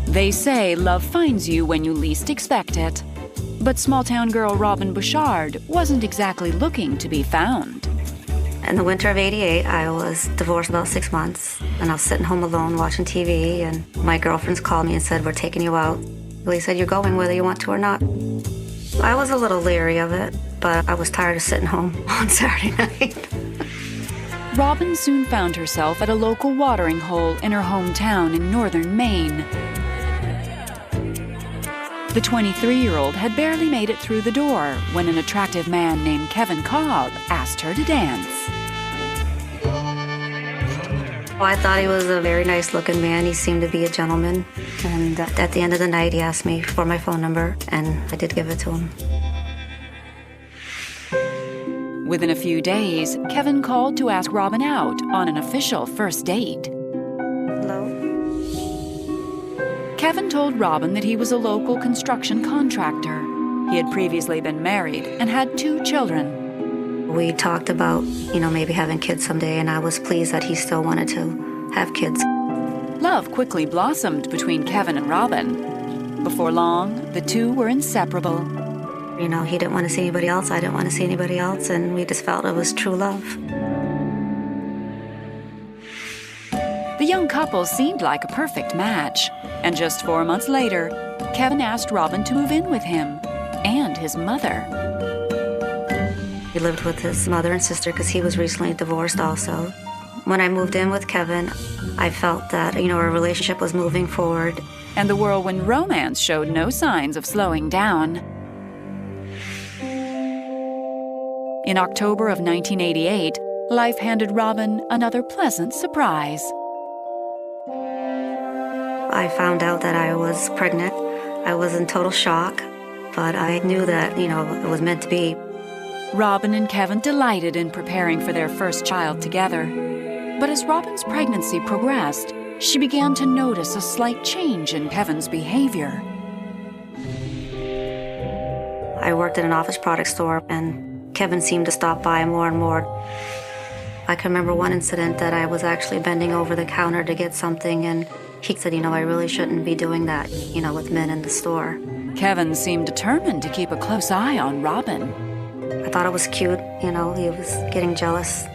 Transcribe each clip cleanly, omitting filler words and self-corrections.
They say love finds you when you least expect it. But small-town girl Robin Bouchard wasn't exactly looking to be found. In the winter of '88, I was divorced about 6 months, and I was sitting home alone watching TV, and my girlfriends called me and said, "We're taking you out." They said, "You're going whether you want to or not." I was a little leery of it, but I was tired of sitting home on Saturday night. Robin soon found herself at a local watering hole in her hometown in northern Maine. The 23-year-old had barely made it through the door when an attractive man named Kevin Cobb asked her to dance. Well, I thought he was a very nice-looking man. He seemed to be a gentleman. And at the end of the night, he asked me for my phone number, and I did give it to him. Within a few days, Kevin called to ask Robin out on an official first date. Hello? Kevin told Robin that he was a local construction contractor. He had previously been married and had 2 children. We talked about, maybe having kids someday, and I was pleased that he still wanted to have kids. Love quickly blossomed between Kevin and Robin. Before long, the two were inseparable. He didn't want to see anybody else, I didn't want to see anybody else, and we just felt it was true love. The young couple seemed like a perfect match, and just 4 months later, Kevin asked Robin to move in with him and his mother. He lived with his mother and sister because he was recently divorced also. When I moved in with Kevin, I felt that, our relationship was moving forward. And the whirlwind romance showed no signs of slowing down. In October of 1988, life handed Robin another pleasant surprise. I found out that I was pregnant. I was in total shock, but I knew that, it was meant to be. Robin and Kevin delighted in preparing for their first child together. But as Robin's pregnancy progressed, she began to notice a slight change in Kevin's behavior. I worked at an office product store, and Kevin seemed to stop by more and more. I can remember one incident that I was actually bending over the counter to get something, and he said, I really shouldn't be doing that, with men in the store. Kevin seemed determined to keep a close eye on Robin. I thought it was cute, he was getting jealous.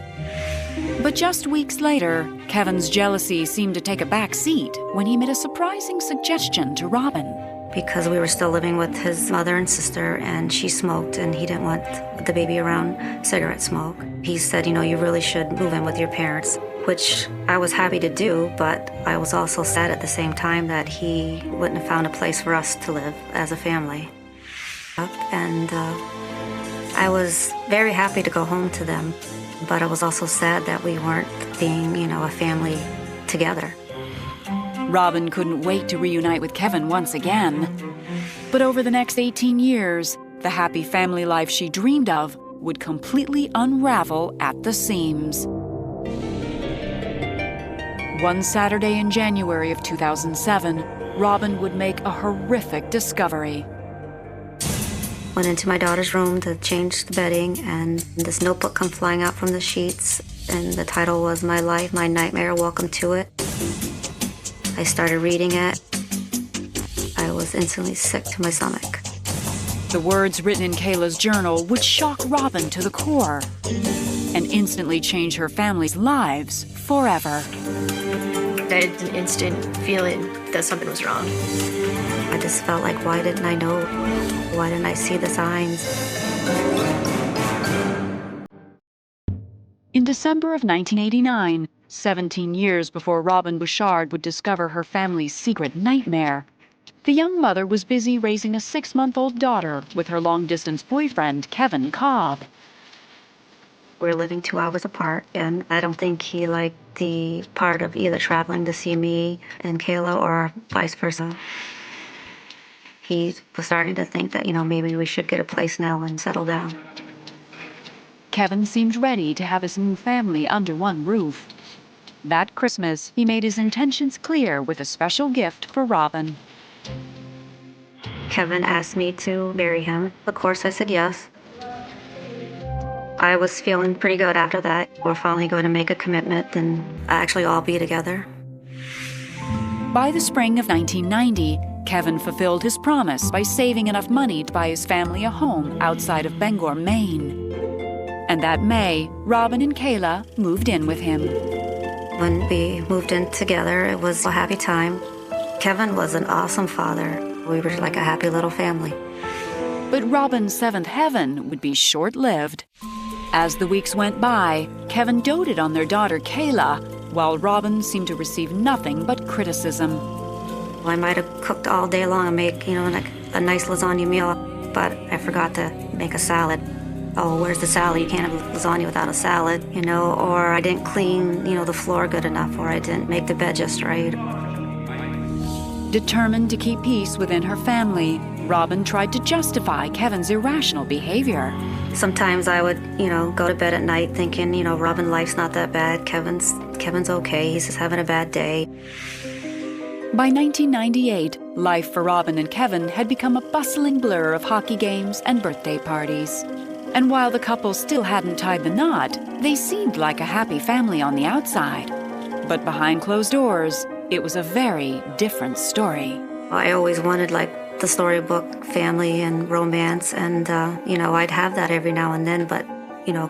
But just weeks later, Kevin's jealousy seemed to take a back seat when he made a surprising suggestion to Robin. Because we were still living with his mother and sister, and she smoked, and he didn't want the baby around cigarette smoke. He said, you really should move in with your parents, which I was happy to do, but I was also sad at the same time that he wouldn't have found a place for us to live as a family. And I was very happy to go home to them, but I was also sad that we weren't being, a family together. Robin couldn't wait to reunite with Kevin once again. But over the next 18 years, the happy family life she dreamed of would completely unravel at the seams. One Saturday in January of 2007, Robin would make a horrific discovery. Went into my daughter's room to change the bedding, and this notebook come flying out from the sheets, and the title was My Life, My Nightmare, Welcome to It. I started reading it. I was instantly sick to my stomach. The words written in Kayla's journal would shock Robin to the core and instantly change her family's lives forever. I had an instant feeling that something was wrong. I just felt like, why didn't I know? Why didn't I see the signs? In December of 1989, 17 years before Robin Bouchard would discover her family's secret nightmare, the young mother was busy raising a 6-month-old daughter with her long-distance boyfriend, Kevin Cobb. We're living 2 hours apart, and I don't think he liked the part of either traveling to see me and Kayla or vice versa. He was starting to think that, maybe we should get a place now and settle down. Kevin seemed ready to have his new family under one roof. That Christmas, he made his intentions clear with a special gift for Robin. Kevin asked me to marry him. Of course, I said yes. I was feeling pretty good after that. We're finally going to make a commitment and actually all be together. By the spring of 1990, Kevin fulfilled his promise by saving enough money to buy his family a home outside of Bangor, Maine. And that May, Robin and Kayla moved in with him. When we moved in together, it was a happy time. Kevin was an awesome father. We were like a happy little family. But Robin's seventh heaven would be short-lived. As the weeks went by, Kevin doted on their daughter Kayla, while Robin seemed to receive nothing but criticism. I might have cooked all day long and made, like a nice lasagna meal, but I forgot to make a salad. Oh, where's the salad? You can't have lasagna without a salad, or I didn't clean, the floor good enough, or I didn't make the bed just right. Determined to keep peace within her family, Robin tried to justify Kevin's irrational behavior. Sometimes I would, go to bed at night thinking, Robin, life's not that bad. Kevin's okay. He's just having a bad day. By 1998, life for Robin and Kevin had become a bustling blur of hockey games and birthday parties. And while the couple still hadn't tied the knot, they seemed like a happy family on the outside. But behind closed doors, it was a very different story. I always wanted, the storybook family and romance, and, I'd have that every now and then, but,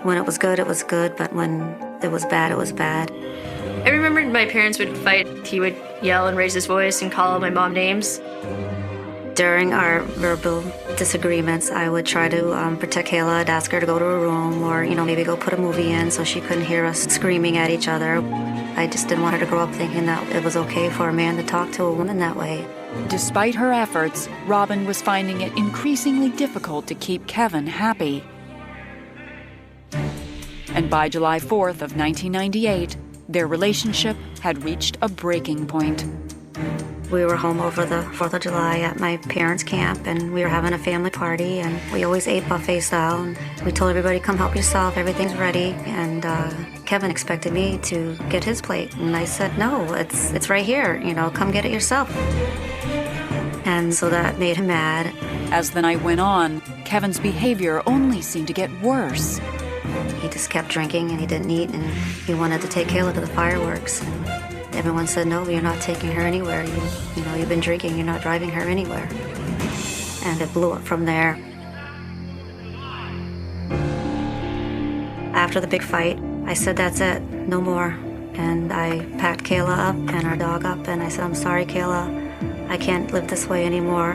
when it was good, but when it was bad, it was bad. I remember my parents would fight. He would yell and raise his voice and call my mom names. During our verbal disagreements, I would try to protect Kayla. I'd ask her to go to her room or, maybe go put a movie in so she couldn't hear us screaming at each other. I just didn't want her to grow up thinking that it was okay for a man to talk to a woman that way. Despite her efforts, Robin was finding it increasingly difficult to keep Kevin happy. And by July 4th of 1998, their relationship had reached a breaking point. We were home over the 4th of July at my parents' camp, and we were having a family party, and we always ate buffet style, and we told everybody, come help yourself, everything's ready, and Kevin expected me to get his plate, and I said, no, it's right here, come get it yourself. And so that made him mad. As the night went on, Kevin's behavior only seemed to get worse. He just kept drinking, and he didn't eat, and he wanted to take Kayla to the fireworks. And everyone said, no, you're not taking her anywhere. You've been drinking, you're not driving her anywhere. And it blew up from there. After the big fight, I said, that's it, no more. And I packed Kayla up and our dog up, and I said, I'm sorry, Kayla, I can't live this way anymore.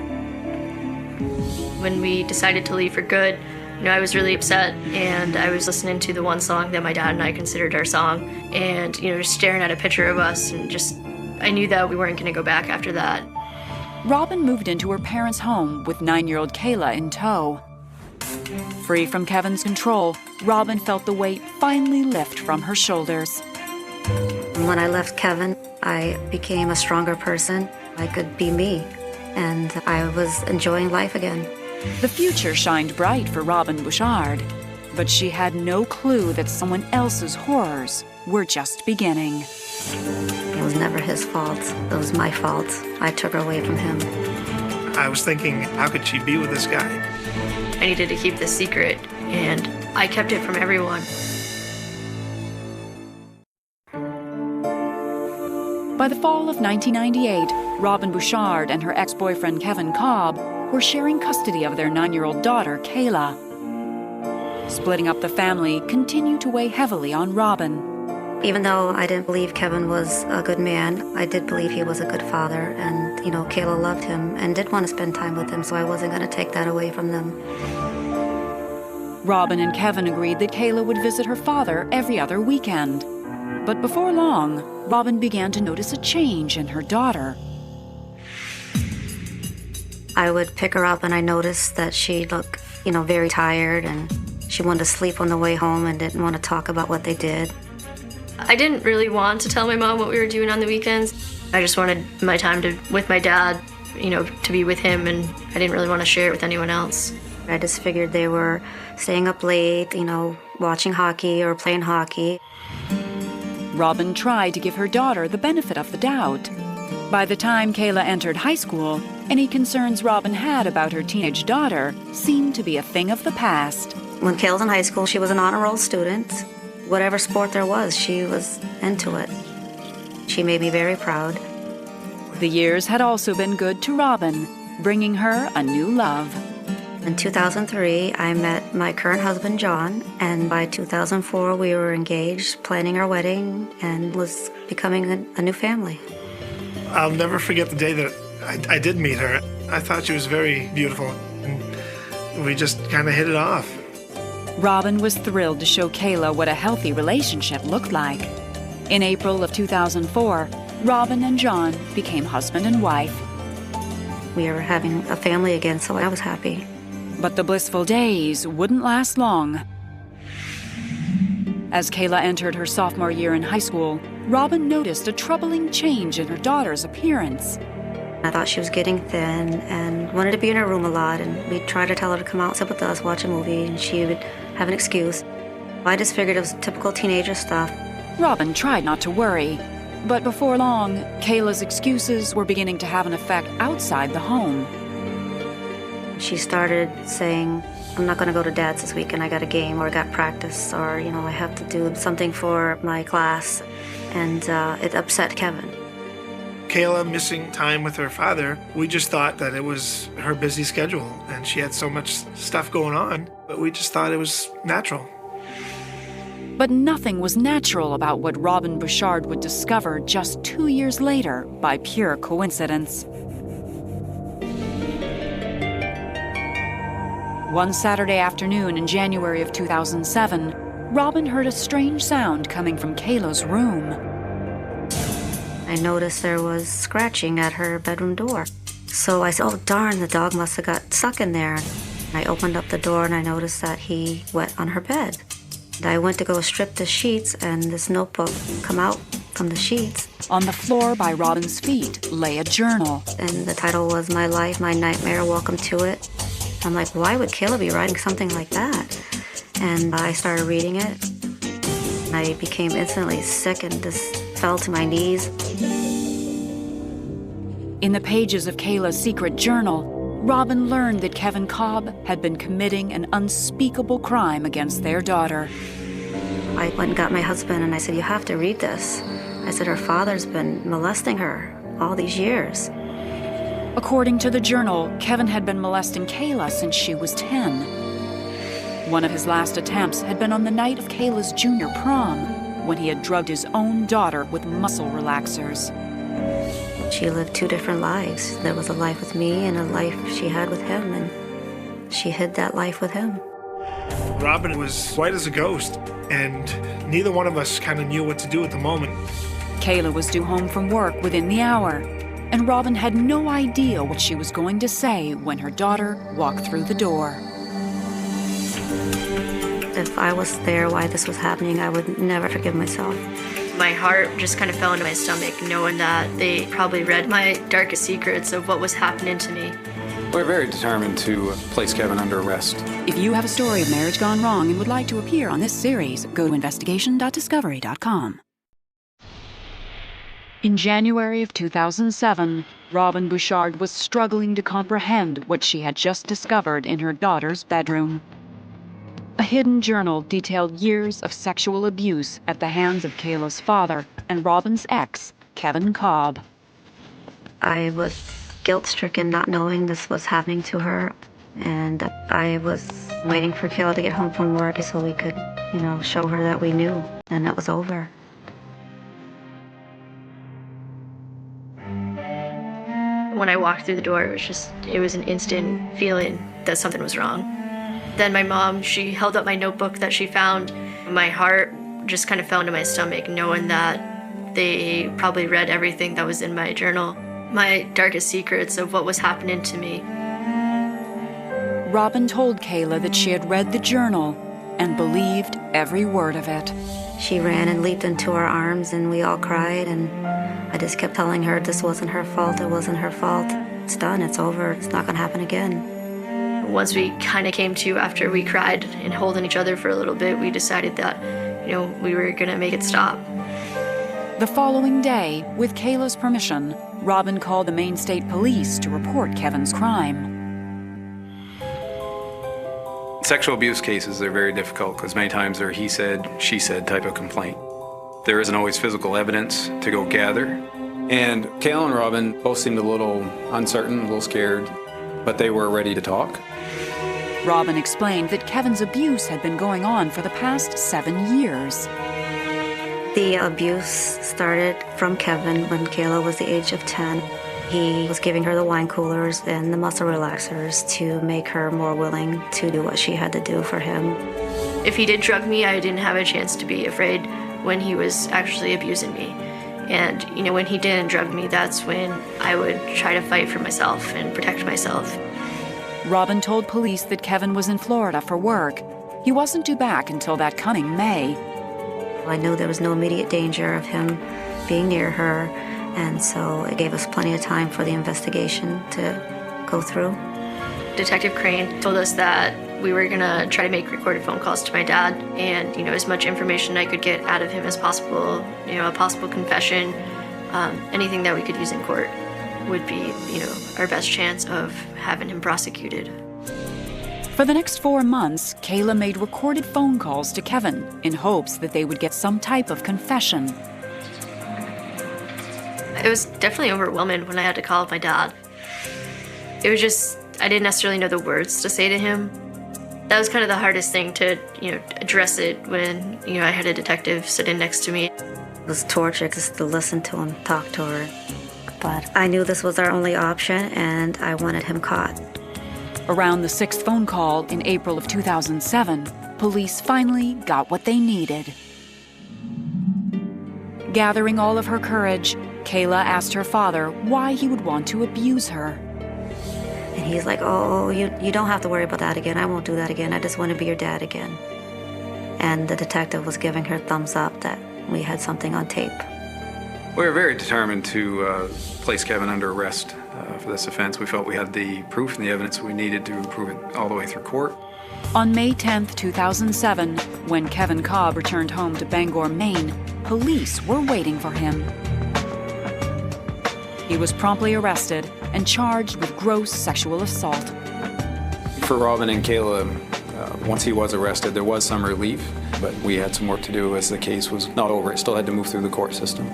When we decided to leave for good, I was really upset, and I was listening to the one song that my dad and I considered our song, and, just staring at a picture of us, and I knew that we weren't going to go back after that. Robin moved into her parents' home with 9-year-old Kayla in tow. Free from Kevin's control, Robin felt the weight finally lift from her shoulders. When I left Kevin, I became a stronger person. I could be me, and I was enjoying life again. The future shined bright for Robin Bouchard, but she had no clue that someone else's horrors were just beginning. It was never his fault. It was my fault. I took her away from him. I was thinking, how could she be with this guy? I needed to keep this secret, and I kept it from everyone. By the fall of 1998, Robin Bouchard and her ex-boyfriend Kevin Cobb were sharing custody of their 9-year-old daughter, Kayla. Splitting up the family continued to weigh heavily on Robin. Even though I didn't believe Kevin was a good man, I did believe he was a good father, and, Kayla loved him and did want to spend time with him, so I wasn't going to take that away from them. Robin and Kevin agreed that Kayla would visit her father every other weekend. But before long, Robin began to notice a change in her daughter. I would pick her up and I noticed that she looked, very tired, and she wanted to sleep on the way home and didn't want to talk about what they did. I didn't really want to tell my mom what we were doing on the weekends. I just wanted my time with my dad, to be with him, and I didn't really want to share it with anyone else. I just figured they were staying up late, watching hockey or playing hockey. Robin tried to give her daughter the benefit of the doubt. By the time Kayla entered high school, any concerns Robin had about her teenage daughter seemed to be a thing of the past. When Kayla was in high school, she was an honor roll student. Whatever sport there was, she was into it. She made me very proud. The years had also been good to Robin, bringing her a new love. In 2003, I met my current husband, John, and by 2004, we were engaged, planning our wedding, and was becoming a new family. I'll never forget the day that I did meet her. I thought she was very beautiful, and we just kind of hit it off. Robin was thrilled to show Kayla what a healthy relationship looked like. In April of 2004, Robin and John became husband and wife. We were having a family again, so I was happy. But the blissful days wouldn't last long. As Kayla entered her sophomore year in high school, Robin noticed a troubling change in her daughter's appearance. I thought she was getting thin and wanted to be in her room a lot, and we'd try to tell her to come out and sit with us, watch a movie, and she would have an excuse. I just figured it was typical teenager stuff. Robin tried not to worry, but before long, Kayla's excuses were beginning to have an effect outside the home. She started saying, I'm not going to go to Dad's this weekend, I got a game, or I got practice, or, I have to do something for my class, and it upset Kevin. Kayla missing time with her father, we just thought that it was her busy schedule, and she had so much stuff going on, but we just thought it was natural. But nothing was natural about what Robin Bouchard would discover just 2 years later by pure coincidence. One Saturday afternoon in January of 2007, Robin heard a strange sound coming from Kayla's room. I noticed there was scratching at her bedroom door. So I said, oh darn, the dog must have got stuck in there. I opened up the door and I noticed that he wet on her bed. I went to go strip the sheets and this notebook come out from the sheets. On the floor by Robin's feet lay a journal. And the title was My Life, My Nightmare, Welcome to It. I'm like, why would Kayla be writing something like that? And I started reading it. I became instantly sick and just fell to my knees. In the pages of Kayla's secret journal, Robin learned that Kevin Cobb had been committing an unspeakable crime against their daughter. I went and got my husband and I said, you have to read this. I said, her father's been molesting her all these years. According to the journal, Kevin had been molesting Kayla since she was 10. One of his last attempts had been on the night of Kayla's junior prom, when he had drugged his own daughter with muscle relaxers. She lived two different lives. There was a life with me and a life she had with him, and she hid that life with him. Robin was white as a ghost, and neither one of us kind of knew what to do at the moment. Kayla was due home from work within the hour, and Robin had no idea what she was going to say when her daughter walked through the door. If I was there while this was happening, I would never forgive myself. My heart just kind of fell into my stomach, knowing that they probably read my darkest secrets of what was happening to me. We're very determined to place Kevin under arrest. If you have a story of marriage gone wrong and would like to appear on this series, go to investigation.discovery.com. In January of 2007, Robin Bouchard was struggling to comprehend what she had just discovered in her daughter's bedroom. A hidden journal detailed years of sexual abuse at the hands of Kayla's father and Robin's ex, Kevin Cobb. I was guilt-stricken not knowing this was happening to her, and I was waiting for Kayla to get home from work so we could, show her that we knew, and it was over. When I walked through the door, it was an instant feeling that something was wrong. Then my mom, she held up my notebook that she found. My heart just kind of fell into my stomach, knowing that they probably read everything that was in my journal, my darkest secrets of what was happening to me. Robin told Kayla that she had read the journal and believed every word of it. She ran and leaped into our arms, and we all cried, and I just kept telling her this wasn't her fault, it wasn't her fault. It's done, it's over, it's not gonna happen again. Once we kind of came to, after we cried and holding each other for a little bit, we decided that, we were gonna make it stop. The following day, with Kayla's permission, Robin called the Maine State Police to report Kevin's crime. Sexual abuse cases are very difficult because many times they're he said, she said type of complaint. There isn't always physical evidence to go gather, And Kayla and Robin both seemed a little uncertain, a little scared, but they were ready to talk. Robin explained that Kevin's abuse had been going on for the past 7 years. The abuse started from Kevin when Kayla was the age of 10. He was giving her the wine coolers and the muscle relaxers to make her more willing to do what she had to do for him. If he did drug me, I didn't have a chance to be afraid when he was actually abusing me. And, when he didn't drug me, that's when I would try to fight for myself and protect myself. Robin told police that Kevin was in Florida for work. He wasn't due back until that coming May. I knew there was no immediate danger of him being near her, and so it gave us plenty of time for the investigation to go through. Detective Crane told us that we were gonna try to make recorded phone calls to my dad, and as much information I could get out of him as possible, a possible confession, anything that we could use in court would be, our best chance of having him prosecuted. For the next 4 months, Kayla made recorded phone calls to Kevin in hopes that they would get some type of confession. It was definitely overwhelming when I had to call up my dad. It was just, I didn't necessarily know the words to say to him. That was kind of the hardest thing to, address it when, I had a detective sitting next to me. It was torture just to listen to him talk to her. But I knew this was our only option, and I wanted him caught. Around the 6th phone call in April of 2007, police finally got what they needed. Gathering all of her courage, Kayla asked her father why he would want to abuse her. And he's like, oh, you don't have to worry about that again. I won't do that again. I just want to be your dad again. And the detective was giving her thumbs up that we had something on tape. We were very determined to place Kevin under arrest for this offense. We felt we had the proof and the evidence we needed to prove it all the way through court. On May 10th, 2007, when Kevin Cobb returned home to Bangor, Maine, police were waiting for him. He was promptly arrested and charged with gross sexual assault. For Robin and Kayla, once he was arrested, there was some relief, but we had some work to do as the case was not over. It still had to move through the court system.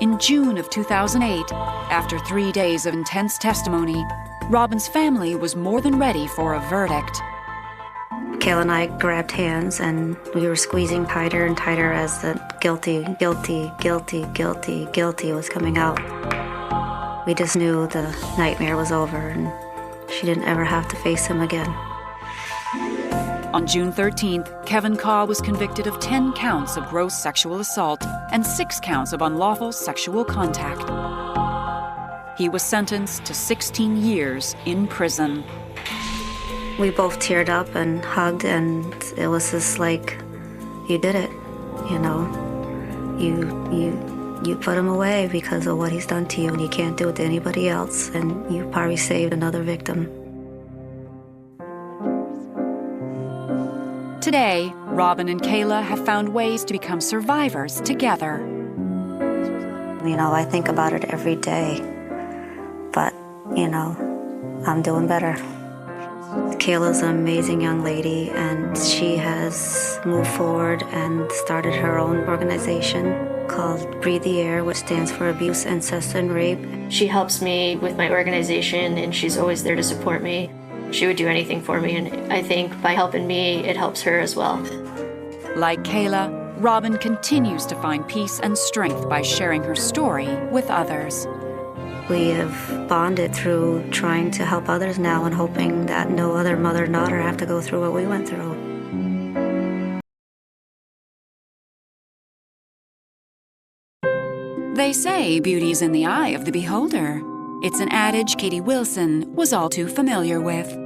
In June of 2008, after 3 days of intense testimony, Robin's family was more than ready for a verdict. Kayla and I grabbed hands, and we were squeezing tighter and tighter as the guilty, guilty, guilty, guilty, guilty was coming out. We just knew the nightmare was over, and she didn't ever have to face him again. On June 13th, Kevin Cobb was convicted of 10 counts of gross sexual assault and 6 counts of unlawful sexual contact. He was sentenced to 16 years in prison. We both teared up and hugged, and it was just like, you did it, You put him away because of what he's done to you, and you can't do it to anybody else, and you probably saved another victim. Today, Robin and Kayla have found ways to become survivors together. I think about it every day, but, I'm doing better. Kayla's an amazing young lady, and she has moved forward and started her own organization called Breathe the Air, which stands for Abuse, Incest, and Rape. She helps me with my organization, and she's always there to support me. She would do anything for me, and I think by helping me, it helps her as well. Like Kayla, Robin continues to find peace and strength by sharing her story with others. We have bonded through trying to help others now and hoping that no other mother and daughter have to go through what we went through. They say beauty's in the eye of the beholder. It's an adage Katie Wilson was all too familiar with.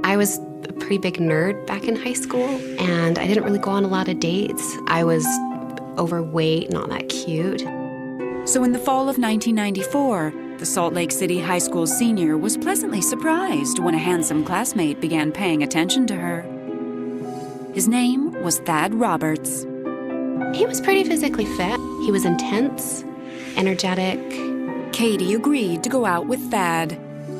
I was a pretty big nerd back in high school, and I didn't really go on a lot of dates. I was overweight, not that cute. So in the fall of 1994, the Salt Lake City High School senior was pleasantly surprised when a handsome classmate began paying attention to her. His name was Thad Roberts. He was pretty physically fit. He was intense, energetic. Katie agreed to go out with Thad,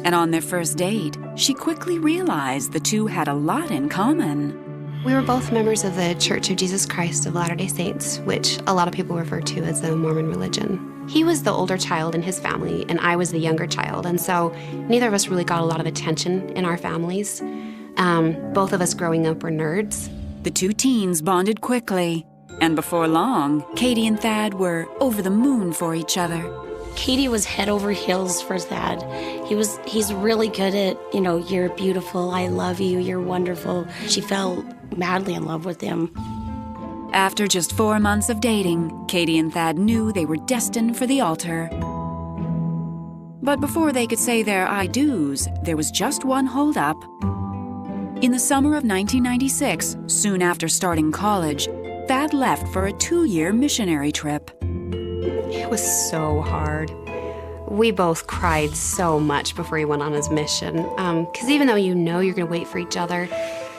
and on their first date, she quickly realized the two had a lot in common. We were both members of the Church of Jesus Christ of Latter-day Saints, which a lot of people refer to as the Mormon religion. He was the older child in his family, and I was the younger child, and so neither of us really got a lot of attention in our families. Both of us growing up were nerds. The two teens bonded quickly, and before long, Katie and Thad were over the moon for each other. Katie was head over heels for Thad. He's really good at, you're beautiful, I love you, you're wonderful. She fell madly in love with him. After just 4 months of dating, Katie and Thad knew they were destined for the altar. But before they could say their I do's, there was just one holdup. In the summer of 1996, soon after starting college, Thad left for a 2-year missionary trip. It was so hard. We both cried so much before he went on his mission. Because even though you know you're going to wait for each other,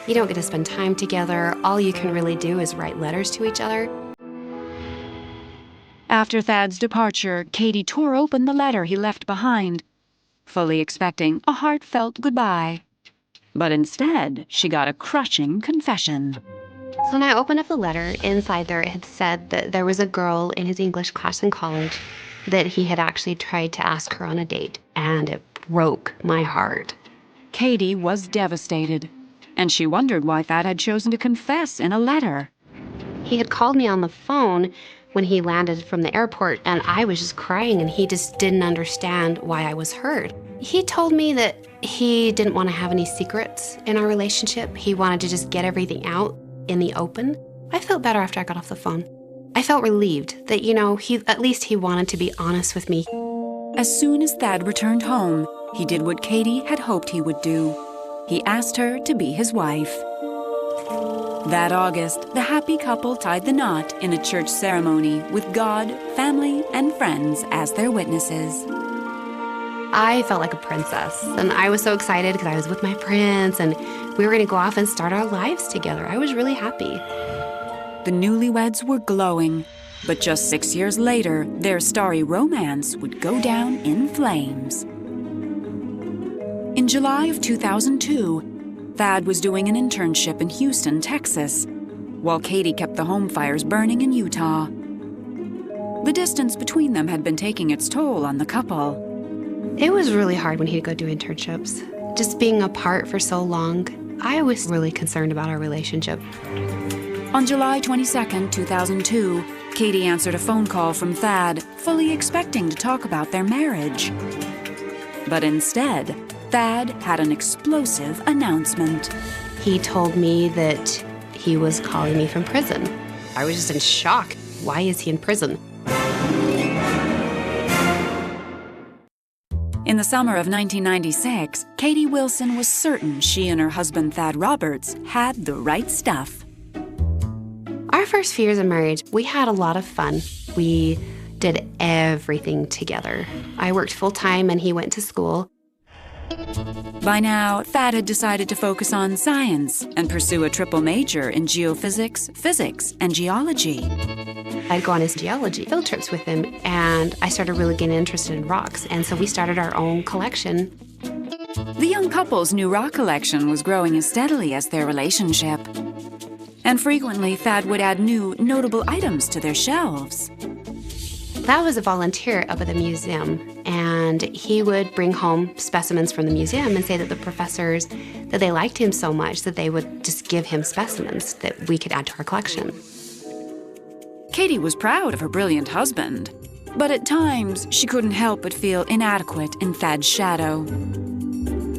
you don't get to spend time together. All you can really do is write letters to each other. After Thad's departure, Katie tore open the letter he left behind, fully expecting a heartfelt goodbye. But instead, she got a crushing confession. So when I opened up the letter, inside there it had said that there was a girl in his English class in college that he had actually tried to ask her on a date, and it broke my heart. Katie was devastated, and she wondered why Thad had chosen to confess in a letter. He had called me on the phone when he landed from the airport, and I was just crying, and he just didn't understand why I was hurt. He told me that he didn't want to have any secrets in our relationship. He wanted to just get everything out in the open. I felt better after I got off the phone. I felt relieved that, at least he wanted to be honest with me. As soon as Thad returned home, he did what Katie had hoped he would do. He asked her to be his wife. That August, the happy couple tied the knot in a church ceremony with God, family, and friends as their witnesses. I felt like a princess, and I was so excited because I was with my prince, and we were going to go off and start our lives together. I was really happy. The newlyweds were glowing, but just 6 years later, their starry romance would go down in flames. In July of 2002, Thad was doing an internship in Houston, Texas, while Katie kept the home fires burning in Utah. The distance between them had been taking its toll on the couple. It was really hard when he'd go do internships. Just being apart for so long, I was really concerned about our relationship. On July 22, 2002, Katie answered a phone call from Thad, fully expecting to talk about their marriage. But instead, Thad had an explosive announcement. He told me that he was calling me from prison. I was just in shock. Why is he in prison? In the summer of 1996, Katie Wilson was certain she and her husband Thad Roberts had the right stuff. Our first few years of marriage, we had a lot of fun. We did everything together. I worked full-time and he went to school. By now, Thad had decided to focus on science and pursue a triple major in geophysics, physics, and geology. I'd go on his geology field trips with him, and I started really getting interested in rocks, and so we started our own collection. The young couple's new rock collection was growing as steadily as their relationship. And frequently, Thad would add new, notable items to their shelves. Thad was a volunteer up at the museum, and he would bring home specimens from the museum and say that the professors, that they liked him so much that they would just give him specimens that we could add to our collection. Katie was proud of her brilliant husband, but at times she couldn't help but feel inadequate in Thad's shadow.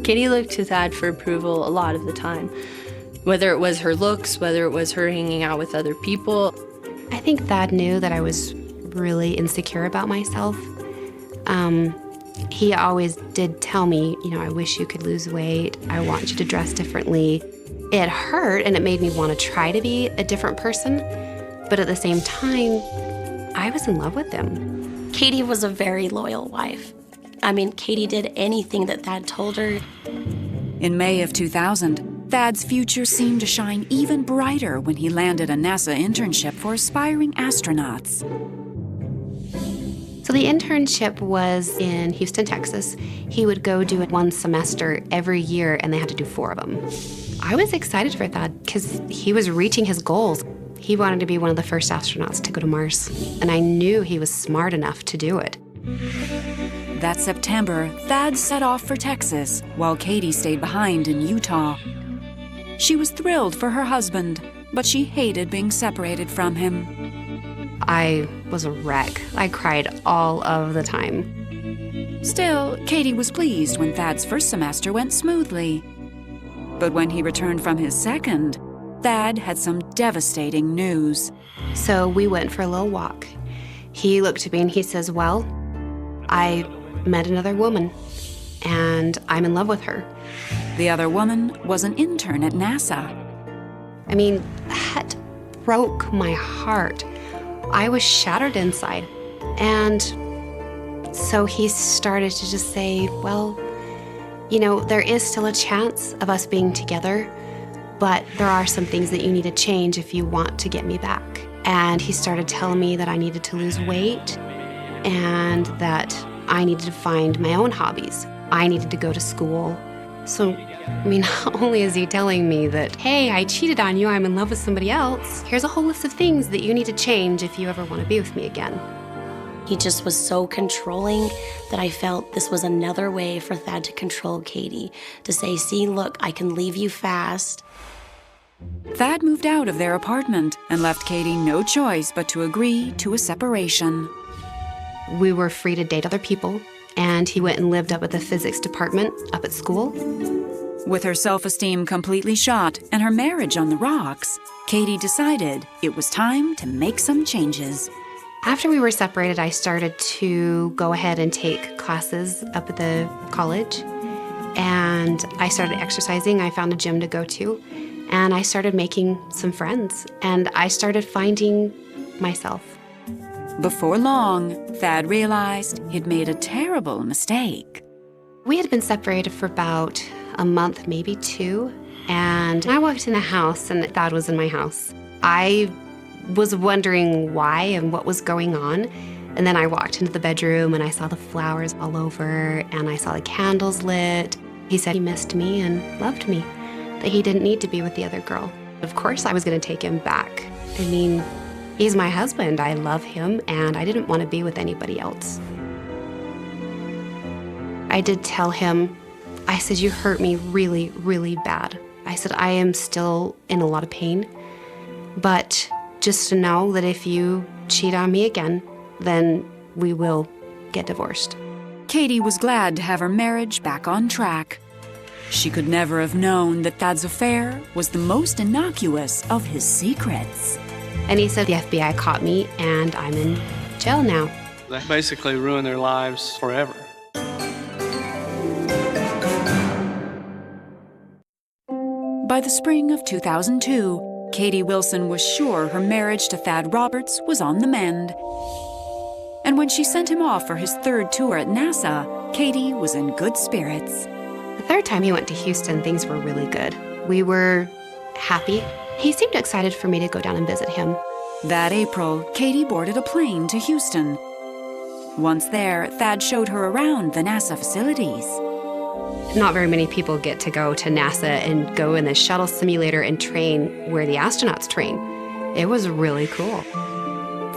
Katie looked to Thad for approval a lot of the time, whether it was her looks, whether it was her hanging out with other people. I think Thad knew that I was really insecure about myself. He always did tell me, I wish you could lose weight. I want you to dress differently. It hurt, and it made me want to try to be a different person. But at the same time, I was in love with him. Katie was a very loyal wife. Katie did anything that Thad told her. In May of 2000, Thad's future seemed to shine even brighter when he landed a NASA internship for aspiring astronauts. So the internship was in Houston, Texas. He would go do it one semester every year, and they had to do 4 of them. I was excited for Thad because he was reaching his goals. He wanted to be one of the first astronauts to go to Mars, and I knew he was smart enough to do it. That September, Thad set off for Texas, while Katie stayed behind in Utah. She was thrilled for her husband, but she hated being separated from him. I was a wreck. I cried all of the time. Still, Katie was pleased when Thad's first semester went smoothly. But when he returned from his second, Thad had some devastating news. So we went for a little walk. He looked at me and he says, well, I met another woman, and I'm in love with her. The other woman was an intern at NASA. I mean, that broke my heart. I was shattered inside. And so he started to just say, well, you know, there is still a chance of us being together, but there are some things that you need to change if you want to get me back. And he started telling me that I needed to lose weight and that I needed to find my own hobbies. I needed to go to school. So, I mean, not only is he telling me that, hey, I cheated on you, I'm in love with somebody else, here's a whole list of things that you need to change if you ever want to be with me again. He just was so controlling that I felt this was another way for Thad to control Katie, to say, see, look, I can leave you fast. Thad moved out of their apartment and left Katie no choice but to agree to a separation. We were free to date other people, and he went and lived up at the physics department up at school. With her self-esteem completely shot and her marriage on the rocks, Katie decided it was time to make some changes. After we were separated, I started to go ahead and take classes up at the college, and I started exercising. I found a gym to go to, and I started making some friends, and I started finding myself. Before long, Thad realized he'd made a terrible mistake. We had been separated for about a month, maybe 2, and I walked in the house and Thad was in my house. I was wondering why and what was going on, and then I walked into the bedroom and I saw the flowers all over and I saw the candles lit. He said he missed me and loved me, that he didn't need to be with the other girl. Of course I was going to take him back. I mean, he's my husband, I love him, and I didn't want to be with anybody else. I did tell him, I said, you hurt me really, really bad. I said, I am still in a lot of pain, but just to know that if you cheat on me again, then we will get divorced. Katie was glad to have her marriage back on track. She could never have known that Thad's affair was the most innocuous of his secrets. And he said, the FBI caught me and I'm in jail now. They basically ruined their lives forever. By the spring of 2002, Katie Wilson was sure her marriage to Thad Roberts was on the mend. And when she sent him off for his third tour at NASA, Katie was in good spirits. The third time he went to Houston, things were really good. We were happy. He seemed excited for me to go down and visit him. That April, Katie boarded a plane to Houston. Once there, Thad showed her around the NASA facilities. Not very many people get to go to NASA and go in the shuttle simulator and train where the astronauts train. It was really cool.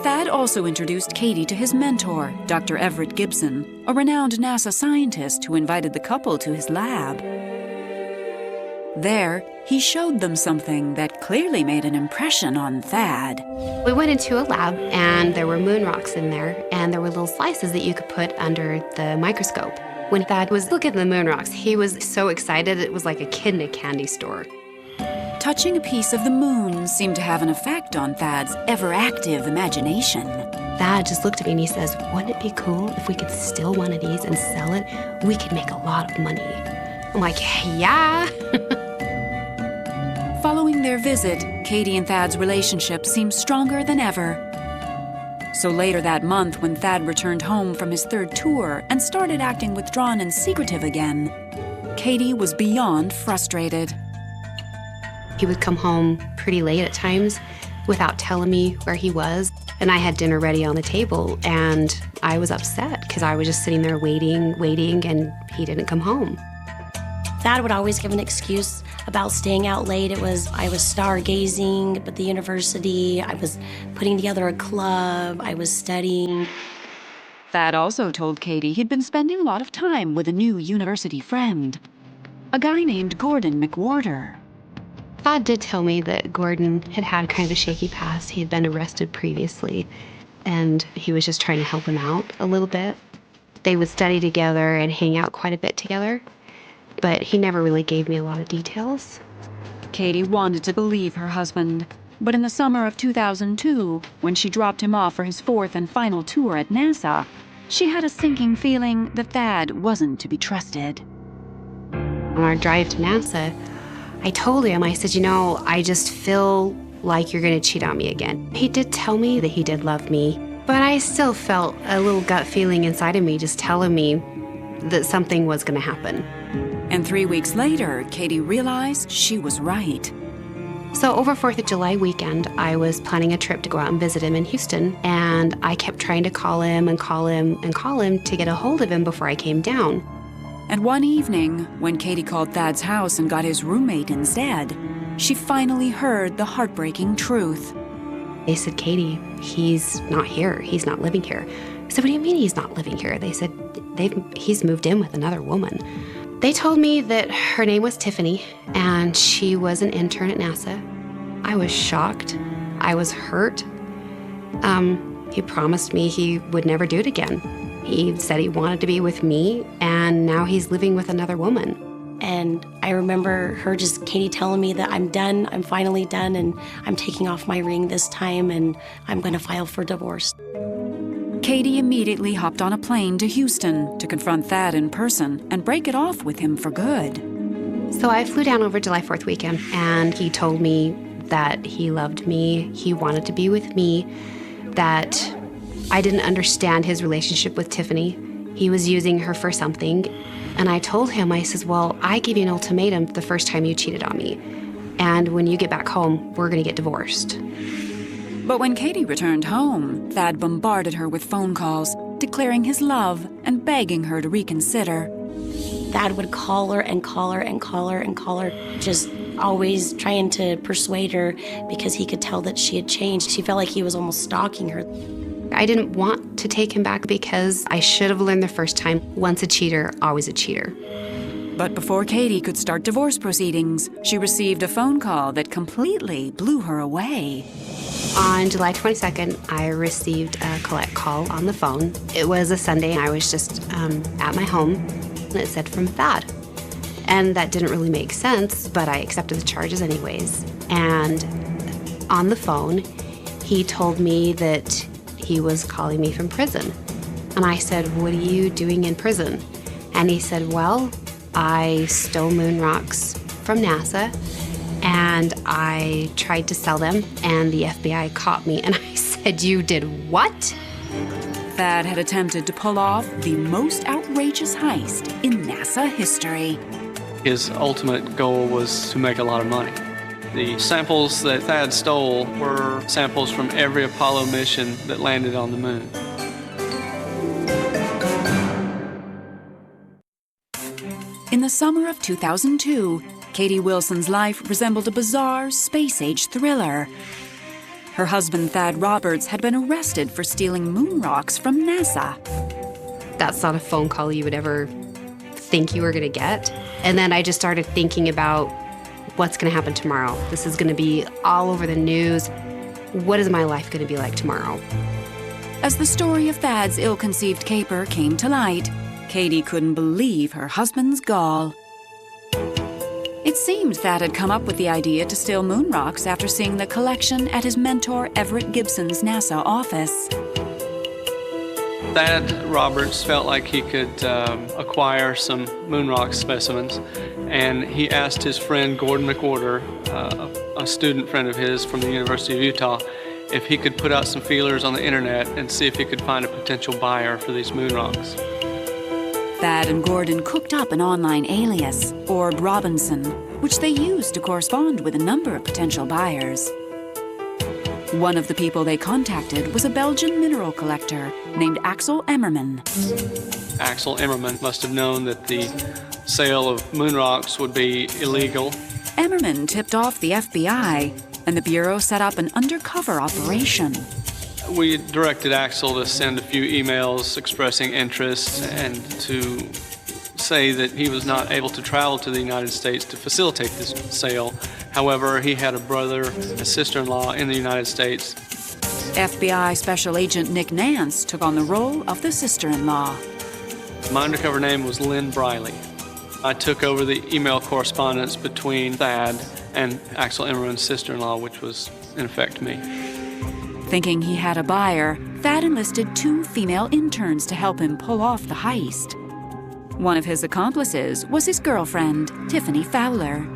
Thad also introduced Katie to his mentor, Dr. Everett Gibson, a renowned NASA scientist who invited the couple to his lab. There, he showed them something that clearly made an impression on Thad. We went into a lab, and there were moon rocks in there, and there were little slices that you could put under the microscope. When Thad was looking at the moon rocks, he was so excited it was like a kid in a candy store. Touching a piece of the moon seemed to have an effect on Thad's ever-active imagination. Thad just looked at me and he says, wouldn't it be cool if we could steal one of these and sell it? We could make a lot of money. I'm like, yeah. Following their visit, Katie and Thad's relationship seemed stronger than ever. So later that month, when Thad returned home from his third tour and started acting withdrawn and secretive again, Katie was beyond frustrated. He would come home pretty late at times without telling me where he was. And I had dinner ready on the table, and I was upset because I was just sitting there waiting, and he didn't come home. Thad would always give an excuse. about staying out late. I was stargazing at the university. I was putting together a club. I was studying. Thad also told Katie he'd been spending a lot of time with a new university friend, a guy named Gordon McWhorter. Thad did tell me that Gordon had had kind of a shaky past. He had been arrested previously, and he was just trying to help him out a little bit. They would study together and hang out quite a bit together, but he never really gave me a lot of details. Katie wanted to believe her husband, but in the summer of 2002, when she dropped him off for his fourth and final tour at NASA, she had a sinking feeling that Thad wasn't to be trusted. On our drive to NASA, I told him, I said, I just feel like you're going to cheat on me again. He did tell me that he did love me, but I still felt a little gut feeling inside of me just telling me that something was going to happen. And 3 weeks later, Katie realized she was right. So over 4th of July weekend, I was planning a trip to go out and visit him in Houston, and I kept trying to call him and call him and call him to get a hold of him before I came down. And one evening, when Katie called Thad's house and got his roommate instead, she finally heard the heartbreaking truth. They said, Katie, he's not here. He's not living here. I said, what do you mean he's not living here? They said, he's moved in with another woman. They told me that her name was Tiffany, and she was an intern at NASA. I was shocked. I was hurt. He promised me he would never do it again. He said he wanted to be with me, and now he's living with another woman. And I remember Katie telling me that I'm done, I'm finally done, and I'm taking off my ring this time, and I'm going to file for divorce. Katie immediately hopped on a plane to Houston to confront Thad in person and break it off with him for good. So I flew down over July 4th weekend, and he told me that he loved me, he wanted to be with me, that I didn't understand his relationship with Tiffany. He was using her for something. And I told him, I says, well, I gave you an ultimatum the first time you cheated on me. And when you get back home, we're going to get divorced. But when Katie returned home, Thad bombarded her with phone calls, declaring his love and begging her to reconsider. Thad would call her and call her and call her and call her, just always trying to persuade her because he could tell that she had changed. She felt like he was almost stalking her. I didn't want to take him back because I should have learned the first time, once a cheater, always a cheater. But before Katie could start divorce proceedings, she received a phone call that completely blew her away. On July 22nd, I received a collect call on the phone. It was a Sunday, and I was just at my home, and it said from Thad. And that didn't really make sense, but I accepted the charges anyways. And on the phone, he told me that he was calling me from prison. And I said, what are you doing in prison? And he said, well, I stole moon rocks from NASA, and I tried to sell them, and the FBI caught me. And I said, you did what? Thad had attempted to pull off the most outrageous heist in NASA history. His ultimate goal was to make a lot of money. The samples that Thad stole were samples from every Apollo mission that landed on the moon. In the summer of 2002, Katie Wilson's life resembled a bizarre space-age thriller. Her husband, Thad Roberts, had been arrested for stealing moon rocks from NASA. That's not a phone call you would ever think you were going to get. And then I just started thinking about what's going to happen tomorrow. This is going to be all over the news. What is my life going to be like tomorrow? As the story of Thad's ill-conceived caper came to light, Katie couldn't believe her husband's gall. It seemed Thad had come up with the idea to steal moon rocks after seeing the collection at his mentor Everett Gibson's NASA office. Thad Roberts felt like he could acquire some moon rock specimens, and he asked his friend Gordon McWhorter, a student friend of his from the University of Utah, if he could put out some feelers on the internet and see if he could find a potential buyer for these moon rocks. Thad and Gordon cooked up an online alias, Orb Robinson, which they used to correspond with a number of potential buyers. One of the people they contacted was a Belgian mineral collector named Axel Emmerman. Axel Emmerman must have known that the sale of moon rocks would be illegal, Emmerman tipped off the FBI, and the Bureau set up an undercover operation. We directed Axel to send a few emails expressing interest and to say that he was not able to travel to the United States to facilitate this sale. However, he had a brother and a sister-in-law in the United States. FBI Special Agent Nick Nance took on the role of the sister-in-law. My undercover name was Lynn Briley. I took over the email correspondence between Thad and Axel Emmerman's sister-in-law, which was, in effect, me. Thinking he had a buyer, Thad enlisted 2 female interns to help him pull off the heist. One of his accomplices was his girlfriend, Tiffany Fowler.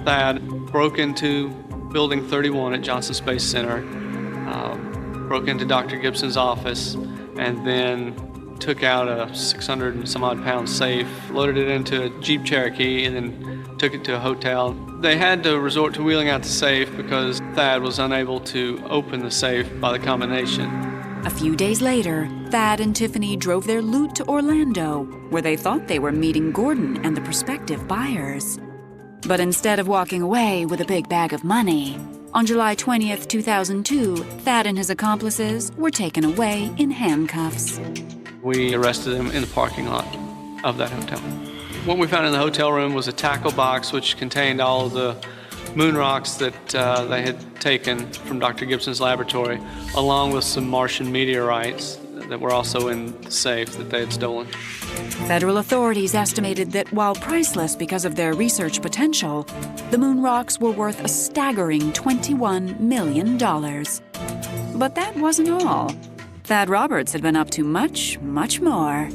Thad broke into Building 31 at Johnson Space Center, broke into Dr. Gibson's office, and then took out a 600 and some odd pound safe, loaded it into a Jeep Cherokee, and then took it to a hotel. They had to resort to wheeling out the safe because Thad was unable to open the safe by the combination. A few days later, Thad and Tiffany drove their loot to Orlando, where they thought they were meeting Gordon and the prospective buyers. But instead of walking away with a big bag of money, on July 20th, 2002, Thad and his accomplices were taken away in handcuffs. We arrested them in the parking lot of that hotel. What we found in the hotel room was a tackle box which contained all of the moon rocks that they had taken from Dr. Gibson's laboratory, along with some Martian meteorites that were also in the safe that they had stolen. Federal authorities estimated that while priceless because of their research potential, the moon rocks were worth a staggering $21 million. But that wasn't all. Thad Roberts had been up to much, much more.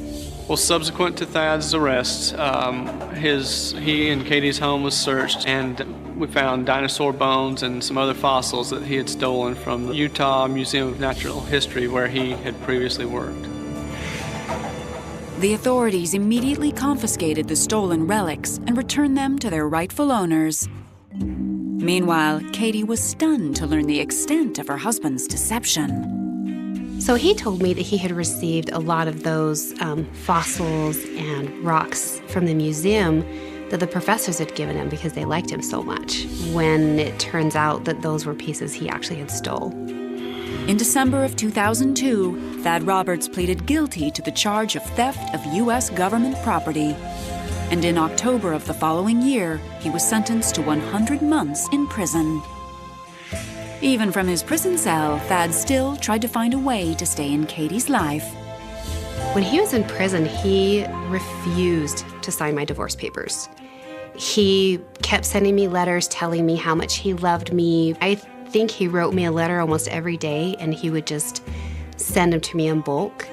Well, subsequent to Thad's arrest, he and Katie's home was searched, and we found dinosaur bones and some other fossils that he had stolen from the Utah Museum of Natural History, where he had previously worked. The authorities immediately confiscated the stolen relics and returned them to their rightful owners. Meanwhile, Katie was stunned to learn the extent of her husband's deception. So he told me that he had received a lot of those fossils and rocks from the museum that the professors had given him because they liked him so much, when it turns out that those were pieces he actually had stole. In December of 2002, Thad Roberts pleaded guilty to the charge of theft of U.S. government property. And in October of the following year, he was sentenced to 100 months in prison. Even from his prison cell, Thad still tried to find a way to stay in Katie's life. When he was in prison, he refused to sign my divorce papers. He kept sending me letters telling me how much he loved me. I think he wrote me a letter almost every day, and he would just send them to me in bulk.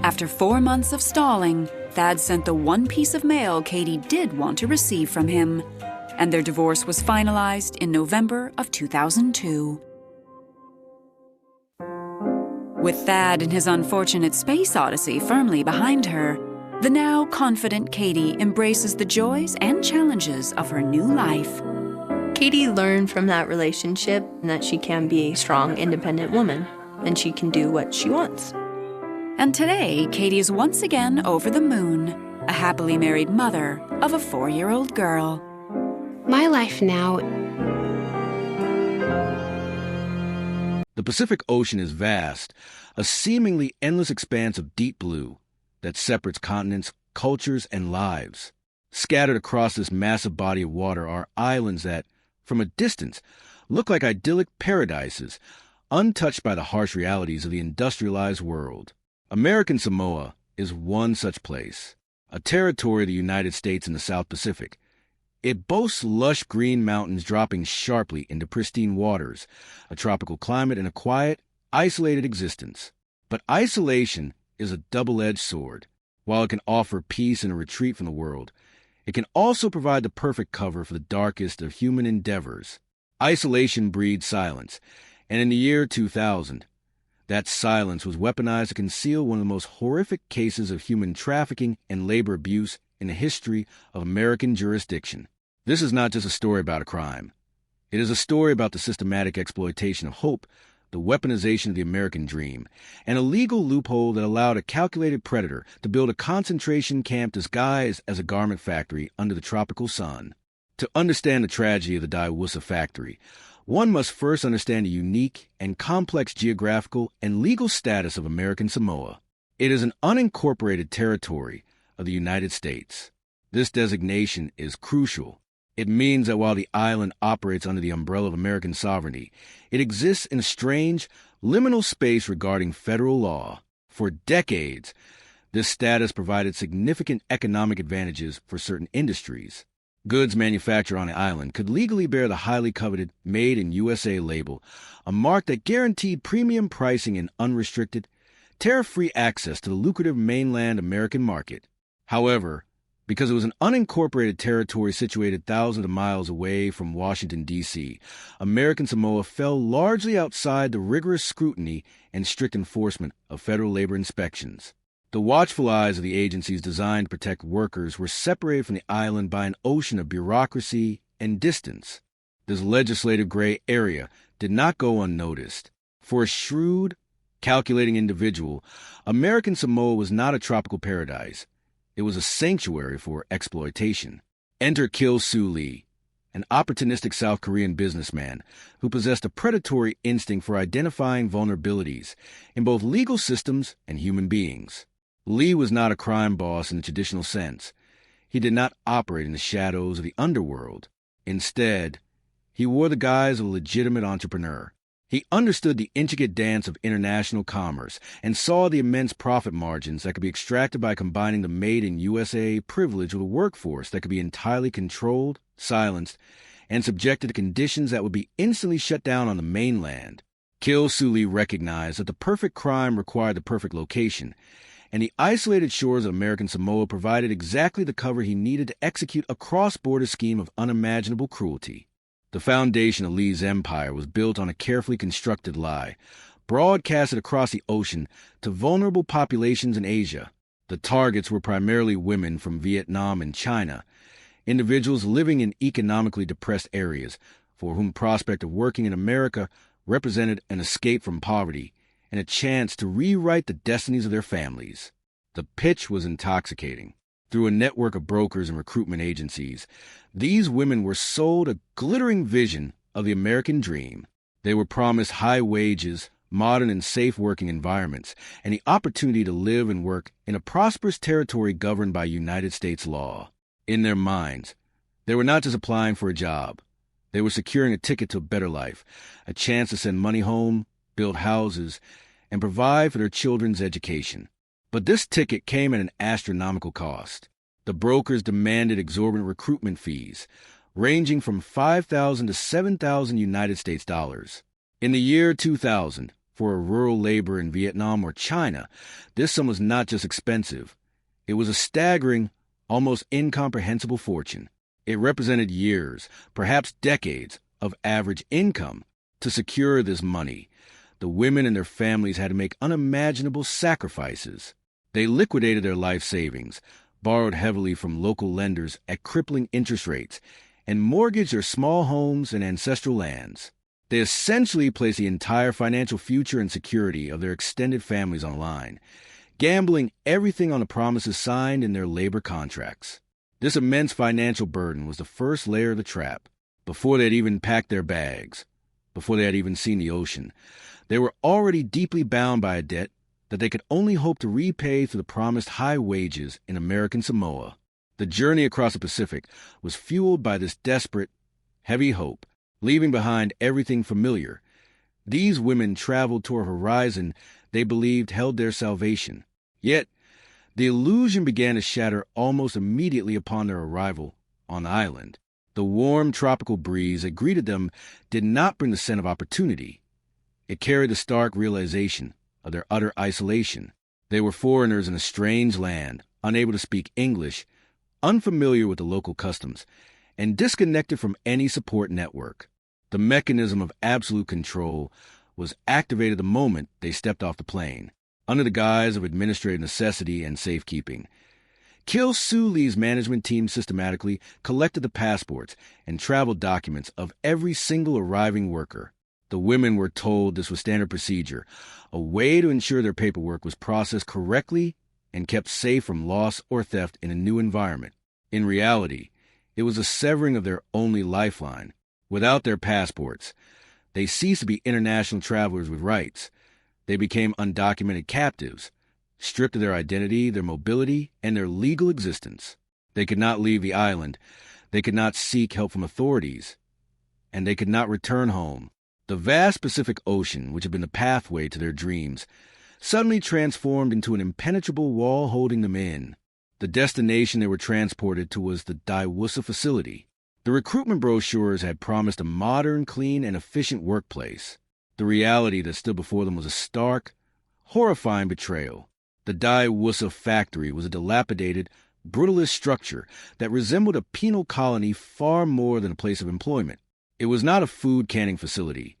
After 4 months of stalling, Thad sent the one piece of mail Katie did want to receive from him, and their divorce was finalized in November of 2002. With Thad and his unfortunate space odyssey firmly behind her, the now confident Katie embraces the joys and challenges of her new life. Katie learned from that relationship that she can be a strong, independent woman, and she can do what she wants. And today, Katie is once again over the moon, a happily married mother of a 4-year-old girl. My life now. The Pacific Ocean is vast, a seemingly endless expanse of deep blue that separates continents, cultures, and lives. Scattered across this massive body of water are islands that, from a distance, look like idyllic paradises, untouched by the harsh realities of the industrialized world. American Samoa is one such place, a territory of the United States in the South Pacific. It boasts lush green mountains dropping sharply into pristine waters, a tropical climate, and a quiet, isolated existence. But isolation is a double-edged sword. While it can offer peace and a retreat from the world, it can also provide the perfect cover for the darkest of human endeavors. Isolation breeds silence, and in the year 2000, that silence was weaponized to conceal one of the most horrific cases of human trafficking and labor abuse in the history of American jurisdiction. This is not just a story about a crime. It is a story about the systematic exploitation of hope, the weaponization of the American dream, and a legal loophole that allowed a calculated predator to build a concentration camp disguised as a garment factory under the tropical sun. To understand the tragedy of the Daewoo factory, one must first understand the unique and complex geographical and legal status of American Samoa. It is an unincorporated territory of the United States. This designation is crucial. It means that while the island operates under the umbrella of American sovereignty, it exists in a strange, liminal space regarding federal law. For decades, this status provided significant economic advantages for certain industries. Goods manufactured on the island could legally bear the highly coveted Made in USA label, a mark that guaranteed premium pricing and unrestricted, tariff-free access to the lucrative mainland American market. However, because it was an unincorporated territory situated thousands of miles away from Washington, D.C., American Samoa fell largely outside the rigorous scrutiny and strict enforcement of federal labor inspections. The watchful eyes of the agencies designed to protect workers were separated from the island by an ocean of bureaucracy and distance. This legislative gray area did not go unnoticed. For a shrewd, calculating individual, American Samoa was not a tropical paradise. It was a sanctuary for exploitation. Enter Kil Soo Lee, an opportunistic South Korean businessman who possessed a predatory instinct for identifying vulnerabilities in both legal systems and human beings. Lee was not a crime boss in the traditional sense. He did not operate in the shadows of the underworld. Instead, he wore the guise of a legitimate entrepreneur. He understood the intricate dance of international commerce and saw the immense profit margins that could be extracted by combining the Made in USA privilege with a workforce that could be entirely controlled, silenced, and subjected to conditions that would be instantly shut down on the mainland. Kil Soo Lee recognized that the perfect crime required the perfect location, and the isolated shores of American Samoa provided exactly the cover he needed to execute a cross-border scheme of unimaginable cruelty. The foundation of Lee's empire was built on a carefully constructed lie, broadcasted across the ocean to vulnerable populations in Asia. The targets were primarily women from Vietnam and China, individuals living in economically depressed areas for whom prospect of working in America represented an escape from poverty and a chance to rewrite the destinies of their families. The pitch was intoxicating. Through a network of brokers and recruitment agencies, these women were sold a glittering vision of the American dream. They were promised high wages, modern and safe working environments, and the opportunity to live and work in a prosperous territory governed by United States law. In their minds, they were not just applying for a job. They were securing a ticket to a better life, a chance to send money home, build houses, and provide for their children's education. But this ticket came at an astronomical cost. The brokers demanded exorbitant recruitment fees, ranging from $5,000 to $7,000 United States dollars. In the year 2000, for a rural laborer in Vietnam or China, this sum was not just expensive. It was a staggering, almost incomprehensible fortune. It represented years, perhaps decades, of average income. To secure this money, the women and their families had to make unimaginable sacrifices. They liquidated their life savings, borrowed heavily from local lenders at crippling interest rates, and mortgaged their small homes and ancestral lands. They essentially placed the entire financial future and security of their extended families on the line, gambling everything on the promises signed in their labor contracts. This immense financial burden was the first layer of the trap. Before they had even packed their bags, before they had even seen the ocean, they were already deeply bound by a debt that they could only hope to repay through the promised high wages in American Samoa. The journey across the Pacific was fueled by this desperate, heavy hope, leaving behind everything familiar. These women traveled toward a horizon they believed held their salvation. Yet, the illusion began to shatter almost immediately upon their arrival on the island. The warm tropical breeze that greeted them did not bring the scent of opportunity. It carried the stark realization of their utter isolation. They were foreigners in a strange land, unable to speak English, unfamiliar with the local customs, and disconnected from any support network. The mechanism of absolute control was activated the moment they stepped off the plane, under the guise of administrative necessity and safekeeping. Kil Soo Lee's management team systematically collected the passports and travel documents of every single arriving worker. The women were told this was standard procedure, a way to ensure their paperwork was processed correctly and kept safe from loss or theft in a new environment. In reality, It was a severing of their only lifeline. Without their passports, they ceased to be international travelers with rights. They became undocumented captives, stripped of their identity, their mobility, and their legal existence. They could not leave the island. They could not seek help from authorities. And they could not return home. The vast Pacific Ocean, which had been the pathway to their dreams, suddenly transformed into an impenetrable wall holding them in. The destination they were transported to was the Daiwusa facility. The recruitment brochures had promised a modern, clean, and efficient workplace. The reality that stood before them was a stark, horrifying betrayal. The Daiwusa factory was a dilapidated, brutalist structure that resembled a penal colony far more than a place of employment. It was not a food canning facility,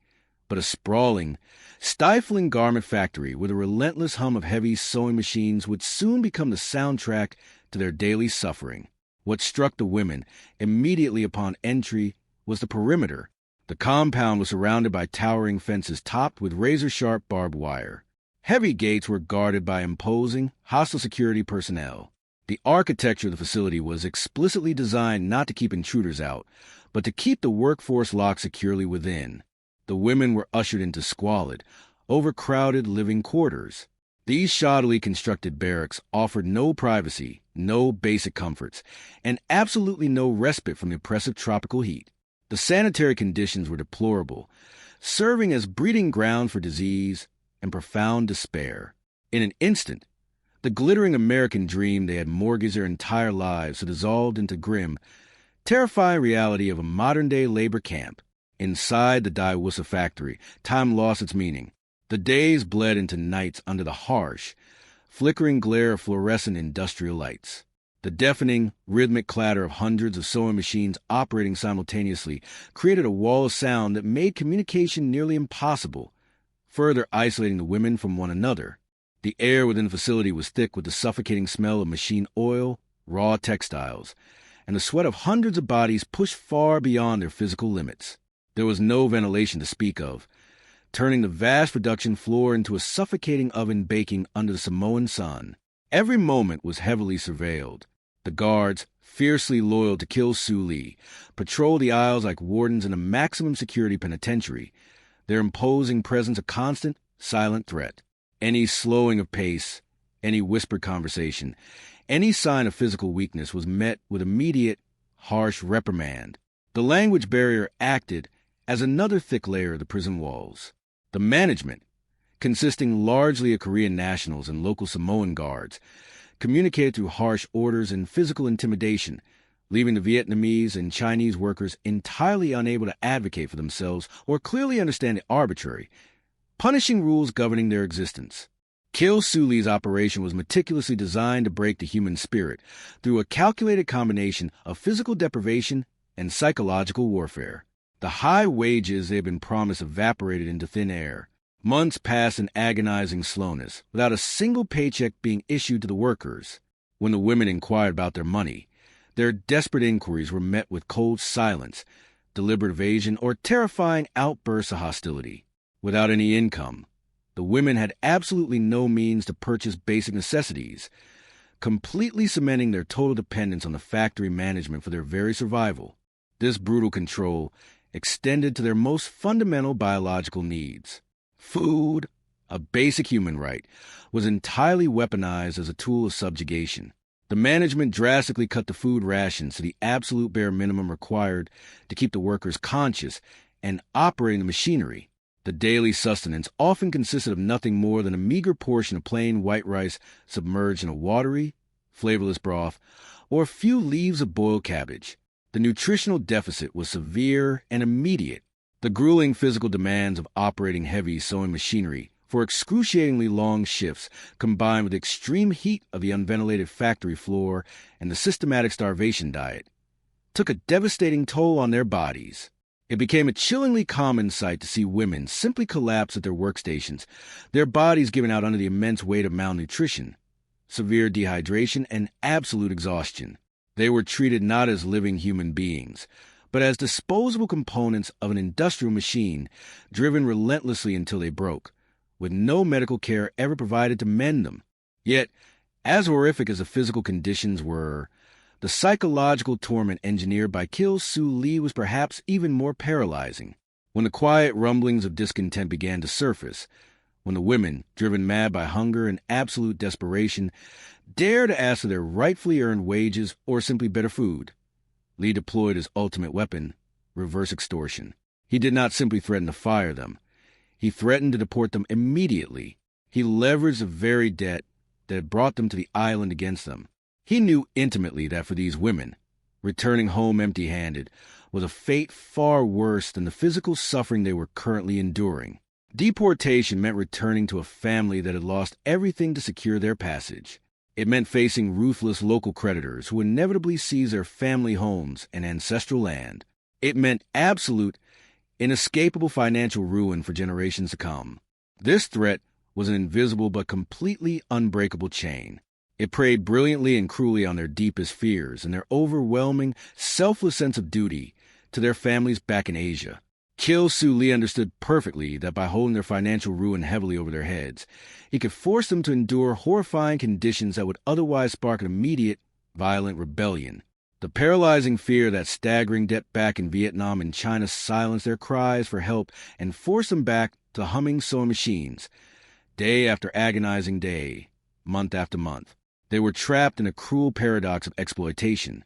but a sprawling, stifling garment factory where the relentless hum of heavy sewing machines would soon become the soundtrack to their daily suffering. What struck the women immediately upon entry was the perimeter. The compound was surrounded by towering fences topped with razor-sharp barbed wire. Heavy gates were guarded by imposing, hostile security personnel. The architecture of the facility was explicitly designed not to keep intruders out, but to keep the workforce locked securely within. The women were ushered into squalid, overcrowded living quarters. These shoddily constructed barracks offered no privacy, no basic comforts, and absolutely no respite from the oppressive tropical heat. The sanitary conditions were deplorable, serving as breeding ground for disease and profound despair. In an instant, the glittering American dream they had mortgaged their entire lives had dissolved into grim, terrifying reality of a modern-day labor camp. Inside the Daiwusa factory, time lost its meaning. The days bled into nights under the harsh, flickering glare of fluorescent industrial lights. The deafening, rhythmic clatter of hundreds of sewing machines operating simultaneously created a wall of sound that made communication nearly impossible, further isolating the women from one another. The air within the facility was thick with the suffocating smell of machine oil, raw textiles, and the sweat of hundreds of bodies pushed far beyond their physical limits. There was no ventilation to speak of, turning the vast production floor into a suffocating oven baking under the Samoan sun. Every moment was heavily surveilled. The guards, fiercely loyal to Kill Soo Lee, patrolled the aisles like wardens in a maximum security penitentiary, their imposing presence a constant, silent threat. Any slowing of pace, any whispered conversation, any sign of physical weakness was met with immediate, harsh reprimand. The language barrier acted as another thick layer of the prison walls. The management, consisting largely of Korean nationals and local Samoan guards, communicated through harsh orders and physical intimidation, leaving the Vietnamese and Chinese workers entirely unable to advocate for themselves or clearly understand the arbitrary, punishing rules governing their existence. Kill Soo Lee's operation was meticulously designed to break the human spirit through a calculated combination of physical deprivation and psychological warfare. The high wages they had been promised evaporated into thin air. Months passed in agonizing slowness, without a single paycheck being issued to the workers. When the women inquired about their money, their desperate inquiries were met with cold silence, deliberate evasion, or terrifying outbursts of hostility. Without any income, the women had absolutely no means to purchase basic necessities, completely cementing their total dependence on the factory management for their very survival. This brutal control extended to their most fundamental biological needs. Food, a basic human right, was entirely weaponized as a tool of subjugation. The management drastically cut the food rations to the absolute bare minimum required to keep the workers conscious and operating the machinery. The daily sustenance often consisted of nothing more than a meager portion of plain white rice submerged in a watery, flavorless broth, or a few leaves of boiled cabbage. The nutritional deficit was severe and immediate. The grueling physical demands of operating heavy sewing machinery for excruciatingly long shifts, combined with the extreme heat of the unventilated factory floor and the systematic starvation diet, took a devastating toll on their bodies. It became a chillingly common sight to see women simply collapse at their workstations, their bodies given out under the immense weight of malnutrition, severe dehydration, and absolute exhaustion. They were treated not as living human beings, but as disposable components of an industrial machine driven relentlessly until they broke, with no medical care ever provided to mend them. Yet, as horrific as the physical conditions were, The psychological torment engineered by Kill Soo Lee was perhaps even more paralyzing. When the quiet rumblings of discontent began to surface, when the women, driven mad by hunger and absolute desperation, dared to ask for their rightfully earned wages or simply better food, Lee deployed his ultimate weapon, reverse extortion. He did not simply threaten to fire them. He threatened to deport them immediately. He leveraged the very debt that had brought them to the island against them. He knew intimately that for these women, returning home empty-handed was a fate far worse than the physical suffering they were currently enduring. Deportation meant returning to a family that had lost everything to secure their passage. It meant facing ruthless local creditors who inevitably seize their family homes and ancestral land. It meant absolute, inescapable financial ruin for generations to come. This threat was an invisible but completely unbreakable chain. It preyed brilliantly and cruelly on their deepest fears and their overwhelming, selfless sense of duty to their families back in Asia. Kill Soo Lee understood perfectly that by holding their financial ruin heavily over their heads, he could force them to endure horrifying conditions that would otherwise spark an immediate, violent rebellion. The paralyzing fear that staggering debt back in Vietnam and China silenced their cries for help and forced them back to humming sewing machines, day after agonizing day, month after month. They were trapped in a cruel paradox of exploitation.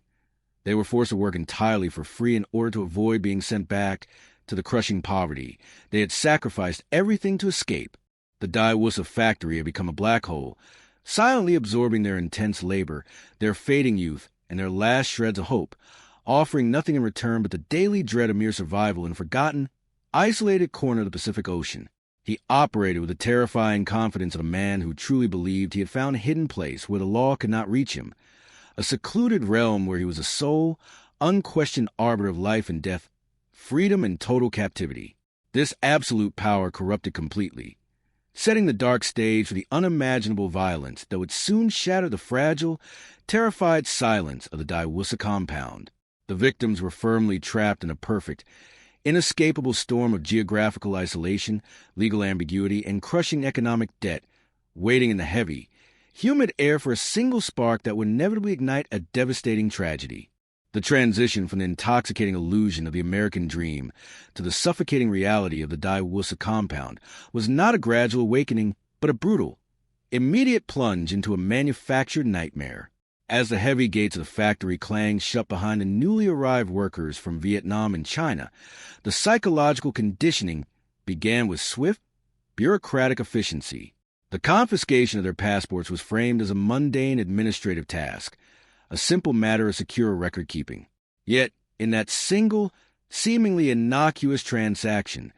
They were forced to work entirely for free in order to avoid being sent back to the crushing poverty. They had sacrificed everything to escape. The Dai Wusa factory had become a black hole, silently absorbing their intense labor, their fading youth, and their last shreds of hope, offering nothing in return but the daily dread of mere survival in a forgotten, isolated corner of the Pacific Ocean. He operated with the terrifying confidence of a man who truly believed he had found a hidden place where the law could not reach him, a secluded realm where he was a sole, unquestioned arbiter of life and death, freedom and total captivity. This absolute power corrupted completely, setting the dark stage for the unimaginable violence that would soon shatter the fragile, terrified silence of the Dai Wusa compound. The victims were firmly trapped in a perfect, inescapable storm of geographical isolation, legal ambiguity, and crushing economic debt, waiting in the heavy, humid air for a single spark that would inevitably ignite a devastating tragedy. The transition from the intoxicating illusion of the American dream to the suffocating reality of the Dai Wusa compound was not a gradual awakening, but a brutal, immediate plunge into a manufactured nightmare. As the heavy gates of the factory clanged shut behind the newly arrived workers from Vietnam and China, the psychological conditioning began with swift, bureaucratic efficiency. The confiscation of their passports was framed as a mundane administrative task, a simple matter of secure record-keeping. Yet, in that single, seemingly innocuous transaction,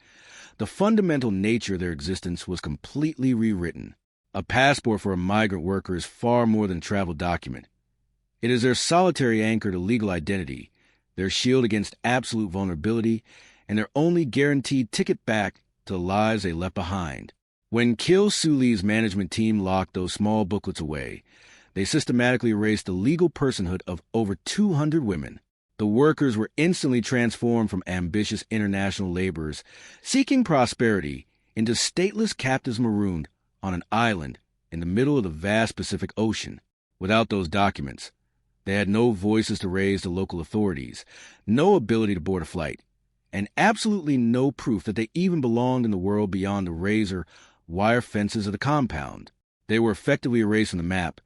the fundamental nature of their existence was completely rewritten. A passport for a migrant worker is far more than a travel document. It is their solitary anchor to legal identity, their shield against absolute vulnerability, and their only guaranteed ticket back to the lives they left behind. When Kill Soo Lee's management team locked those small booklets away, they systematically erased the legal personhood of over 200 women. The workers were instantly transformed from ambitious international laborers seeking prosperity into stateless captives marooned on an island in the middle of the vast Pacific Ocean. Without those documents, they had no voices to raise to local authorities, no ability to board a flight, and absolutely no proof that they even belonged in the world beyond the razor wire fences of the compound. They were effectively erased from the map,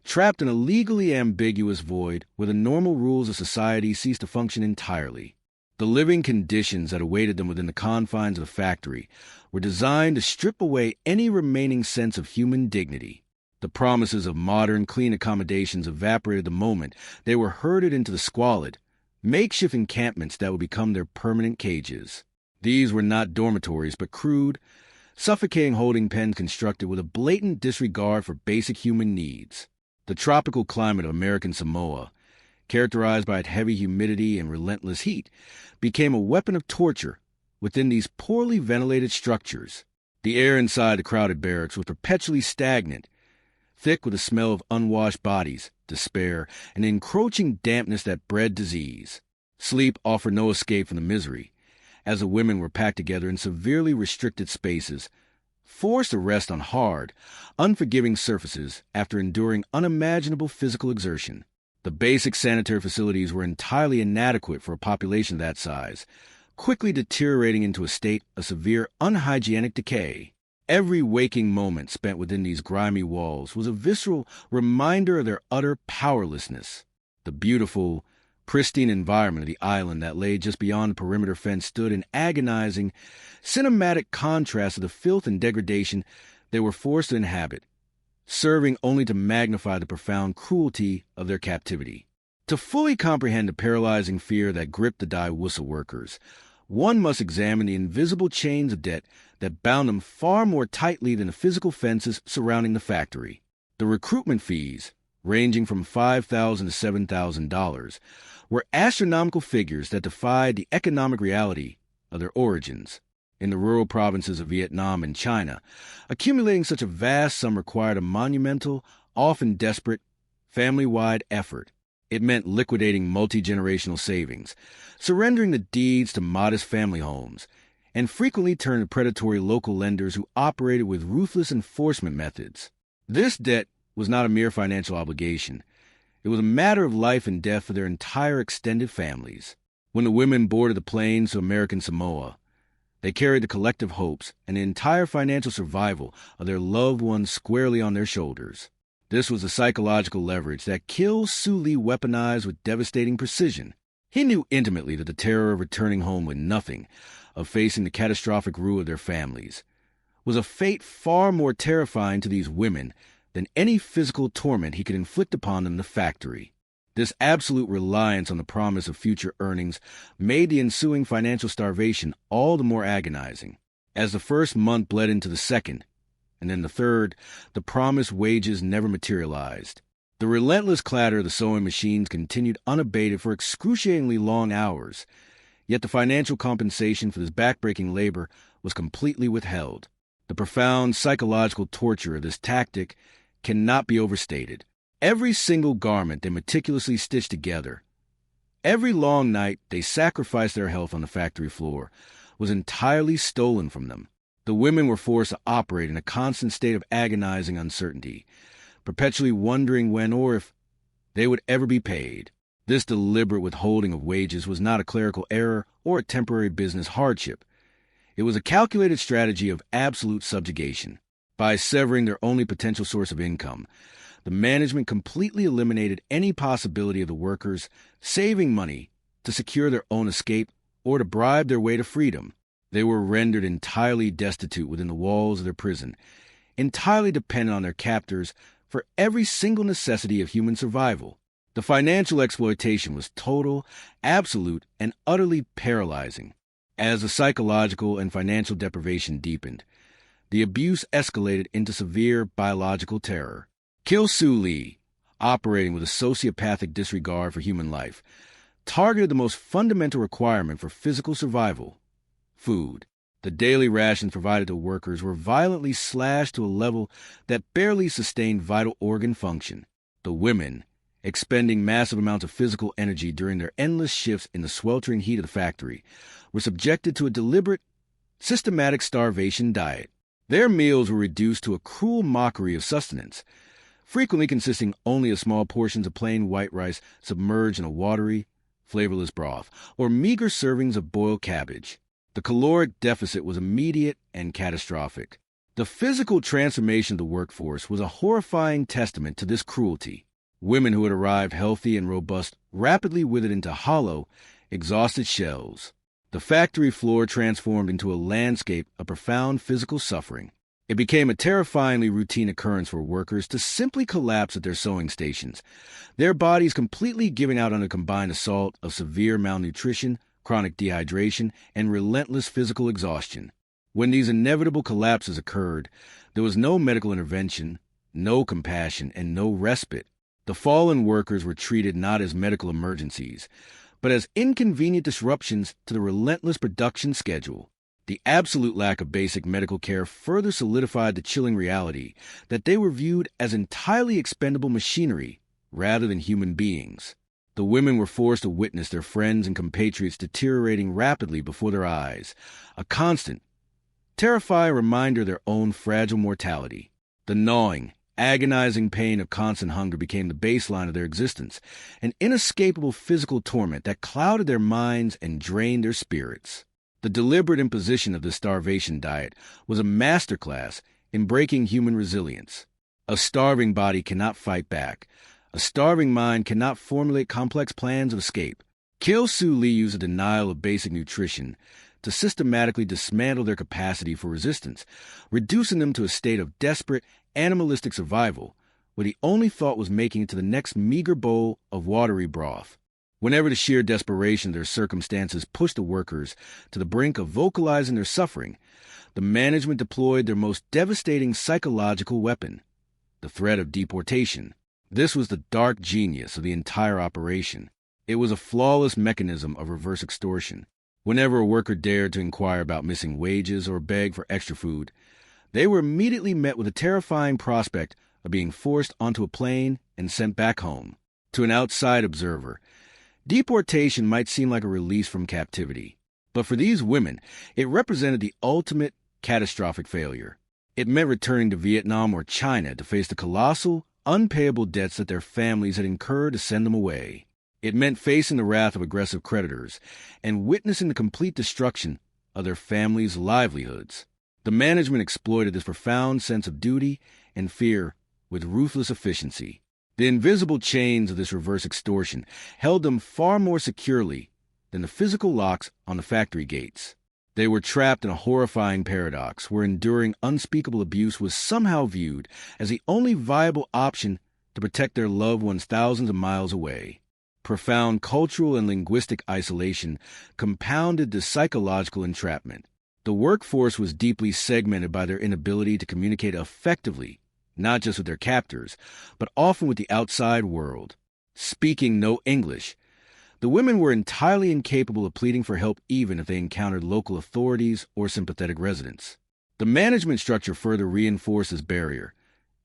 trapped in a legally ambiguous void where the normal rules of society ceased to function entirely. The living conditions that awaited them within the confines of the factory were designed to strip away any remaining sense of human dignity. The promises of modern, clean accommodations evaporated the moment they were herded into the squalid, makeshift encampments that would become their permanent cages. These were not dormitories, but crude, suffocating holding pens constructed with a blatant disregard for basic human needs. The tropical climate of American Samoa, characterized by its heavy humidity and relentless heat, became a weapon of torture within these poorly ventilated structures. The air inside the crowded barracks was perpetually stagnant, thick with the smell of unwashed bodies, despair, and the encroaching dampness that bred disease. Sleep offered no escape from the misery, as the women were packed together in severely restricted spaces, forced to rest on hard, unforgiving surfaces after enduring unimaginable physical exertion. The basic sanitary facilities were entirely inadequate for a population that size, quickly deteriorating into a state of severe unhygienic decay. Every waking moment spent within these grimy walls was a visceral reminder of their utter powerlessness. The beautiful, pristine environment of the island that lay just beyond the perimeter fence stood in agonizing, cinematic contrast to the filth and degradation they were forced to inhabit, serving only to magnify the profound cruelty of their captivity. To fully comprehend the paralyzing fear that gripped the Daiwusa workers, one must examine the invisible chains of debt that bound them far more tightly than the physical fences surrounding the factory. The recruitment fees, ranging from $5,000 to $7,000, were astronomical figures that defied the economic reality of their origins. In the rural provinces of Vietnam and China, accumulating such a vast sum required a monumental, often desperate, family-wide effort. It meant liquidating multi-generational savings, surrendering the deeds to modest family homes, and frequently turned to predatory local lenders who operated with ruthless enforcement methods. This debt was not a mere financial obligation. It was a matter of life and death for their entire extended families. When the women boarded the planes to American Samoa, they carried the collective hopes and the entire financial survival of their loved ones squarely on their shoulders. This was a psychological leverage that Kil Su Lee weaponized with devastating precision. He knew intimately that the terror of returning home with nothing, of facing the catastrophic ruin of their families, was a fate far more terrifying to these women than any physical torment he could inflict upon them in the factory. This absolute reliance on the promise of future earnings made the ensuing financial starvation all the more agonizing. As the first month bled into the second, and then the third, the promised wages never materialized. The relentless clatter of the sewing machines continued unabated for excruciatingly long hours, yet the financial compensation for this backbreaking labor was completely withheld. The profound psychological torture of this tactic cannot be overstated. Every single garment they meticulously stitched together, every long night they sacrificed their health on the factory floor, was entirely stolen from them. The women were forced to operate in a constant state of agonizing uncertainty, perpetually wondering when or if they would ever be paid. This deliberate withholding of wages was not a clerical error or a temporary business hardship. It was a calculated strategy of absolute subjugation. By severing their only potential source of income, the management completely eliminated any possibility of the workers saving money to secure their own escape or to bribe their way to freedom. They were rendered entirely destitute within the walls of their prison, entirely dependent on their captors for every single necessity of human survival. The financial exploitation was total, absolute, and utterly paralyzing. As the psychological and financial deprivation deepened, the abuse escalated into severe biological terror. Kil Su Lee, operating with a sociopathic disregard for human life, targeted the most fundamental requirement for physical survival: food. The daily rations provided to workers were violently slashed to a level that barely sustained vital organ function. The women, expending massive amounts of physical energy during their endless shifts in the sweltering heat of the factory, were subjected to a deliberate, systematic starvation diet. Their meals were reduced to a cruel mockery of sustenance, frequently consisting only of small portions of plain white rice submerged in a watery, flavorless broth, or meager servings of boiled cabbage. The caloric deficit was immediate and catastrophic. The physical transformation of the workforce was a horrifying testament to this cruelty. Women who had arrived healthy and robust rapidly withered into hollow, exhausted shells. The factory floor transformed into a landscape of profound physical suffering. It became a terrifyingly routine occurrence for workers to simply collapse at their sewing stations, their bodies completely giving out under the combined assault of severe malnutrition, chronic dehydration, and relentless physical exhaustion. When these inevitable collapses occurred, there was no medical intervention, no compassion, and no respite. The fallen workers were treated not as medical emergencies, but as inconvenient disruptions to the relentless production schedule. The absolute lack of basic medical care further solidified the chilling reality that they were viewed as entirely expendable machinery rather than human beings. The women were forced to witness their friends and compatriots deteriorating rapidly before their eyes, a constant, terrifying reminder of their own fragile mortality. The gnawing, Agonizing pain of constant hunger became the baseline of their existence, an inescapable physical torment that clouded their minds and drained their spirits. The deliberate imposition of this starvation diet was a masterclass in breaking human resilience. A starving body cannot fight back. A starving mind cannot formulate complex plans of escape. Kil Su Lee used a denial of basic nutrition to systematically dismantle their capacity for resistance, reducing them to a state of desperate, animalistic survival, where the only thought was making it to the next meager bowl of watery broth. Whenever the sheer desperation of their circumstances pushed the workers to the brink of vocalizing their suffering, the management deployed their most devastating psychological weapon, the threat of deportation. This was the dark genius of the entire operation. It was a flawless mechanism of reverse extortion. Whenever a worker dared to inquire about missing wages or beg for extra food, they were immediately met with a terrifying prospect of being forced onto a plane and sent back home. To an outside observer, deportation might seem like a release from captivity, but for these women, it represented the ultimate catastrophic failure. It meant returning to Vietnam or China to face the colossal, unpayable debts that their families had incurred to send them away. It meant facing the wrath of aggressive creditors and witnessing the complete destruction of their families' livelihoods. The management exploited this profound sense of duty and fear with ruthless efficiency. The invisible chains of this reverse extortion held them far more securely than the physical locks on the factory gates. They were trapped in a horrifying paradox where enduring unspeakable abuse was somehow viewed as the only viable option to protect their loved ones thousands of miles away. Profound cultural and linguistic isolation compounded the psychological entrapment. The workforce was deeply segmented by their inability to communicate effectively, not just with their captors, but often with the outside world. Speaking no English, the women were entirely incapable of pleading for help even if they encountered local authorities or sympathetic residents. The management structure further reinforced this barrier,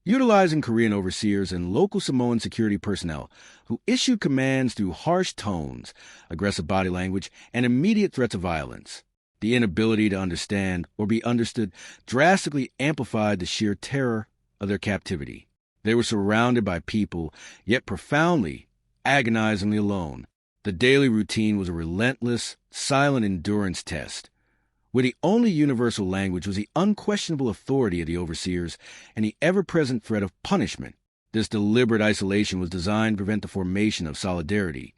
utilizing Korean overseers and local Samoan security personnel who issued commands through harsh tones, aggressive body language, and immediate threats of violence. The inability to understand or be understood drastically amplified the sheer terror of their captivity. They were surrounded by people, yet profoundly, agonizingly alone. The daily routine was a relentless, silent endurance test, where the only universal language was the unquestionable authority of the overseers and the ever-present threat of punishment. This deliberate isolation was designed to prevent the formation of solidarity,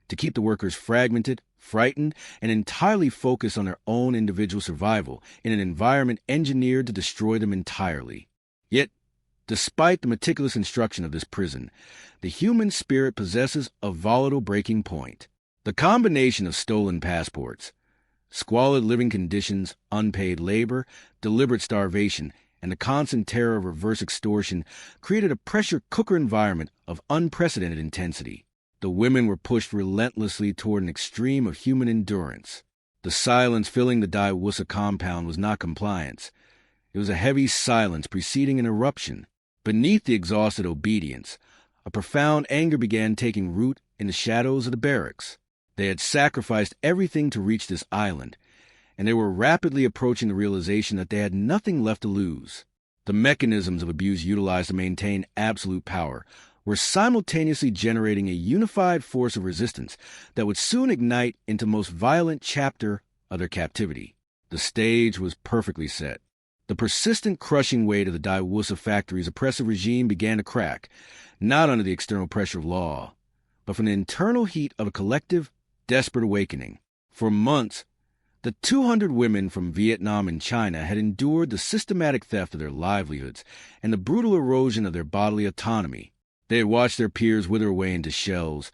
to keep the workers fragmented, frightened, and entirely focused on their own individual survival in an environment engineered to destroy them entirely. Yet, despite the meticulous instruction of this prison, the human spirit possesses a volatile breaking point. The combination of stolen passports, squalid living conditions, unpaid labor, deliberate starvation, and the constant terror of reverse extortion created a pressure cooker environment of unprecedented intensity. The women were pushed relentlessly toward an extreme of human endurance. The silence filling the Daewusa compound was not compliance. It was a heavy silence preceding an eruption. Beneath the exhausted obedience, a profound anger began taking root in the shadows of the barracks. They had sacrificed everything to reach this island, and they were rapidly approaching the realization that they had nothing left to lose. The mechanisms of abuse utilized to maintain absolute power were simultaneously generating a unified force of resistance that would soon ignite into the most violent chapter of their captivity. The stage was perfectly set. The persistent crushing weight of the Daewusa factory's oppressive regime began to crack, not under the external pressure of law, but from the internal heat of a collective, desperate awakening. For months, the 200 women from Vietnam and China had endured the systematic theft of their livelihoods and the brutal erosion of their bodily autonomy. They had watched their peers wither away into shells,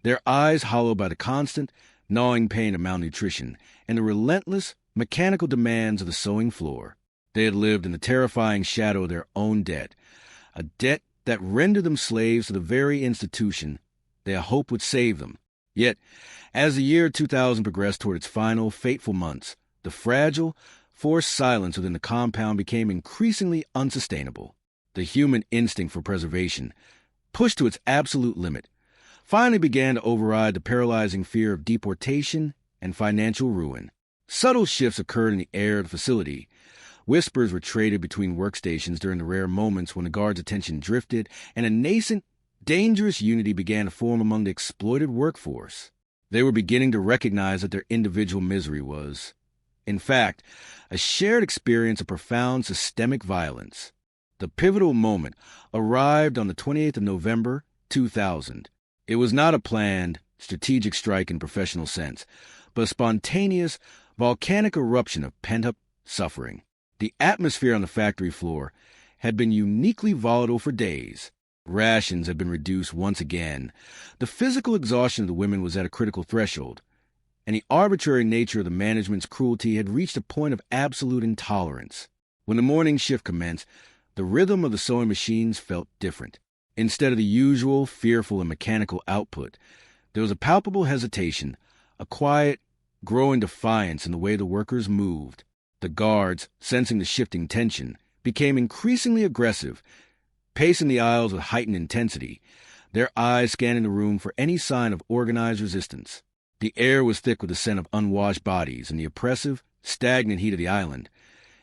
their eyes hollowed by the constant, gnawing pain of malnutrition and the relentless, mechanical demands of the sewing floor. They had lived in the terrifying shadow of their own debt, a debt that rendered them slaves to the very institution they had hoped would save them. Yet, as the year 2000 progressed toward its final, fateful months, the fragile, forced silence within the compound became increasingly unsustainable. The human instinct for preservation, pushed to its absolute limit, finally began to override the paralyzing fear of deportation and financial ruin. Subtle shifts occurred in the air of the facility, Whispers were traded between workstations during the rare moments when the guards' attention drifted, and a nascent, dangerous unity began to form among the exploited workforce. They were beginning to recognize that their individual misery was, in fact, a shared experience of profound systemic violence. The pivotal moment arrived on the 28th of November, 2000. It was not a planned, strategic strike in professional sense, but a spontaneous, volcanic eruption of pent-up suffering. The atmosphere on the factory floor had been uniquely volatile for days. Rations had been reduced once again. The physical exhaustion of the women was at a critical threshold, and the arbitrary nature of the management's cruelty had reached a point of absolute intolerance. When the morning shift commenced, the rhythm of the sewing machines felt different. Instead of the usual fearful and mechanical output, there was a palpable hesitation, a quiet, growing defiance in the way the workers moved. The guards, sensing the shifting tension, became increasingly aggressive, pacing the aisles with heightened intensity, their eyes scanning the room for any sign of organized resistance. The air was thick with the scent of unwashed bodies and the oppressive, stagnant heat of the island.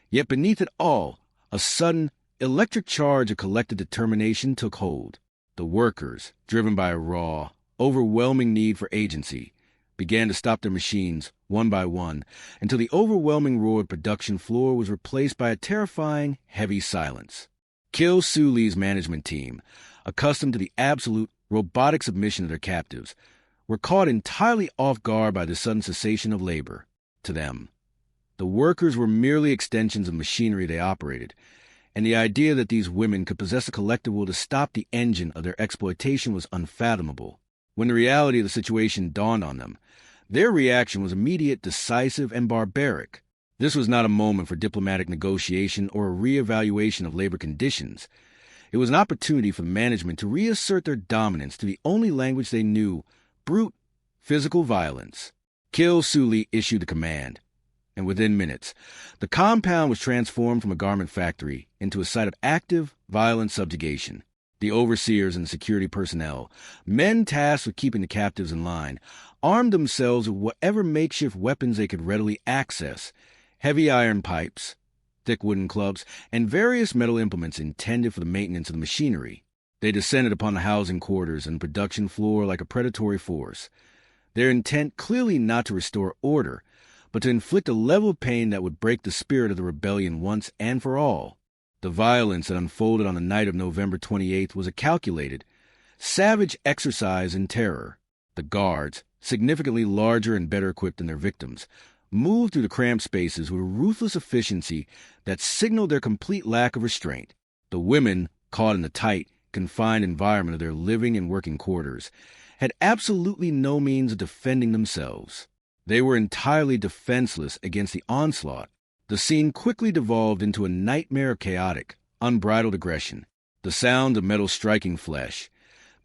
Yet beneath it all, a sudden, electric charge of collective determination took hold. The workers, driven by a raw, overwhelming need for agency, began to stop their machines, one by one, until the overwhelming roar of production floor was replaced by a terrifying, heavy silence. Kil Soo Lee's management team, accustomed to the absolute, robotic submission of their captives, were caught entirely off guard by the sudden cessation of labor. To them, the workers were merely extensions of machinery they operated, and the idea that these women could possess a collective will to stop the engine of their exploitation was unfathomable. When the reality of the situation dawned on them, their reaction was immediate, decisive, and barbaric. This was not a moment for diplomatic negotiation or a re-evaluation of labor conditions. It was an opportunity for management to reassert their dominance to the only language they knew, brute, physical violence. Kil Soo Lee issued the command, and within minutes, the compound was transformed from a garment factory into a site of active, violent subjugation. The overseers and the security personnel, men tasked with keeping the captives in line, armed themselves with whatever makeshift weapons they could readily access: heavy iron pipes, thick wooden clubs, and various metal implements intended for the maintenance of the machinery. They descended upon the housing quarters and production floor like a predatory force, their intent clearly not to restore order, but to inflict a level of pain that would break the spirit of the rebellion once and for all. The violence that unfolded on the night of November 28th was a calculated, savage exercise in terror. The guards, significantly larger and better equipped than their victims, moved through the cramped spaces with a ruthless efficiency that signaled their complete lack of restraint. The women, caught in the tight, confined environment of their living and working quarters, had absolutely no means of defending themselves. They were entirely defenseless against the onslaught. The scene quickly devolved into a nightmare of chaotic, unbridled aggression. The sound of metal striking flesh,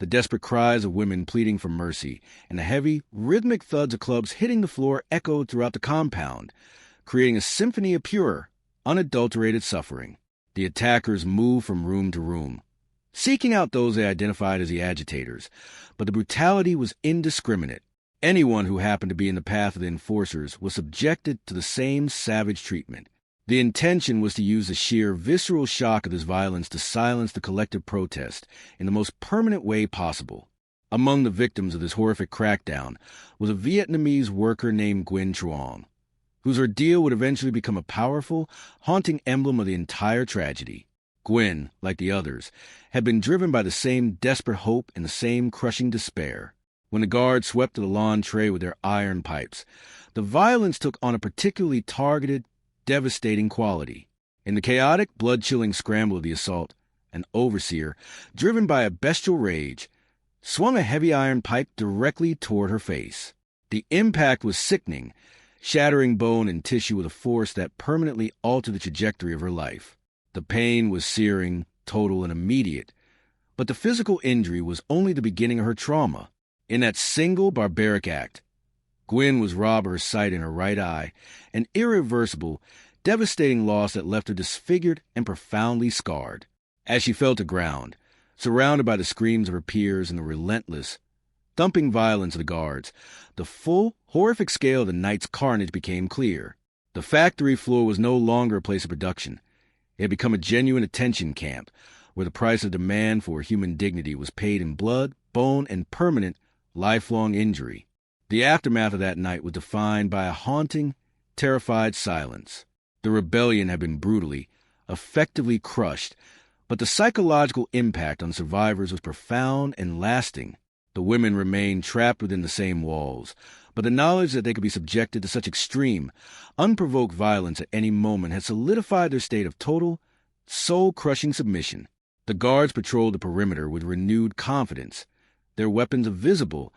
the desperate cries of women pleading for mercy, and the heavy, rhythmic thuds of clubs hitting the floor echoed throughout the compound, creating a symphony of pure, unadulterated suffering. The attackers moved from room to room, seeking out those they identified as the agitators, but the brutality was indiscriminate. Anyone who happened to be in the path of the enforcers was subjected to the same savage treatment. The intention was to use the sheer visceral shock of this violence to silence the collective protest in the most permanent way possible. Among the victims of this horrific crackdown was a Vietnamese worker named Nguyen Truong, whose ordeal would eventually become a powerful, haunting emblem of the entire tragedy. Nguyen, like the others, had been driven by the same desperate hope and the same crushing despair. When the guards swept to the lawn tray with their iron pipes, the violence took on a particularly targeted, devastating quality. In the chaotic, blood-chilling scramble of the assault, an overseer, driven by a bestial rage, swung a heavy iron pipe directly toward her face. The impact was sickening, shattering bone and tissue with a force that permanently altered the trajectory of her life. The pain was searing, total, and immediate, but the physical injury was only the beginning of her trauma. In that single barbaric act, Gwen was robbed of her sight in her right eye, an irreversible, devastating loss that left her disfigured and profoundly scarred. As she fell to ground, surrounded by the screams of her peers and the relentless, thumping violence of the guards, the full, horrific scale of the night's carnage became clear. The factory floor was no longer a place of production. It had become a genuine attention camp, where the price of demand for human dignity was paid in blood, bone, and permanent, lifelong injury. The aftermath of that night was defined by a haunting, terrified silence. The rebellion had been brutally, effectively crushed, but the psychological impact on survivors was profound and lasting. The women remained trapped within the same walls, but the knowledge that they could be subjected to such extreme, unprovoked violence at any moment had solidified their state of total, soul-crushing submission. The guards patrolled the perimeter with renewed confidence, their weapons a visible,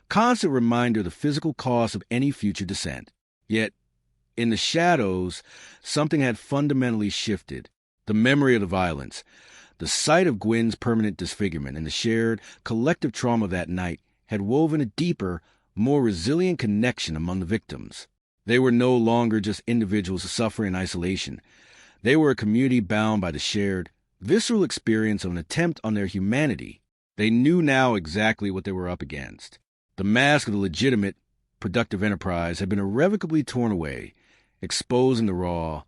constant reminder of the physical cost of any future descent. Yet, in the shadows, something had fundamentally shifted. The memory of the violence, the sight of Gwen's permanent disfigurement, and the shared, collective trauma of that night had woven a deeper, more resilient connection among the victims. They were no longer just individuals suffering in isolation. They were a community bound by the shared, visceral experience of an attempt on their humanity. They knew now exactly what they were up against. The mask of the legitimate, productive enterprise had been irrevocably torn away, exposing the raw,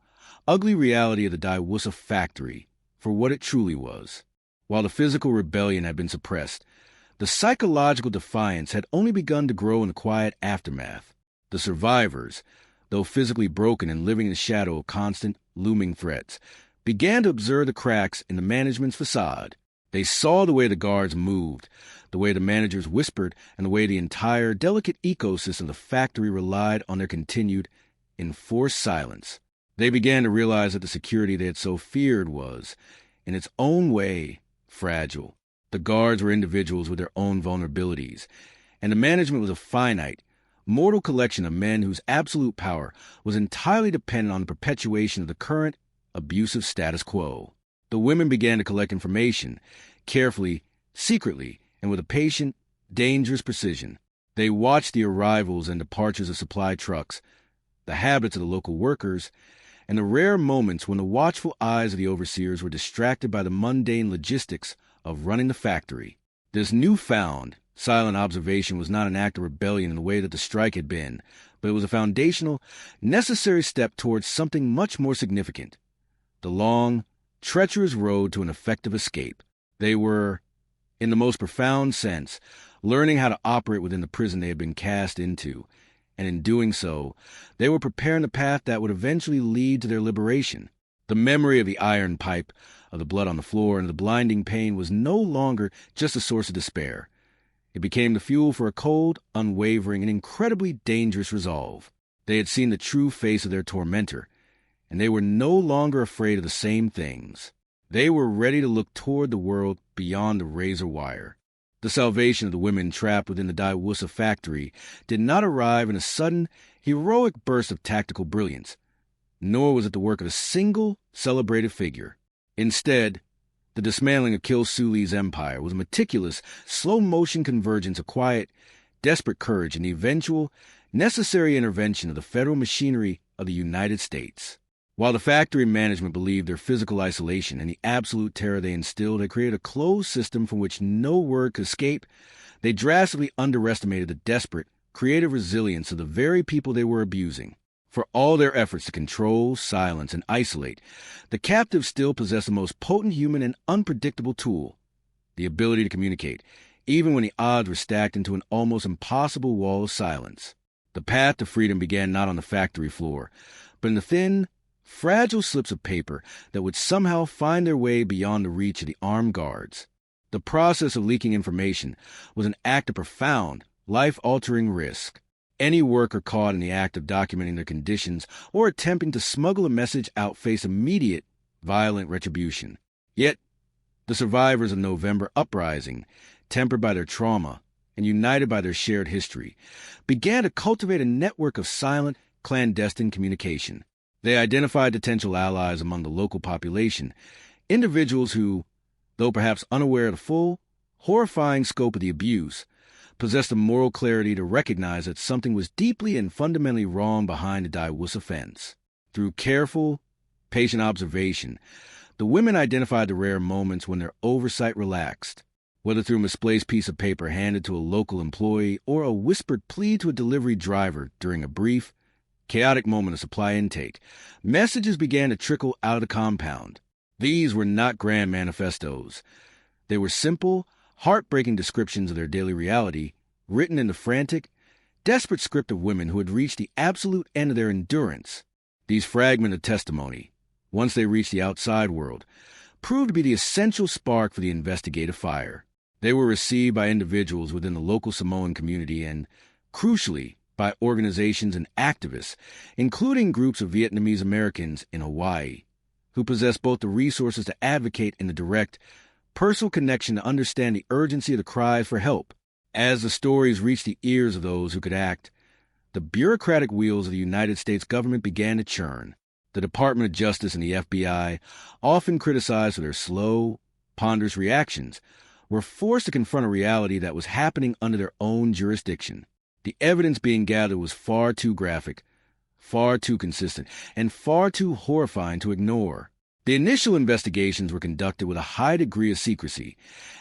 ugly reality of the Daewusa factory for what it truly was. While the physical rebellion had been suppressed, the psychological defiance had only begun to grow in the quiet aftermath. The survivors, though physically broken and living in the shadow of constant, looming threats, began to observe the cracks in the management's facade. They saw the way the guards moved, the way the managers whispered, and the way the entire delicate ecosystem of the factory relied on their continued, enforced silence. They began to realize that the security they had so feared was, in its own way, fragile. The guards were individuals with their own vulnerabilities, and the management was a finite, mortal collection of men whose absolute power was entirely dependent on the perpetuation of the current, abusive status quo. The women began to collect information, carefully, secretly, and with a patient, dangerous precision. They watched the arrivals and departures of supply trucks, the habits of the local workers, and the rare moments when the watchful eyes of the overseers were distracted by the mundane logistics of running the factory. This newfound, silent observation was not an act of rebellion in the way that the strike had been, but it was a foundational, necessary step towards something much more significant: the long, treacherous road to an effective escape. They were, in the most profound sense, learning how to operate within the prison they had been cast into, and in doing so, they were preparing the path that would eventually lead to their liberation. The memory of the iron pipe, of the blood on the floor, and the blinding pain was no longer just a source of despair. It became the fuel for a cold, unwavering, and incredibly dangerous resolve. They had seen the true face of their tormentor, and they were no longer afraid of the same things. They were ready to look toward the world beyond the razor wire. The salvation of the women trapped within the Daewusa factory did not arrive in a sudden, heroic burst of tactical brilliance, nor was it the work of a single, celebrated figure. Instead, the dismantling of Kill Suli's empire was a meticulous, slow-motion convergence of quiet, desperate courage and the eventual, necessary intervention of the federal machinery of the United States. While the factory management believed their physical isolation and the absolute terror they instilled had created a closed system from which no word could escape, they drastically underestimated the desperate, creative resilience of the very people they were abusing. For all their efforts to control, silence, and isolate, the captives still possessed the most potent human and unpredictable tool: the ability to communicate, even when the odds were stacked into an almost impossible wall of silence. The path to freedom began not on the factory floor, but in the thin, fragile slips of paper that would somehow find their way beyond the reach of the armed guards. The process of leaking information was an act of profound, life-altering risk. Any worker caught in the act of documenting their conditions or attempting to smuggle a message out faced immediate, violent retribution. Yet, the survivors of November Uprising, tempered by their trauma and united by their shared history, began to cultivate a network of silent, clandestine communication. They identified potential allies among the local population, individuals who, though perhaps unaware of the full, horrifying scope of the abuse, possessed the moral clarity to recognize that something was deeply and fundamentally wrong behind the Daewusa fence. Through careful, patient observation, the women identified the rare moments when their oversight relaxed, whether through a misplaced piece of paper handed to a local employee or a whispered plea to a delivery driver during a brief, chaotic moment of supply intake, messages began to trickle out of the compound. These were not grand manifestos. They were simple, heartbreaking descriptions of their daily reality, written in the frantic, desperate script of women who had reached the absolute end of their endurance. These fragments of testimony, once they reached the outside world, proved to be the essential spark for the investigative fire. They were received by individuals within the local Samoan community and, crucially, by organizations and activists, including groups of Vietnamese Americans in Hawaii, who possess both the resources to advocate and the direct, personal connection to understand the urgency of the cries for help. As the stories reached the ears of those who could act, the bureaucratic wheels of the United States government began to churn. The Department of Justice and the FBI, often criticized for their slow, ponderous reactions, were forced to confront a reality that was happening under their own jurisdiction. The evidence being gathered was far too graphic, far too consistent, and far too horrifying to ignore. The initial investigations were conducted with a high degree of secrecy,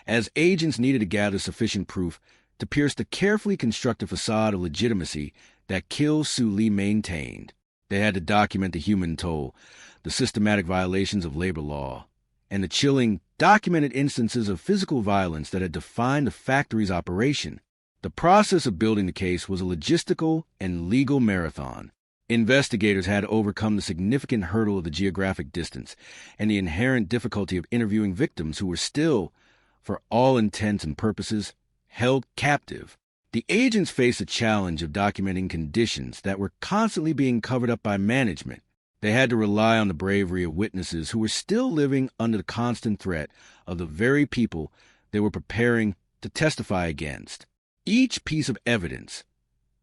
as agents needed to gather sufficient proof to pierce the carefully constructed facade of legitimacy that Kill Sue Lee maintained. They had to document the human toll, the systematic violations of labor law, and the chilling, documented instances of physical violence that had defined the factory's operation. The process of building the case was a logistical and legal marathon. Investigators had to overcome the significant hurdle of the geographic distance and the inherent difficulty of interviewing victims who were still, for all intents and purposes, held captive. The agents faced a challenge of documenting conditions that were constantly being covered up by management. They had to rely on the bravery of witnesses who were still living under the constant threat of the very people they were preparing to testify against. Each piece of evidence,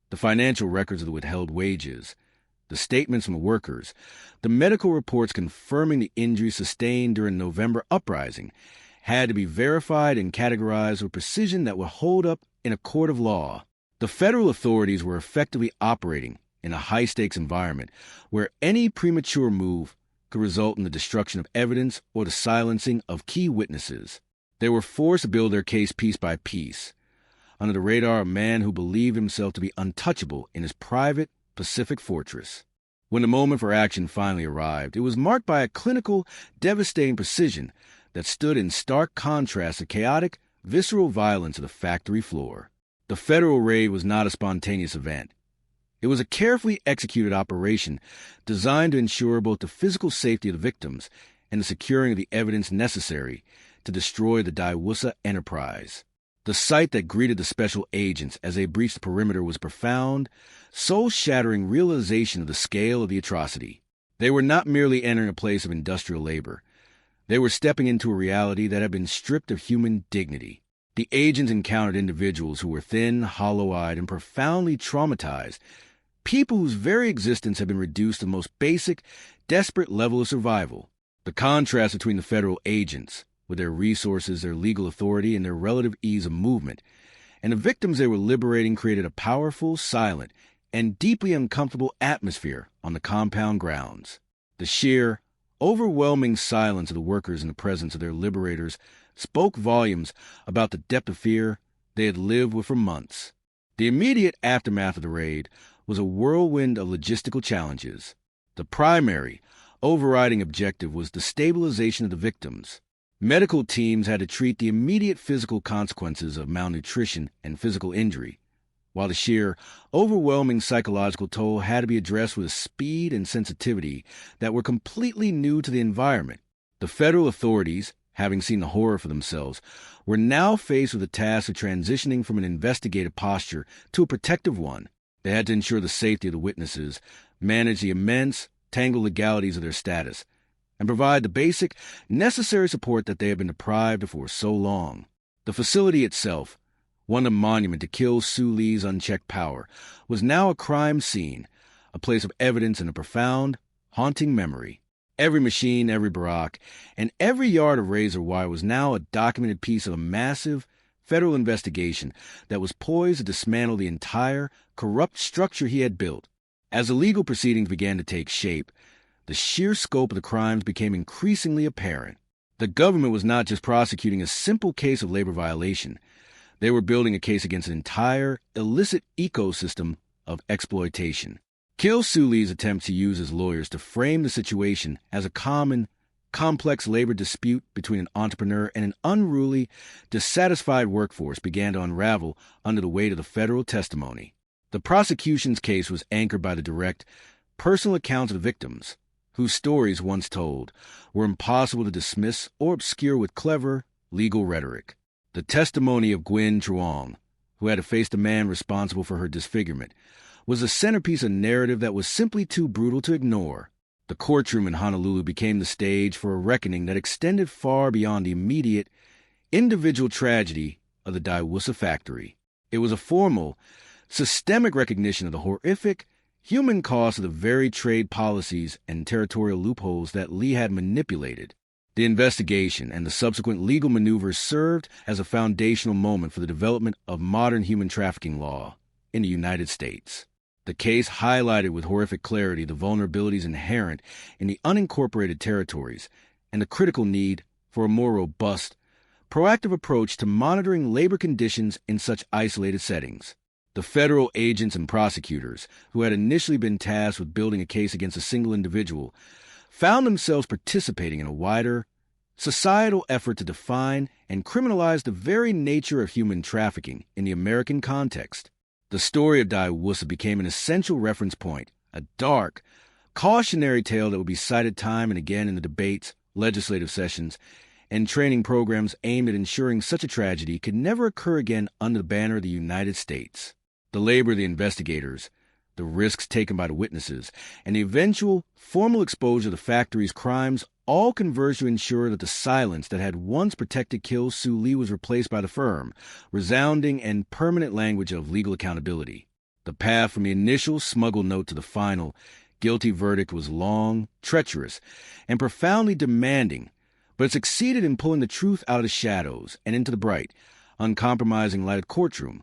the financial records of the withheld wages, the statements from the workers, the medical reports confirming the injuries sustained during the November uprising, had to be verified and categorized with precision that would hold up in a court of law. The federal authorities were effectively operating in a high-stakes environment where any premature move could result in the destruction of evidence or the silencing of key witnesses. They were forced to build their case piece by piece, under the radar of a man who believed himself to be untouchable in his private Pacific fortress. When the moment for action finally arrived, it was marked by a clinical, devastating precision that stood in stark contrast to chaotic, visceral violence of the factory floor. The federal raid was not a spontaneous event. It was a carefully executed operation designed to ensure both the physical safety of the victims and the securing of the evidence necessary to destroy the Daiwusa enterprise. The sight that greeted the special agents as they breached the perimeter was a profound, soul-shattering realization of the scale of the atrocity. They were not merely entering a place of industrial labor. They were stepping into a reality that had been stripped of human dignity. The agents encountered individuals who were thin, hollow-eyed, and profoundly traumatized, people whose very existence had been reduced to the most basic, desperate level of survival. The contrast between the federal agents, with their resources, their legal authority, and their relative ease of movement, and the victims they were liberating created a powerful, silent, and deeply uncomfortable atmosphere on the compound grounds. The sheer, overwhelming silence of the workers in the presence of their liberators spoke volumes about the depth of fear they had lived with for months. The immediate aftermath of the raid was a whirlwind of logistical challenges. The primary, overriding objective was the stabilization of the victims. Medical teams had to treat the immediate physical consequences of malnutrition and physical injury, while the sheer, overwhelming psychological toll had to be addressed with a speed and sensitivity that were completely new to the environment. The federal authorities, having seen the horror for themselves, were now faced with the task of transitioning from an investigative posture to a protective one. They had to ensure the safety of the witnesses, manage the immense, tangled legalities of their status, and provide the basic, necessary support that they had been deprived of for so long. The facility itself, one a monument to Kill Sue Lee's unchecked power, was now a crime scene, a place of evidence and a profound, haunting memory. Every machine, every barack, and every yard of razor wire was now a documented piece of a massive federal investigation that was poised to dismantle the entire, corrupt structure he had built. As the legal proceedings began to take shape, the sheer scope of the crimes became increasingly apparent. The government was not just prosecuting a simple case of labor violation. They were building a case against an entire, illicit ecosystem of exploitation. Kil-Soo Lee's attempt to use his lawyers to frame the situation as a common, complex labor dispute between an entrepreneur and an unruly, dissatisfied workforce began to unravel under the weight of the federal testimony. The prosecution's case was anchored by the direct, personal accounts of the victims, whose stories, once told, were impossible to dismiss or obscure with clever legal rhetoric. The testimony of Gwen Truong, who had to face the man responsible for her disfigurement, was a centerpiece of narrative that was simply too brutal to ignore. The courtroom in Honolulu became the stage for a reckoning that extended far beyond the immediate, individual tragedy of the Daiwusa factory. It was a formal, systemic recognition of the horrific, human cost of the very trade policies and territorial loopholes that Lee had manipulated. The investigation and the subsequent legal maneuvers served as a foundational moment for the development of modern human trafficking law in the United States. The case highlighted with horrific clarity the vulnerabilities inherent in the unincorporated territories and the critical need for a more robust, proactive approach to monitoring labor conditions in such isolated settings. The federal agents and prosecutors, who had initially been tasked with building a case against a single individual, found themselves participating in a wider, societal effort to define and criminalize the very nature of human trafficking in the American context. The story of Daiwusa became an essential reference point, a dark, cautionary tale that would be cited time and again in the debates, legislative sessions, and training programs aimed at ensuring such a tragedy could never occur again under the banner of the United States. The labor of the investigators, the risks taken by the witnesses, and the eventual formal exposure of the factory's crimes all converged to ensure that the silence that had once protected Kil-Soo Lee was replaced by the firm, resounding and permanent language of legal accountability. The path from the initial smuggled note to the final guilty verdict was long, treacherous, and profoundly demanding, but it succeeded in pulling the truth out of the shadows and into the bright, uncompromising light of the courtroom,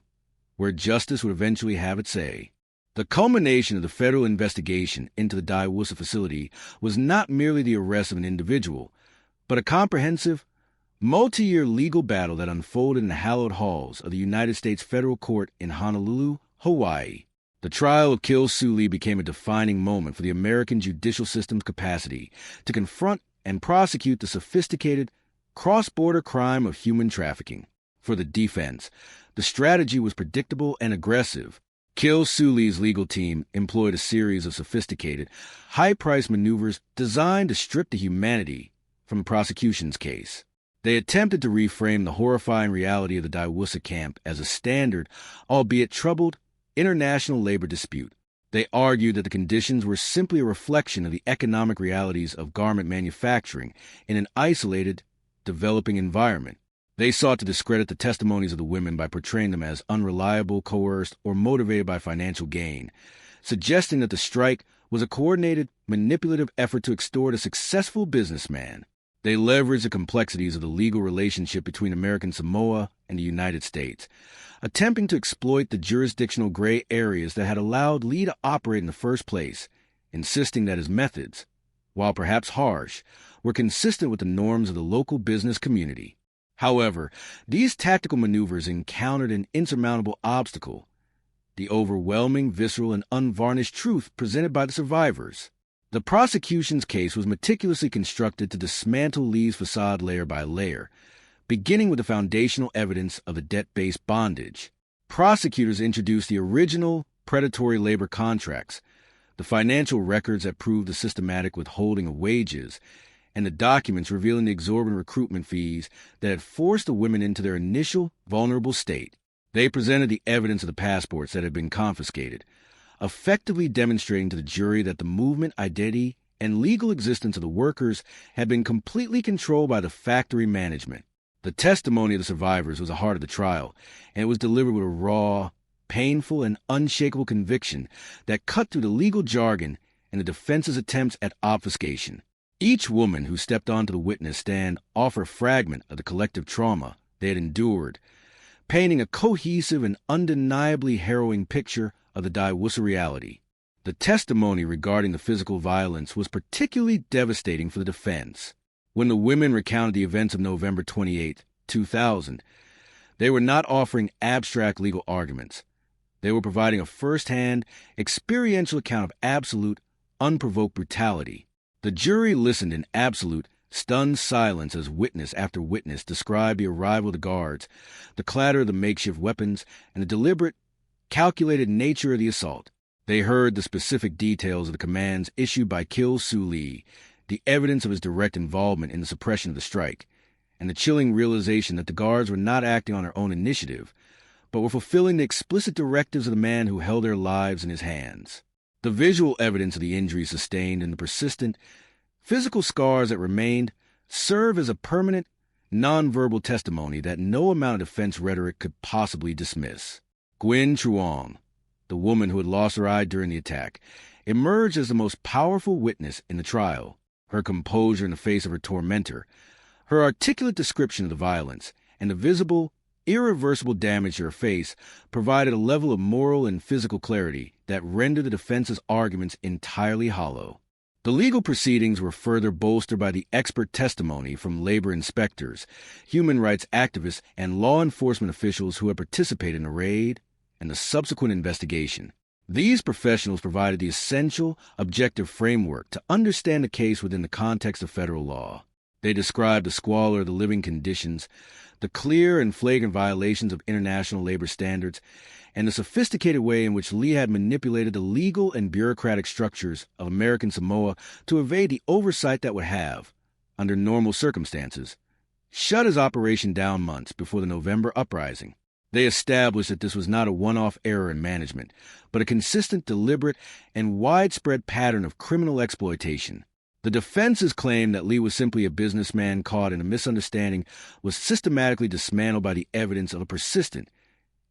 where justice would eventually have its say. The culmination of the federal investigation into the Daiwusa facility was not merely the arrest of an individual, but a comprehensive, multi-year legal battle that unfolded in the hallowed halls of the United States Federal Court in Honolulu, Hawaii. The trial of Kil-Soo Lee became a defining moment for the American judicial system's capacity to confront and prosecute the sophisticated, cross-border crime of human trafficking. For the defense, the strategy was predictable and aggressive. Kil-Soo Lee's legal team employed a series of sophisticated, high-priced maneuvers designed to strip the humanity from the prosecution's case. They attempted to reframe the horrifying reality of the Daiwusa camp as a standard, albeit troubled, international labor dispute. They argued that the conditions were simply a reflection of the economic realities of garment manufacturing in an isolated, developing environment. They sought to discredit the testimonies of the women by portraying them as unreliable, coerced, or motivated by financial gain, suggesting that the strike was a coordinated, manipulative effort to extort a successful businessman. They leveraged the complexities of the legal relationship between American Samoa and the United States, attempting to exploit the jurisdictional gray areas that had allowed Lee to operate in the first place, insisting that his methods, while perhaps harsh, were consistent with the norms of the local business community. However, these tactical maneuvers encountered an insurmountable obstacle: the overwhelming, visceral, and unvarnished truth presented by the survivors. The prosecution's case was meticulously constructed to dismantle Lee's facade layer by layer, beginning with the foundational evidence of the debt-based bondage. Prosecutors introduced the original predatory labor contracts, the financial records that proved the systematic withholding of wages, and the documents revealing the exorbitant recruitment fees that had forced the women into their initial vulnerable state. They presented the evidence of the passports that had been confiscated, effectively demonstrating to the jury that the movement, identity, and legal existence of the workers had been completely controlled by the factory management. The testimony of the survivors was the heart of the trial, and it was delivered with a raw, painful, and unshakable conviction that cut through the legal jargon and the defense's attempts at obfuscation. Each woman who stepped onto the witness stand offered a fragment of the collective trauma they had endured, painting a cohesive and undeniably harrowing picture of the Daiwusa reality. The testimony regarding the physical violence was particularly devastating for the defense. When the women recounted the events of November 28, 2000, they were not offering abstract legal arguments. They were providing a first-hand, experiential account of absolute, unprovoked brutality. The jury listened in absolute, stunned silence as witness after witness described the arrival of the guards, the clatter of the makeshift weapons, and the deliberate, calculated nature of the assault. They heard the specific details of the commands issued by Kil Soo Lee, the evidence of his direct involvement in the suppression of the strike, and the chilling realization that the guards were not acting on their own initiative, but were fulfilling the explicit directives of the man who held their lives in his hands. The visual evidence of the injuries sustained and the persistent, physical scars that remained serve as a permanent, nonverbal testimony that no amount of defense rhetoric could possibly dismiss. Gwen Truong, the woman who had lost her eye during the attack, emerged as the most powerful witness in the trial. Her composure in the face of her tormentor, her articulate description of the violence, and the visible, irreversible damage to her face provided a level of moral and physical clarity that rendered the defense's arguments entirely hollow. The legal proceedings were further bolstered by the expert testimony from labor inspectors, human rights activists, and law enforcement officials who had participated in the raid and the subsequent investigation. These professionals provided the essential, objective framework to understand the case within the context of federal law. They described the squalor of the living conditions, the clear and flagrant violations of international labor standards, and the sophisticated way in which Lee had manipulated the legal and bureaucratic structures of American Samoa to evade the oversight that would have, under normal circumstances, shut his operation down months before the November uprising. They established that this was not a one-off error in management, but a consistent, deliberate, and widespread pattern of criminal exploitation. The defense's claim that Lee was simply a businessman caught in a misunderstanding was systematically dismantled by the evidence of a persistent,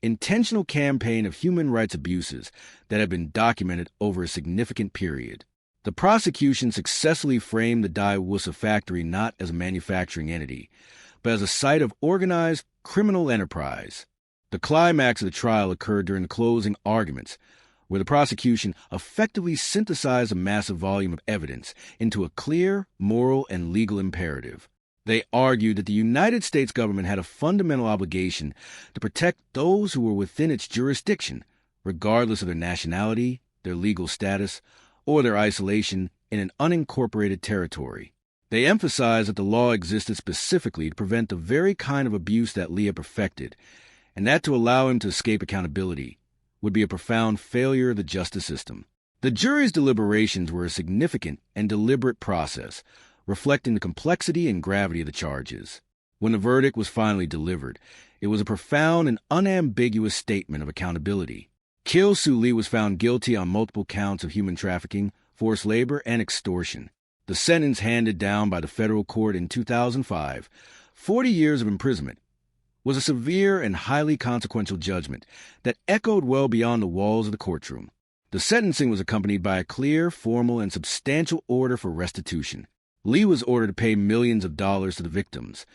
intentional campaign of human rights abuses that had been documented over a significant period. The prosecution successfully framed the Daewoosa factory not as a manufacturing entity, but as a site of organized criminal enterprise. The climax of the trial occurred during the closing arguments, where the prosecution effectively synthesized a massive volume of evidence into a clear, moral, and legal imperative. They argued that the United States government had a fundamental obligation to protect those who were within its jurisdiction, regardless of their nationality, their legal status, or their isolation in an unincorporated territory. They emphasized that the law existed specifically to prevent the very kind of abuse that Lee had perfected, and that to allow him to escape accountability would be a profound failure of the justice system. The jury's deliberations were a significant and deliberate process, reflecting the complexity and gravity of the charges. When the verdict was finally delivered, it was a profound and unambiguous statement of accountability. Kil Soo Lee was found guilty on multiple counts of human trafficking, forced labor, and extortion. The sentence handed down by the federal court in 2005, 40 years of imprisonment, was a severe and highly consequential judgment that echoed well beyond the walls of the courtroom. The sentencing was accompanied by a clear, formal, and substantial order for restitution. Lee was ordered to pay millions of dollars to the victims,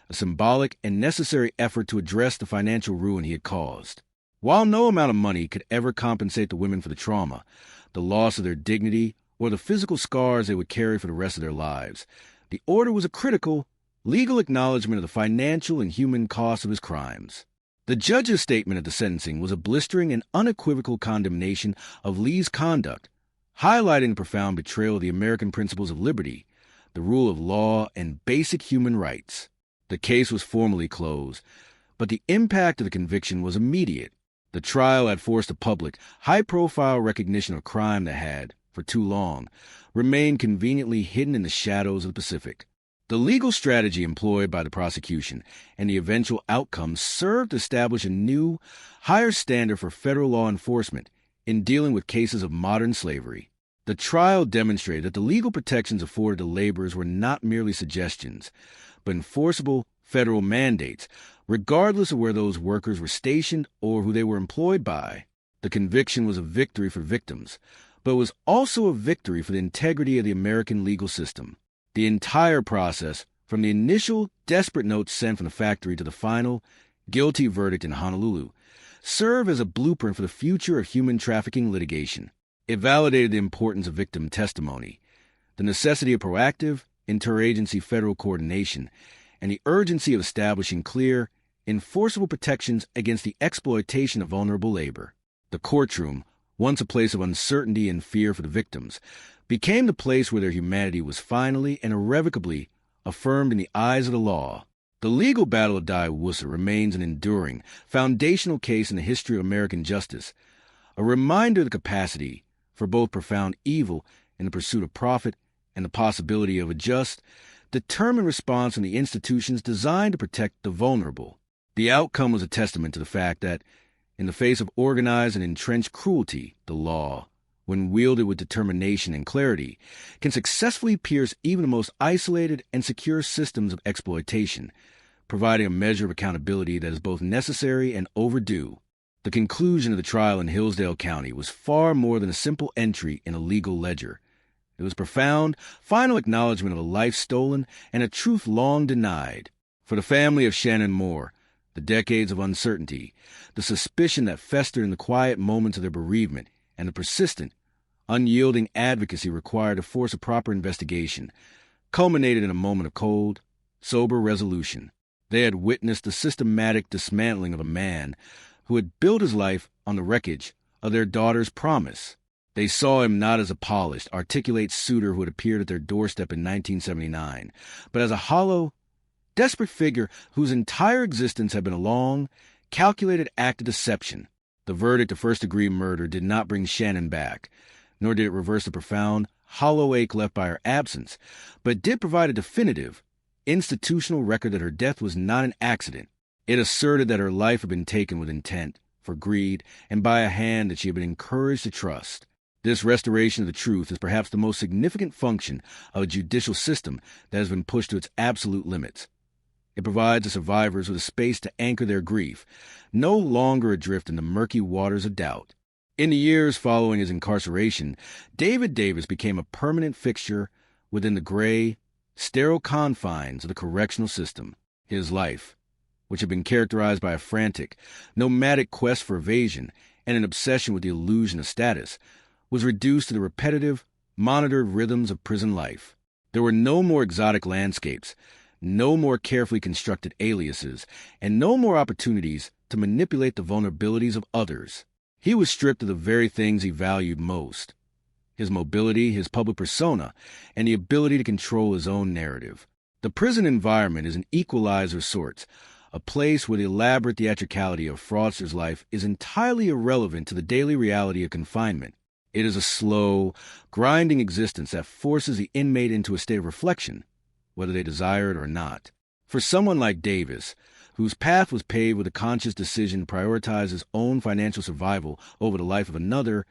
a symbolic and necessary effort to address the financial ruin he had caused. While no amount of money could ever compensate the women for the trauma, the loss of their dignity, or the physical scars they would carry for the rest of their lives, the order was a critical, legal acknowledgement of the financial and human cost of his crimes. The judge's statement at the sentencing was a blistering and unequivocal condemnation of Lee's conduct, highlighting the profound betrayal of the American principles of liberty, the rule of law, and basic human rights. The case was formally closed, but the impact of the conviction was immediate. The trial had forced a public, high-profile recognition of a crime that had, for too long, remained conveniently hidden in the shadows of the Pacific. The legal strategy employed by the prosecution and the eventual outcome served to establish a new, higher standard for federal law enforcement in dealing with cases of modern slavery. The trial demonstrated that the legal protections afforded to laborers were not merely suggestions, but enforceable federal mandates, regardless of where those workers were stationed or who they were employed by. The conviction was a victory for victims, but it was also a victory for the integrity of the American legal system. The entire process, from the initial desperate notes sent from the factory to the final guilty verdict in Honolulu, served as a blueprint for the future of human trafficking litigation. It validated the importance of victim testimony, the necessity of proactive, interagency federal coordination, and the urgency of establishing clear, enforceable protections against the exploitation of vulnerable labor. The courtroom, once a place of uncertainty and fear for the victims, became the place where their humanity was finally and irrevocably affirmed in the eyes of the law. The legal battle of Diawusa remains an enduring, foundational case in the history of American justice, a reminder of the capacity for both profound evil in the pursuit of profit and the possibility of a just, determined response from the institutions designed to protect the vulnerable. The outcome was a testament to the fact that, in the face of organized and entrenched cruelty, the law, when wielded with determination and clarity, can successfully pierce even the most isolated and secure systems of exploitation, providing a measure of accountability that is both necessary and overdue. The conclusion of the trial in Hillsdale County was far more than a simple entry in a legal ledger. It was profound, final acknowledgement of a life stolen and a truth long denied. For the family of Shannon Moore, the decades of uncertainty, the suspicion that festered in the quiet moments of their bereavement, and the persistent, unyielding advocacy required to force a proper investigation, culminated in a moment of cold, sober resolution. They had witnessed the systematic dismantling of a man who had built his life on the wreckage of their daughter's promise. They saw him not as a polished, articulate suitor who had appeared at their doorstep in 1979, but as a hollow, desperate figure whose entire existence had been a long, calculated act of deception. The verdict of first-degree murder did not bring Shannon back, nor did it reverse the profound, hollow ache left by her absence, but it did provide a definitive, institutional record that her death was not an accident. It asserted that her life had been taken with intent, for greed, and by a hand that she had been encouraged to trust. This restoration of the truth is perhaps the most significant function of a judicial system that has been pushed to its absolute limits. It provides the survivors with a space to anchor their grief, no longer adrift in the murky waters of doubt. In the years following his incarceration, David Davis became a permanent fixture within the gray, sterile confines of the correctional system. His life, which had been characterized by a frantic, nomadic quest for evasion and an obsession with the illusion of status, was reduced to the repetitive, monitored rhythms of prison life. There were no more exotic landscapes, no more carefully constructed aliases, and no more opportunities to manipulate the vulnerabilities of others. He was stripped of the very things he valued most: his mobility, his public persona, and the ability to control his own narrative. The prison environment is an equalizer of sorts, a place where the elaborate theatricality of fraudster's life is entirely irrelevant to the daily reality of confinement. It is a slow, grinding existence that forces the inmate into a state of reflection, whether they desire it or not. For someone like Davis, whose path was paved with a conscious decision to prioritize his own financial survival over the life of another,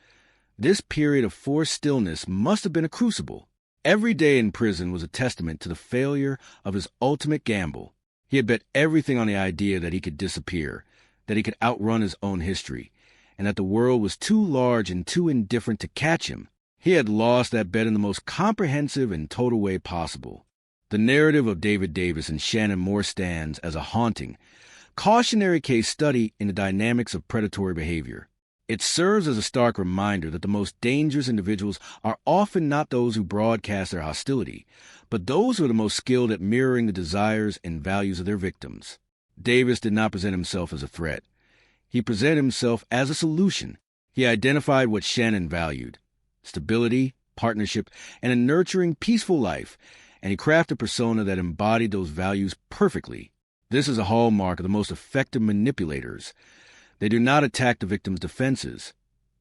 this period of forced stillness must have been a crucible. Every day in prison was a testament to the failure of his ultimate gamble. He had bet everything on the idea that he could disappear, that he could outrun his own history, and that the world was too large and too indifferent to catch him. He had lost that bet in the most comprehensive and total way possible. The narrative of David Davis and Shannon Moore stands as a haunting, cautionary case study in the dynamics of predatory behavior. It serves as a stark reminder that the most dangerous individuals are often not those who broadcast their hostility, but those who are the most skilled at mirroring the desires and values of their victims. Davis did not present himself as a threat. He presented himself as a solution. He identified what Shannon valued: stability, partnership, and a nurturing, peaceful life, and he crafted a persona that embodied those values perfectly. This is a hallmark of the most effective manipulators. They do not attack the victim's defenses.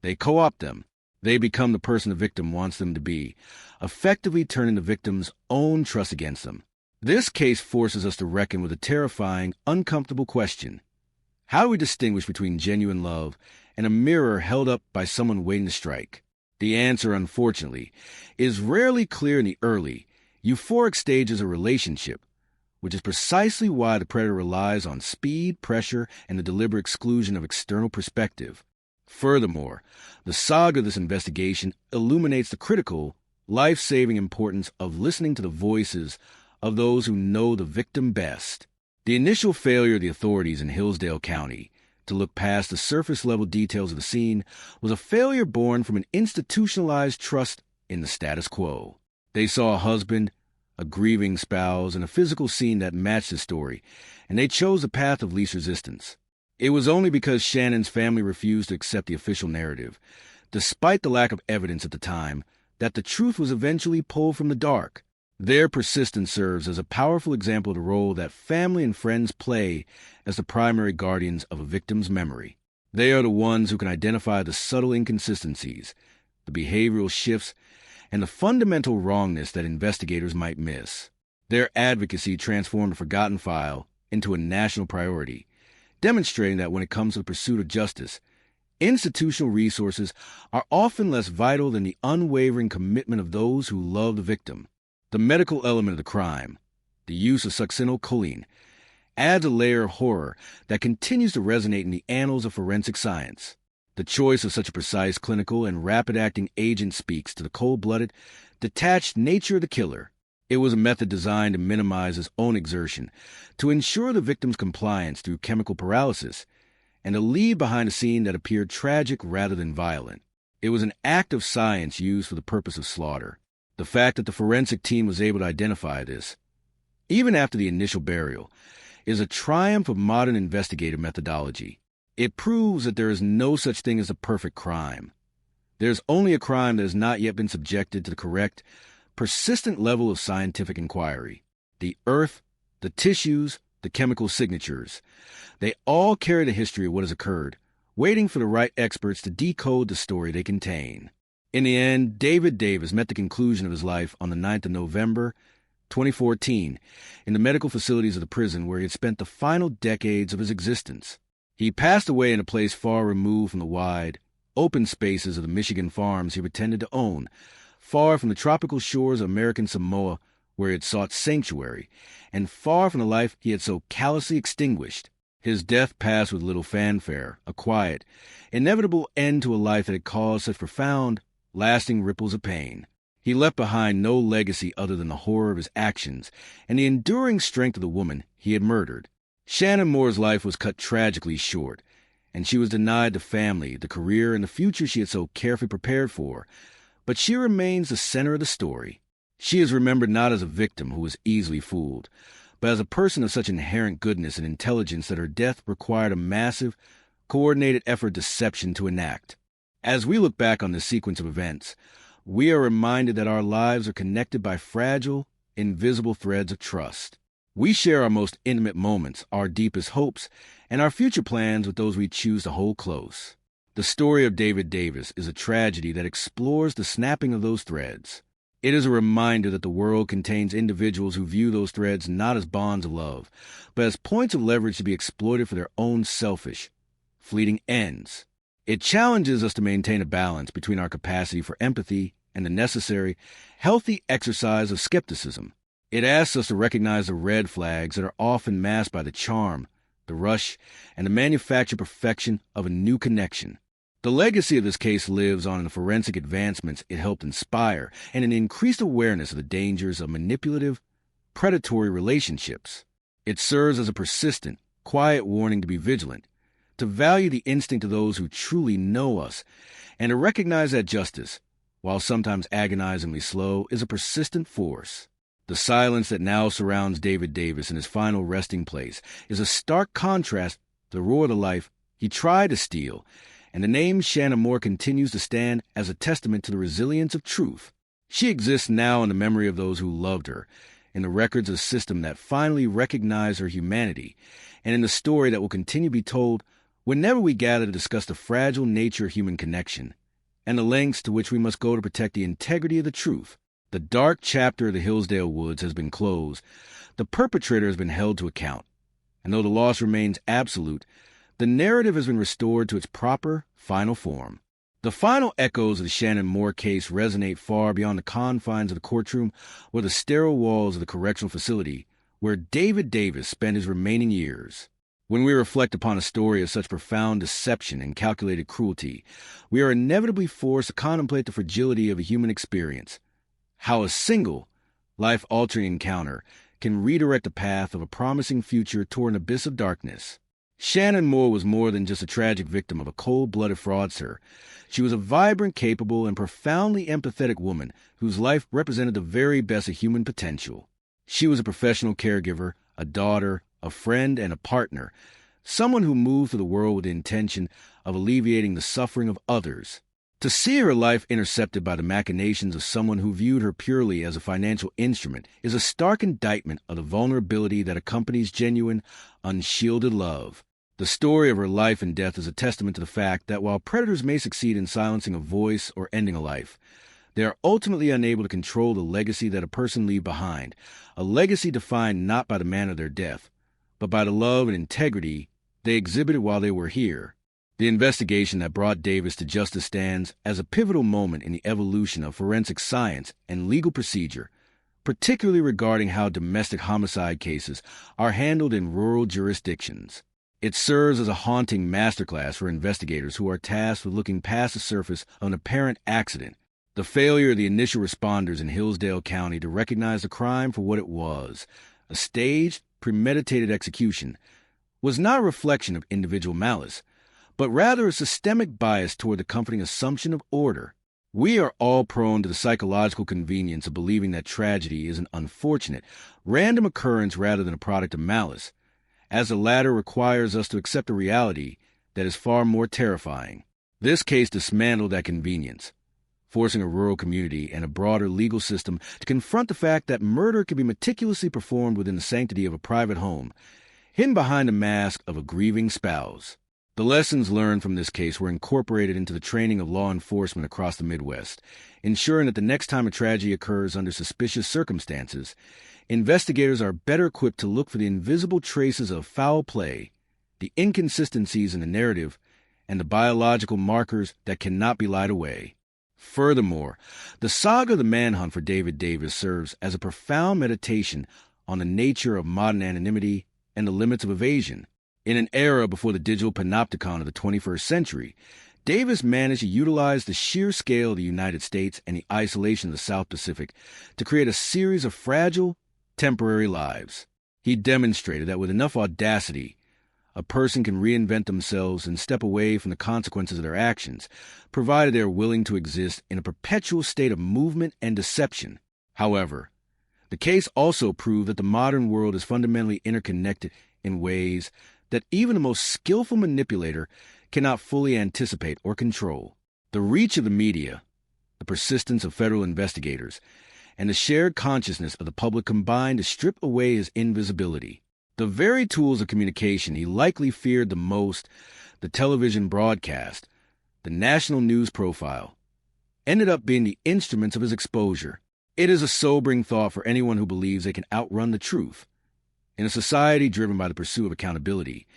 They co-opt them. They become the person the victim wants them to be, effectively turning the victim's own trust against them. This case forces us to reckon with a terrifying, uncomfortable question. How do we distinguish between genuine love and a mirror held up by someone waiting to strike? The answer, unfortunately, is rarely clear in the early, euphoric stages of a relationship, which is precisely why the predator relies on speed, pressure, and the deliberate exclusion of external perspective. Furthermore, the saga of this investigation illuminates the critical, life-saving importance of listening to the voices of those who know the victim best. The initial failure of the authorities in Hillsdale County to look past the surface-level details of the scene was a failure born from an institutionalized trust in the status quo. They saw a husband, a grieving spouse, and a physical scene that matched the story, and they chose the path of least resistance. It was only because Shannon's family refused to accept the official narrative, despite the lack of evidence at the time, that the truth was eventually pulled from the dark. Their persistence serves as a powerful example of the role that family and friends play as the primary guardians of a victim's memory. They are the ones who can identify the subtle inconsistencies, the behavioral shifts, and the fundamental wrongness that investigators might miss. Their advocacy transformed a forgotten file into a national priority, demonstrating that when it comes to the pursuit of justice, institutional resources are often less vital than the unwavering commitment of those who love the victim. The medical element of the crime, the use of succinylcholine, adds a layer of horror that continues to resonate in the annals of forensic science. The choice of such a precise clinical and rapid-acting agent speaks to the cold-blooded, detached nature of the killer. It was a method designed to minimize his own exertion, to ensure the victim's compliance through chemical paralysis, and to leave behind a scene that appeared tragic rather than violent. It was an act of science used for the purpose of slaughter. The fact that the forensic team was able to identify this, even after the initial burial, is a triumph of modern investigative methodology. It proves that there is no such thing as a perfect crime. There is only a crime that has not yet been subjected to the correct, persistent level of scientific inquiry. The earth, the tissues, the chemical signatures, they all carry the history of what has occurred, waiting for the right experts to decode the story they contain. In the end, David Davis met the conclusion of his life on the 9th of November, 2014, in the medical facilities of the prison where he had spent the final decades of his existence. He passed away in a place far removed from the wide, open spaces of the Michigan farms he pretended to own, far from the tropical shores of American Samoa where he had sought sanctuary, and far from the life he had so callously extinguished. His death passed with little fanfare, a quiet, inevitable end to a life that had caused such profound, lasting ripples of pain. He left behind no legacy other than the horror of his actions and the enduring strength of the woman he had murdered. Shannon Moore's life was cut tragically short, and she was denied the family, the career, and the future she had so carefully prepared for. But she remains the center of the story. She is remembered not as a victim who was easily fooled, but as a person of such inherent goodness and intelligence that her death required a massive, coordinated effort of deception to enact. As we look back on this sequence of events, we are reminded that our lives are connected by fragile, invisible threads of trust. We share our most intimate moments, our deepest hopes, and our future plans with those we choose to hold close. The story of David Davis is a tragedy that explores the snapping of those threads. It is a reminder that the world contains individuals who view those threads not as bonds of love, but as points of leverage to be exploited for their own selfish, fleeting ends. It challenges us to maintain a balance between our capacity for empathy and the necessary, healthy exercise of skepticism. It asks us to recognize the red flags that are often masked by the charm, the rush, and the manufactured perfection of a new connection. The legacy of this case lives on in the forensic advancements it helped inspire and an increased awareness of the dangers of manipulative, predatory relationships. It serves as a persistent, quiet warning to be vigilant, to value the instinct of those who truly know us, and to recognize that justice, while sometimes agonizingly slow, is a persistent force. The silence that now surrounds David Davis in his final resting place is a stark contrast to the roar of the life he tried to steal, and the name Shannon Moore continues to stand as a testament to the resilience of truth. She exists now in the memory of those who loved her, in the records of a system that finally recognized her humanity, and in the story that will continue to be told whenever we gather to discuss the fragile nature of human connection, and the lengths to which we must go to protect the integrity of the truth. The dark chapter of the Hillsdale Woods has been closed. The perpetrator has been held to account. And though the loss remains absolute, the narrative has been restored to its proper, final form. The final echoes of the Shannon Moore case resonate far beyond the confines of the courtroom or the sterile walls of the correctional facility where David Davis spent his remaining years. When we reflect upon a story of such profound deception and calculated cruelty, we are inevitably forced to contemplate the fragility of a human experience, how a single, life-altering encounter can redirect the path of a promising future toward an abyss of darkness. Shannon Moore was more than just a tragic victim of a cold-blooded fraudster. She was a vibrant, capable, and profoundly empathetic woman whose life represented the very best of human potential. She was a professional caregiver, a daughter, a friend, and a partner, someone who moved through the world with the intention of alleviating the suffering of others. To see her life intercepted by the machinations of someone who viewed her purely as a financial instrument is a stark indictment of the vulnerability that accompanies genuine, unshielded love. The story of her life and death is a testament to the fact that while predators may succeed in silencing a voice or ending a life, they are ultimately unable to control the legacy that a person leaves behind, a legacy defined not by the manner of their death, but by the love and integrity they exhibited while they were here. The investigation that brought Davis to justice stands as a pivotal moment in the evolution of forensic science and legal procedure, particularly regarding how domestic homicide cases are handled in rural jurisdictions. It serves as a haunting masterclass for investigators who are tasked with looking past the surface of an apparent accident. The failure of the initial responders in Hillsdale County to recognize the crime for what it was, a staged, premeditated execution, was not a reflection of individual malice, but rather a systemic bias toward the comforting assumption of order. We are all prone to the psychological convenience of believing that tragedy is an unfortunate, random occurrence rather than a product of malice, as the latter requires us to accept a reality that is far more terrifying. This case dismantled that convenience, forcing a rural community and a broader legal system to confront the fact that murder can be meticulously performed within the sanctity of a private home, hidden behind the mask of a grieving spouse. The lessons learned from this case were incorporated into the training of law enforcement across the Midwest, ensuring that the next time a tragedy occurs under suspicious circumstances, investigators are better equipped to look for the invisible traces of foul play, the inconsistencies in the narrative, and the biological markers that cannot be lied away. Furthermore, the saga of the manhunt for David Davis serves as a profound meditation on the nature of modern anonymity and the limits of evasion. In an era before the digital panopticon of the 21st century, Davis managed to utilize the sheer scale of the United States and the isolation of the South Pacific to create a series of fragile, temporary lives. He demonstrated that with enough audacity, a person can reinvent themselves and step away from the consequences of their actions, provided they are willing to exist in a perpetual state of movement and deception. However, the case also proved that the modern world is fundamentally interconnected in ways that even the most skillful manipulator cannot fully anticipate or control. The reach of the media, the persistence of federal investigators, and the shared consciousness of the public combined to strip away his invisibility. The very tools of communication he likely feared the most, the television broadcast, the national news profile, ended up being the instruments of his exposure. It is a sobering thought for anyone who believes they can outrun the truth. In a society driven by the pursuit of accountability,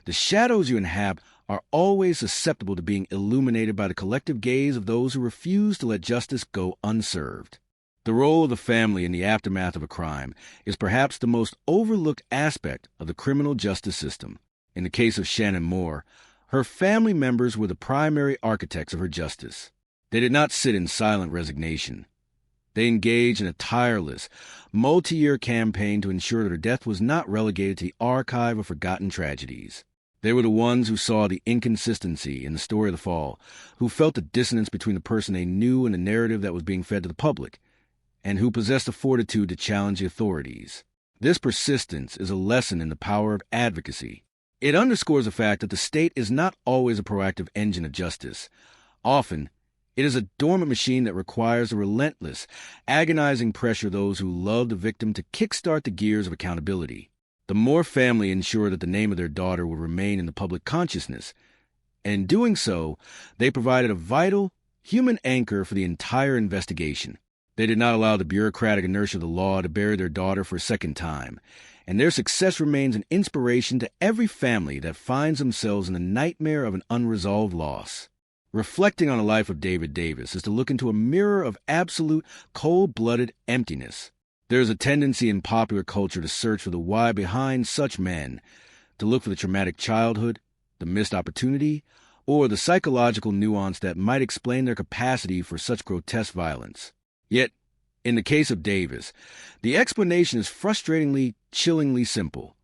the shadows you inhabit are always susceptible to being illuminated by the collective gaze of those who refuse to let justice go unserved. The role of the family in the aftermath of a crime is perhaps the most overlooked aspect of the criminal justice system. In the case of Shannon Moore, her family members were the primary architects of her justice. They did not sit in silent resignation. They engaged in a tireless, multi-year campaign to ensure that her death was not relegated to the archive of forgotten tragedies. They were the ones who saw the inconsistency in the story of the fall, who felt the dissonance between the person they knew and the narrative that was being fed to the public, and who possessed the fortitude to challenge the authorities. This persistence is a lesson in the power of advocacy. It underscores the fact that the state is not always a proactive engine of justice. Often, it is a dormant machine that requires the relentless, agonizing pressure of those who love the victim to kickstart the gears of accountability. The Moore family ensured that the name of their daughter would remain in the public consciousness, and in doing so, they provided a vital, human anchor for the entire investigation. They did not allow the bureaucratic inertia of the law to bury their daughter for a second time, and their success remains an inspiration to every family that finds themselves in the nightmare of an unresolved loss. Reflecting on the life of David Davis is to look into a mirror of absolute, cold-blooded emptiness. There is a tendency in popular culture to search for the why behind such men, to look for the traumatic childhood, the missed opportunity, or the psychological nuance that might explain their capacity for such grotesque violence. Yet, in the case of Davis, the explanation is frustratingly, chillingly simple.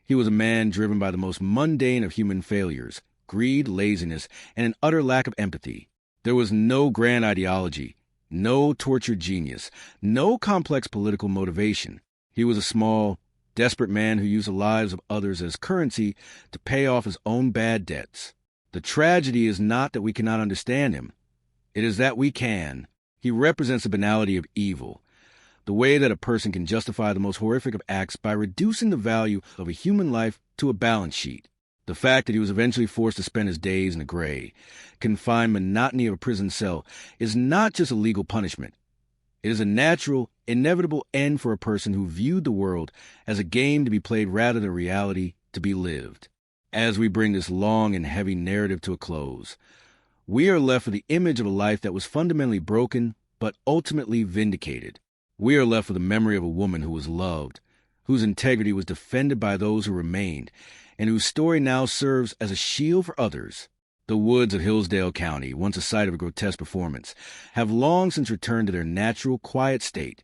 He was a man driven by the most mundane of human failures, greed, laziness, and an utter lack of empathy. There was no grand ideology, no tortured genius, no complex political motivation. He was a small, desperate man who used the lives of others as currency to pay off his own bad debts. The tragedy is not that we cannot understand him. It is that we can. He represents the banality of evil, the way that a person can justify the most horrific of acts by reducing the value of a human life to a balance sheet. The fact that he was eventually forced to spend his days in the gray, confined monotony of a prison cell, is not just a legal punishment. It is a natural, inevitable end for a person who viewed the world as a game to be played rather than a reality to be lived. As we bring this long and heavy narrative to a close, we are left with the image of a life that was fundamentally broken, but ultimately vindicated. We are left with the memory of a woman who was loved, whose integrity was defended by those who remained, and whose story now serves as a shield for others. The woods of Hillsdale County, once a site of a grotesque performance, have long since returned to their natural, quiet state.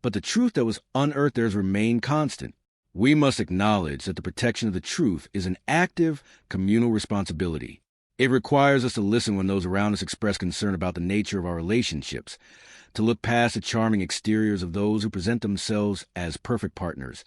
But the truth that was unearthed there has remained constant. We must acknowledge that the protection of the truth is an active, communal responsibility. It requires us to listen when those around us express concern about the nature of our relationships, to look past the charming exteriors of those who present themselves as perfect partners,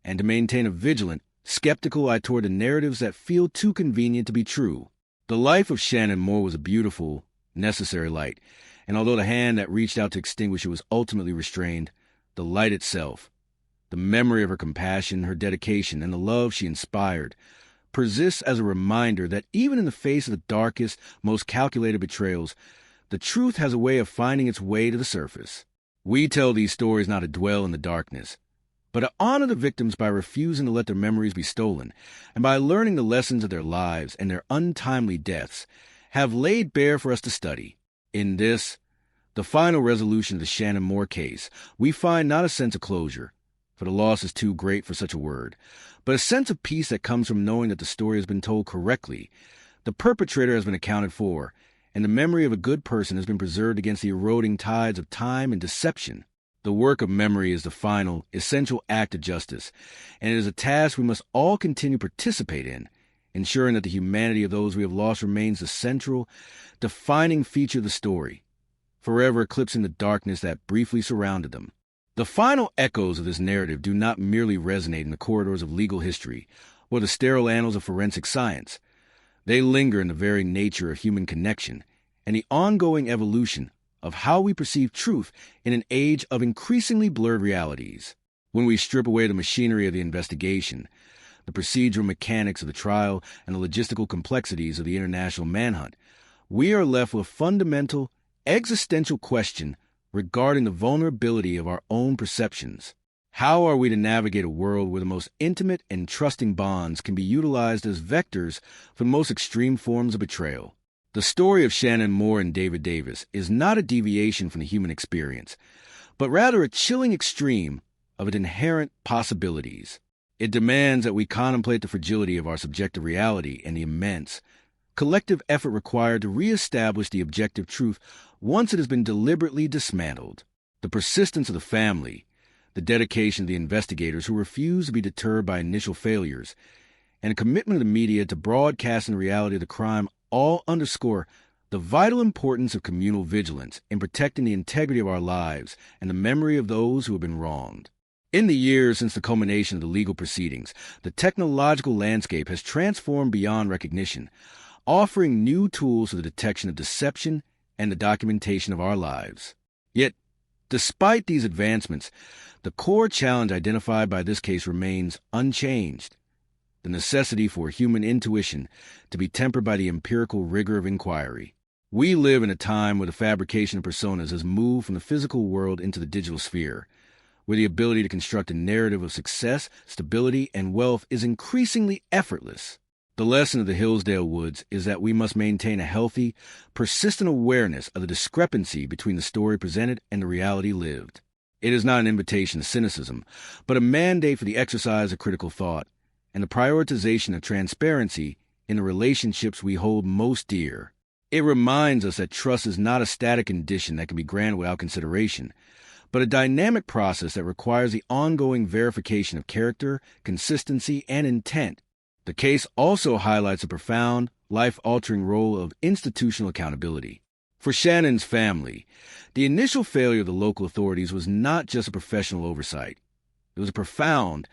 and to maintain a vigilant, skeptical eye toward the narratives that feel too convenient to be true. The life of Shannon Moore was a beautiful, necessary light, and although the hand that reached out to extinguish it was ultimately restrained, the light itself, the memory of her compassion, her dedication, and the love she inspired, persists as a reminder that even in the face of the darkest, most calculated betrayals, the truth has a way of finding its way to the surface. We tell these stories not to dwell in the darkness, but to honor the victims by refusing to let their memories be stolen, and by learning the lessons of their lives and their untimely deaths have laid bare for us to study. In this, the final resolution of the Shannon Moore case, we find not a sense of closure, for the loss is too great for such a word, but a sense of peace that comes from knowing that the story has been told correctly, the perpetrator has been accounted for, and the memory of a good person has been preserved against the eroding tides of time and deception. The work of memory is the final, essential act of justice, and it is a task we must all continue to participate in, ensuring that the humanity of those we have lost remains the central, defining feature of the story, forever eclipsing the darkness that briefly surrounded them. The final echoes of this narrative do not merely resonate in the corridors of legal history or the sterile annals of forensic science. They linger in the very nature of human connection and the ongoing evolution of how we perceive truth in an age of increasingly blurred realities. When we strip away the machinery of the investigation, the procedural mechanics of the trial, and the logistical complexities of the international manhunt, we are left with a fundamental, existential question regarding the vulnerability of our own perceptions. How are we to navigate a world where the most intimate and trusting bonds can be utilized as vectors for the most extreme forms of betrayal? The story of Shannon Moore and David Davis is not a deviation from the human experience, but rather a chilling extreme of its inherent possibilities. It demands that we contemplate the fragility of our subjective reality and the immense, collective effort required to reestablish the objective truth once it has been deliberately dismantled. The persistence of the family, the dedication of the investigators who refuse to be deterred by initial failures, and a commitment of the media to broadcasting the reality of the crime all underscore the vital importance of communal vigilance in protecting the integrity of our lives and the memory of those who have been wronged. In the years since the culmination of the legal proceedings, the technological landscape has transformed beyond recognition, offering new tools for the detection of deception and the documentation of our lives. Yet, despite these advancements, the core challenge identified by this case remains unchanged: the necessity for human intuition to be tempered by the empirical rigor of inquiry. We live in a time where the fabrication of personas has moved from the physical world into the digital sphere, where the ability to construct a narrative of success, stability, and wealth is increasingly effortless. The lesson of the Hillsdale Woods is that we must maintain a healthy, persistent awareness of the discrepancy between the story presented and the reality lived. It is not an invitation to cynicism, but a mandate for the exercise of critical thought and the prioritization of transparency in the relationships we hold most dear. It reminds us that trust is not a static condition that can be granted without consideration, but a dynamic process that requires the ongoing verification of character, consistency, and intent. The case also highlights a profound, life-altering role of institutional accountability. For Shannon's family, the initial failure of the local authorities was not just a professional oversight. It was a profound,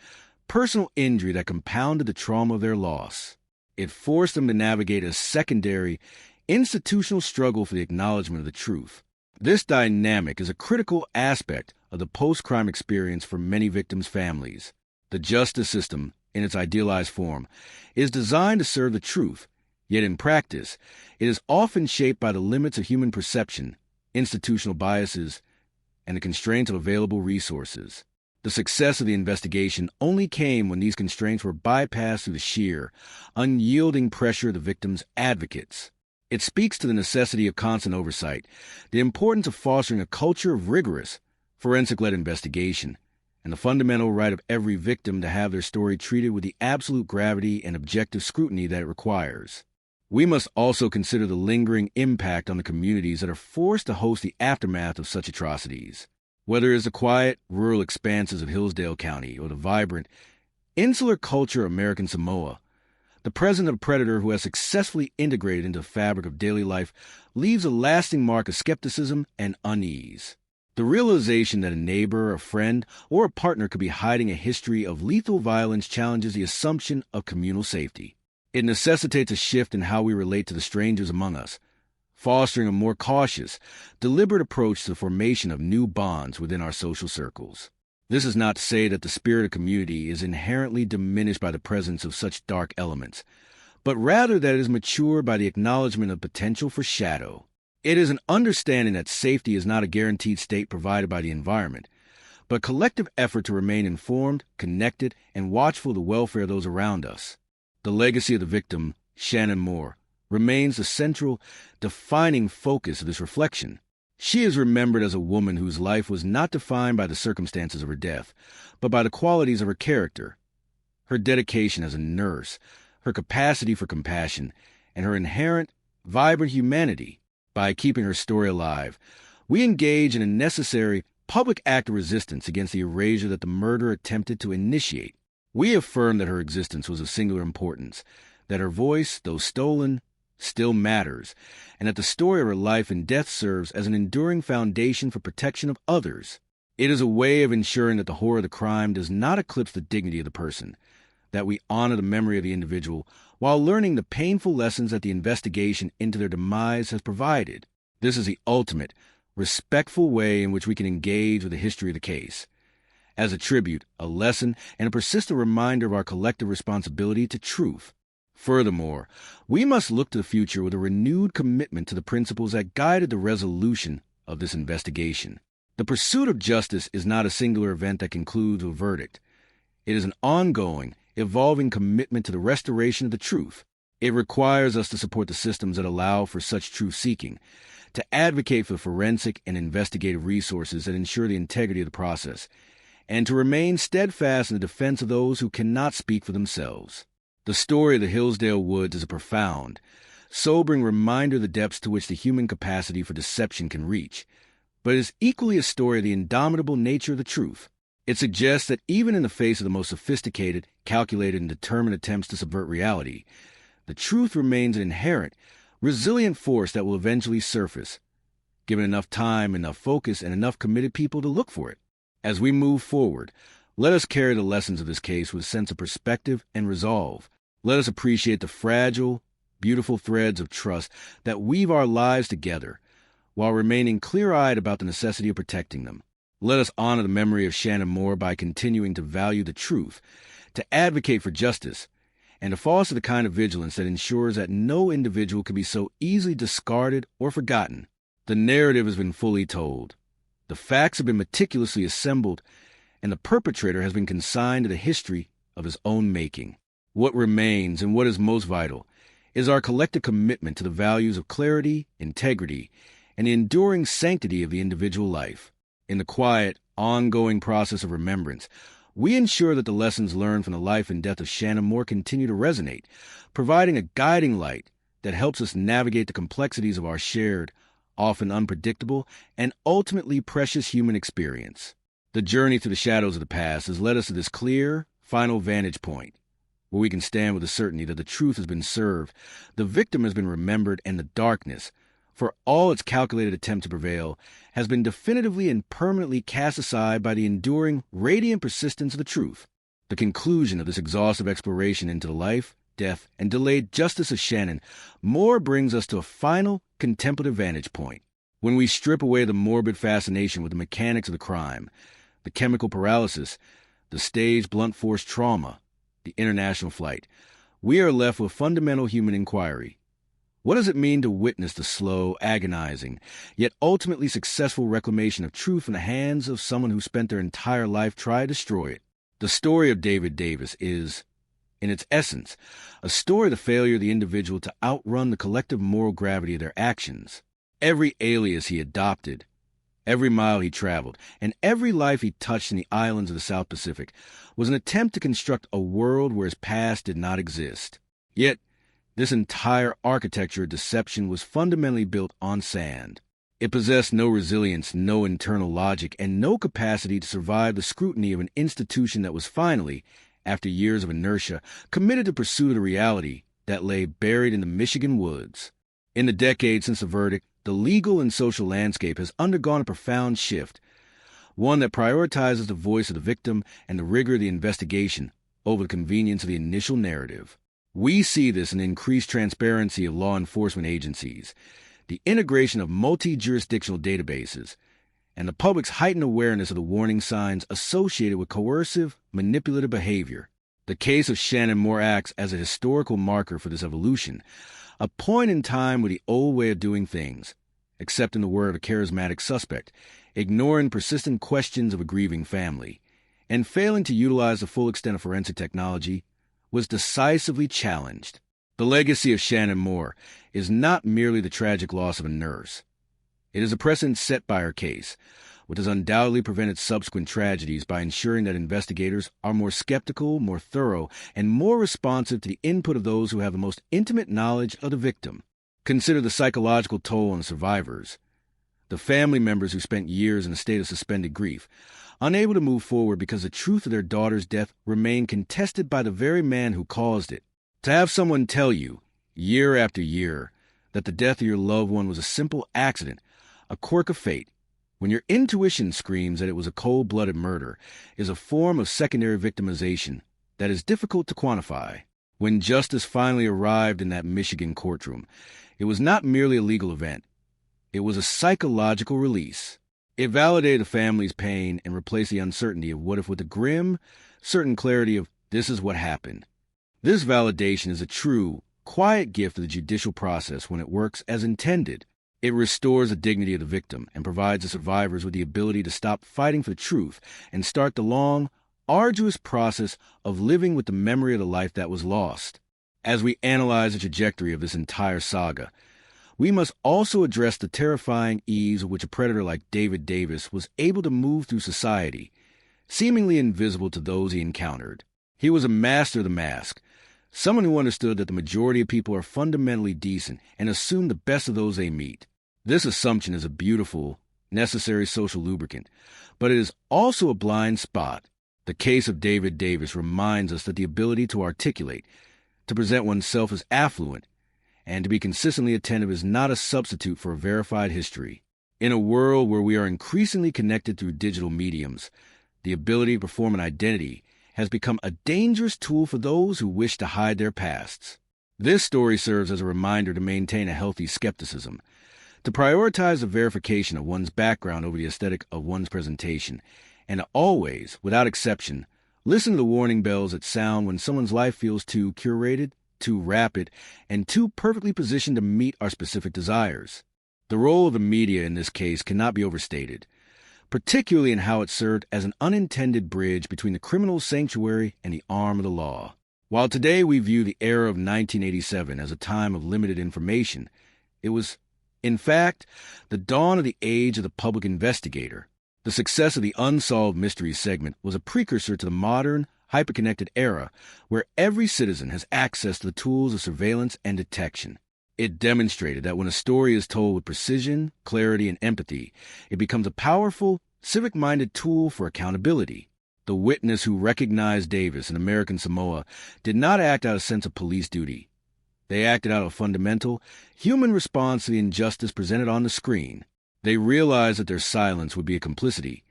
personal injury that compounded the trauma of their loss. It forced them to navigate a secondary, institutional struggle for the acknowledgement of the truth. This dynamic is a critical aspect of the post-crime experience for many victims' families. The justice system, in its idealized form, is designed to serve the truth, yet in practice, it is often shaped by the limits of human perception, institutional biases, and the constraints of available resources. The success of the investigation only came when these constraints were bypassed through the sheer, unyielding pressure of the victims' advocates. It speaks to the necessity of constant oversight, the importance of fostering a culture of rigorous, forensic-led investigation, and the fundamental right of every victim to have their story treated with the absolute gravity and objective scrutiny that it requires. We must also consider the lingering impact on the communities that are forced to host the aftermath of such atrocities. Whether it's the quiet, rural expanses of Hillsdale County or the vibrant, insular culture of American Samoa, the presence of a predator who has successfully integrated into the fabric of daily life leaves a lasting mark of skepticism and unease. The realization that a neighbor, a friend, or a partner could be hiding a history of lethal violence challenges the assumption of communal safety. It necessitates a shift in how we relate to the strangers among us, fostering a more cautious, deliberate approach to the formation of new bonds within our social circles. This is not to say that the spirit of community is inherently diminished by the presence of such dark elements, but rather that it is matured by the acknowledgement of potential for shadow. It is an understanding that safety is not a guaranteed state provided by the environment, but collective effort to remain informed, connected, and watchful of the welfare of those around us. The legacy of the victim, Shannon Moore, remains the central, defining focus of this reflection. She is remembered as a woman whose life was not defined by the circumstances of her death, but by the qualities of her character, her dedication as a nurse, her capacity for compassion, and her inherent, vibrant humanity. By keeping her story alive, we engage in a necessary public act of resistance against the erasure that the murderer attempted to initiate. We affirm that her existence was of singular importance, that her voice, though stolen, still matters, and that the story of her life and death serves as an enduring foundation for protection of others. It is a way of ensuring that the horror of the crime does not eclipse the dignity of the person, that we honor the memory of the individual while learning the painful lessons that the investigation into their demise has provided. This is the ultimate, respectful way in which we can engage with the history of the case, as a tribute, a lesson, and a persistent reminder of our collective responsibility to truth. Furthermore, we must look to the future with a renewed commitment to the principles that guided the resolution of this investigation. The pursuit of justice is not a singular event that concludes with a verdict. It is an ongoing, evolving commitment to the restoration of the truth. It requires us to support the systems that allow for such truth-seeking, to advocate for forensic and investigative resources that ensure the integrity of the process, and to remain steadfast in the defense of those who cannot speak for themselves. The story of the Hillsdale Woods is a profound, sobering reminder of the depths to which the human capacity for deception can reach, but it is equally a story of the indomitable nature of the truth. It suggests that even in the face of the most sophisticated, calculated, and determined attempts to subvert reality, the truth remains an inherent, resilient force that will eventually surface, given enough time, enough focus, and enough committed people to look for it. As we move forward, let us carry the lessons of this case with a sense of perspective and resolve. Let us appreciate the fragile, beautiful threads of trust that weave our lives together, while remaining clear-eyed about the necessity of protecting them. Let us honor the memory of Shannon Moore by continuing to value the truth, to advocate for justice, and to foster the kind of vigilance that ensures that no individual can be so easily discarded or forgotten. The narrative has been fully told. The facts have been meticulously assembled, and the perpetrator has been consigned to the history of his own making. What remains, and what is most vital, is our collective commitment to the values of clarity, integrity, and the enduring sanctity of the individual life. In the quiet, ongoing process of remembrance, we ensure that the lessons learned from the life and death of Shannon Moore continue to resonate, providing a guiding light that helps us navigate the complexities of our shared, often unpredictable, and ultimately precious human experience. The journey through the shadows of the past has led us to this clear, final vantage point, where we can stand with the certainty that the truth has been served, the victim has been remembered, and the darkness, for all its calculated attempt to prevail, has been definitively and permanently cast aside by the enduring, radiant persistence of the truth. The conclusion of this exhaustive exploration into the life, death, and delayed justice of Shannon Moore brings us to a final contemplative vantage point. When we strip away the morbid fascination with the mechanics of the crime, the chemical paralysis, the staged blunt force trauma, the international flight, we are left with fundamental human inquiry. What does it mean to witness the slow, agonizing, yet ultimately successful reclamation of truth in the hands of someone who spent their entire life trying to destroy it? The story of David Davis is, in its essence, a story of the failure of the individual to outrun the collective moral gravity of their actions. Every alias he adopted, every mile he traveled, and every life he touched in the islands of the South Pacific was an attempt to construct a world where his past did not exist. Yet, this entire architecture of deception was fundamentally built on sand. It possessed no resilience, no internal logic, and no capacity to survive the scrutiny of an institution that was finally, after years of inertia, committed to pursue the reality that lay buried in the Michigan woods. In the decades since the verdict, the legal and social landscape has undergone a profound shift, one that prioritizes the voice of the victim and the rigor of the investigation over the convenience of the initial narrative. We see this in increased transparency of law enforcement agencies, the integration of multi-jurisdictional databases, and the public's heightened awareness of the warning signs associated with coercive, manipulative behavior. The case of Shannon Moore acts as a historical marker for this evolution, a point in time where the old way of doing things, accepting the word of a charismatic suspect, ignoring persistent questions of a grieving family, and failing to utilize the full extent of forensic technology, was decisively challenged. The legacy of Shannon Moore is not merely the tragic loss of a nurse. It is a precedent set by her case, which has undoubtedly prevented subsequent tragedies by ensuring that investigators are more skeptical, more thorough, and more responsive to the input of those who have the most intimate knowledge of the victim. Consider the psychological toll on the survivors, the family members who spent years in a state of suspended grief, unable to move forward because the truth of their daughter's death remained contested by the very man who caused it. To have someone tell you, year after year, that the death of your loved one was a simple accident, a quirk of fate, when your intuition screams that it was a cold-blooded murder, is a form of secondary victimization that is difficult to quantify. When justice finally arrived in that Michigan courtroom, it was not merely a legal event. It was a psychological release. It validated the family's pain and replaced the uncertainty of what if with the grim, certain clarity of this is what happened. This validation is a true, quiet gift of the judicial process when it works as intended. It restores the dignity of the victim and provides the survivors with the ability to stop fighting for the truth and start the long, arduous process of living with the memory of the life that was lost. As we analyze the trajectory of this entire saga, we must also address the terrifying ease with which a predator like David Davis was able to move through society, seemingly invisible to those he encountered. He was a master of the mask, someone who understood that the majority of people are fundamentally decent and assume the best of those they meet. This assumption is a beautiful, necessary social lubricant, but it is also a blind spot. The case of David Davis reminds us that the ability to articulate, to present oneself as affluent, and to be consistently attentive is not a substitute for a verified history. In a world where we are increasingly connected through digital mediums, the ability to perform an identity has become a dangerous tool for those who wish to hide their pasts. This story serves as a reminder to maintain a healthy skepticism, to prioritize the verification of one's background over the aesthetic of one's presentation, and to always, without exception, listen to the warning bells that sound when someone's life feels too curated, too rapid, and too perfectly positioned to meet our specific desires. The role of the media in this case cannot be overstated, particularly in how it served as an unintended bridge between the criminal sanctuary and the arm of the law. While today we view the era of 1987 as a time of limited information, it was, in fact, the dawn of the age of the public investigator. The success of the Unsolved Mysteries segment was a precursor to the modern, hyperconnected era where every citizen has access to the tools of surveillance and detection. It demonstrated that when a story is told with precision, clarity, and empathy, it becomes a powerful, civic-minded tool for accountability. The witness who recognized Davis in American Samoa did not act out of a sense of police duty. They acted out of a fundamental, human response to the injustice presented on the screen. They realized that their silence would be a complicity,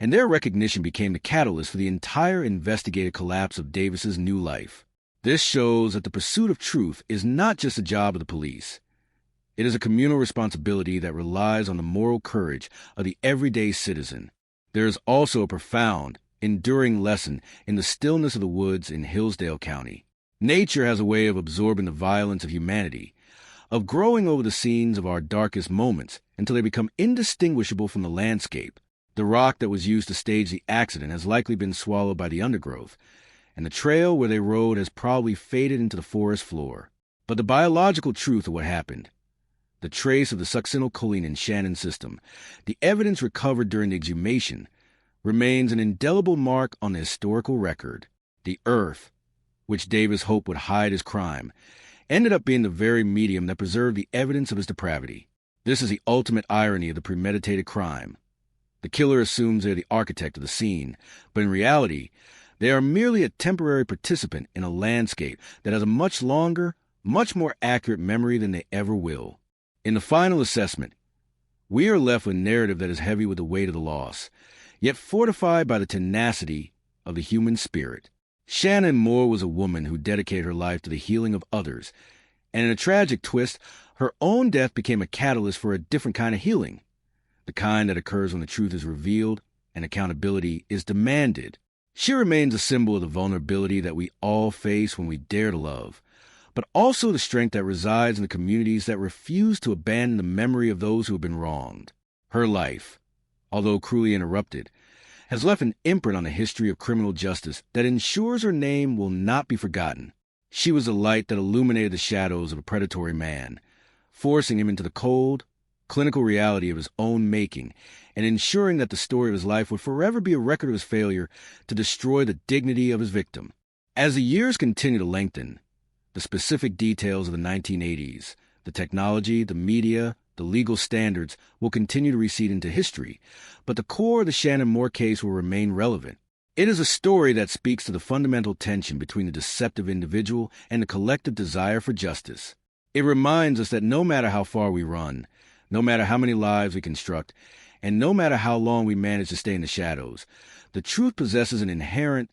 and their recognition became the catalyst for the entire investigative collapse of Davis's new life. This shows that the pursuit of truth is not just a job of the police. It is a communal responsibility that relies on the moral courage of the everyday citizen. There is also a profound, enduring lesson in the stillness of the woods in Hillsdale County. Nature has a way of absorbing the violence of humanity, of growing over the scenes of our darkest moments until they become indistinguishable from the landscape. The rock that was used to stage the accident has likely been swallowed by the undergrowth, and the trail where they rode has probably faded into the forest floor. But the biological truth of what happened, the trace of the succinylcholine in Shannon's system, the evidence recovered during the exhumation, remains an indelible mark on the historical record. The earth, which Davis hoped would hide his crime, ended up being the very medium that preserved the evidence of his depravity. This is the ultimate irony of the premeditated crime. The killer assumes they're the architect of the scene, but in reality, they are merely a temporary participant in a landscape that has a much longer, much more accurate memory than they ever will. In the final assessment, we are left with a narrative that is heavy with the weight of the loss, yet fortified by the tenacity of the human spirit. Shannon Moore was a woman who dedicated her life to the healing of others, and in a tragic twist, her own death became a catalyst for a different kind of healing, the kind that occurs when the truth is revealed and accountability is demanded. She remains a symbol of the vulnerability that we all face when we dare to love, but also the strength that resides in the communities that refuse to abandon the memory of those who have been wronged. Her life, although cruelly interrupted, has left an imprint on the history of criminal justice that ensures her name will not be forgotten. She was the light that illuminated the shadows of a predatory man, forcing him into the cold, clinical reality of his own making, and ensuring that the story of his life would forever be a record of his failure to destroy the dignity of his victim. As the years continue to lengthen, the specific details of the 1980s, the technology, the media, the legal standards will continue to recede into history, but the core of the Shannon Moore case will remain relevant. It is a story that speaks to the fundamental tension between the deceptive individual and the collective desire for justice. It reminds us that no matter how far we run, no matter how many lives we construct, and no matter how long we manage to stay in the shadows, the truth possesses an inherent,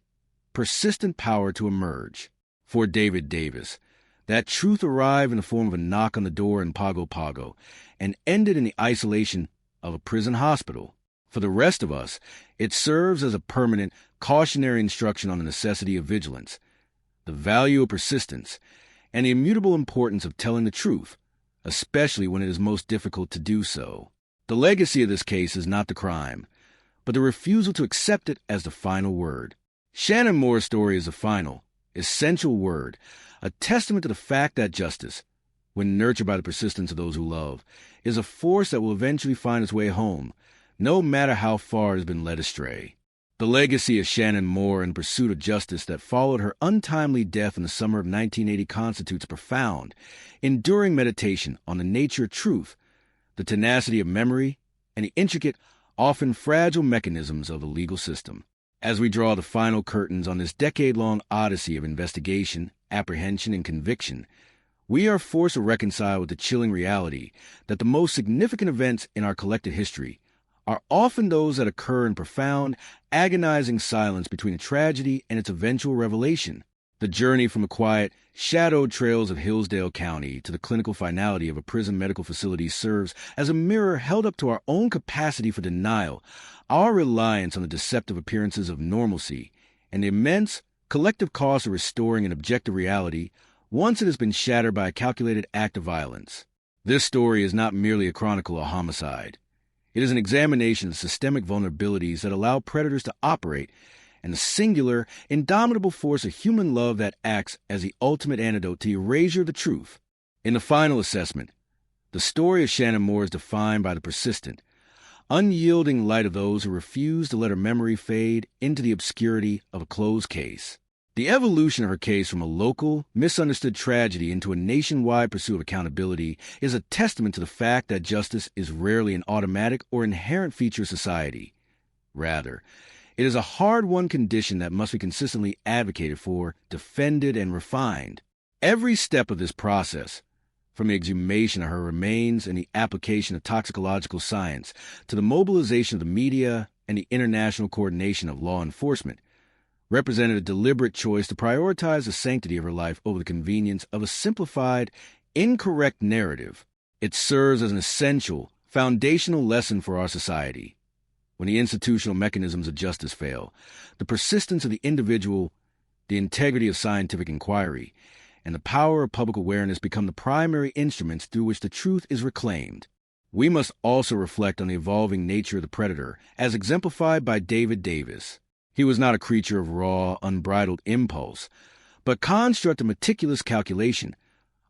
persistent power to emerge. For David Davis, that truth arrived in the form of a knock on the door in Pago Pago and ended in the isolation of a prison hospital. For the rest of us, it serves as a permanent, cautionary instruction on the necessity of vigilance, the value of persistence, and the immutable importance of telling the truth, especially when it is most difficult to do so. The legacy of this case is not the crime, but the refusal to accept it as the final word. Shannon Moore's story is the final, essential word, a testament to the fact that justice, when nurtured by the persistence of those who love, is a force that will eventually find its way home, no matter how far it has been led astray. The legacy of Shannon Moore and the pursuit of justice that followed her untimely death in the summer of 1980 constitutes a profound, enduring meditation on the nature of truth, the tenacity of memory, and the intricate, often fragile mechanisms of the legal system. As we draw the final curtains on this decade-long odyssey of investigation, apprehension, and conviction, we are forced to reconcile with the chilling reality that the most significant events in our collective history are often those that occur in profound, agonizing silence between a tragedy and its eventual revelation. The journey from the quiet, shadowed trails of Hillsdale County to the clinical finality of a prison medical facility serves as a mirror held up to our own capacity for denial, our reliance on the deceptive appearances of normalcy, and the immense, collective cost of restoring an objective reality once it has been shattered by a calculated act of violence. This story is not merely a chronicle of homicide. It is an examination of the systemic vulnerabilities that allow predators to operate and the singular, indomitable force of human love that acts as the ultimate antidote to the erasure of the truth. In the final assessment, the story of Shannon Moore is defined by the persistent, unyielding light of those who refuse to let her memory fade into the obscurity of a closed case. The evolution of her case from a local, misunderstood tragedy into a nationwide pursuit of accountability is a testament to the fact that justice is rarely an automatic or inherent feature of society. Rather, it is a hard-won condition that must be consistently advocated for, defended, and refined. Every step of this process, from the exhumation of her remains and the application of toxicological science to the mobilization of the media, and the international coordination of law enforcement, represented a deliberate choice to prioritize the sanctity of her life over the convenience of a simplified, incorrect narrative. It serves as an essential, foundational lesson for our society. When the institutional mechanisms of justice fail, the persistence of the individual, the integrity of scientific inquiry, and the power of public awareness become the primary instruments through which the truth is reclaimed. We must also reflect on the evolving nature of the predator, as exemplified by David Davis. He was not a creature of raw, unbridled impulse, but construct of meticulous calculation,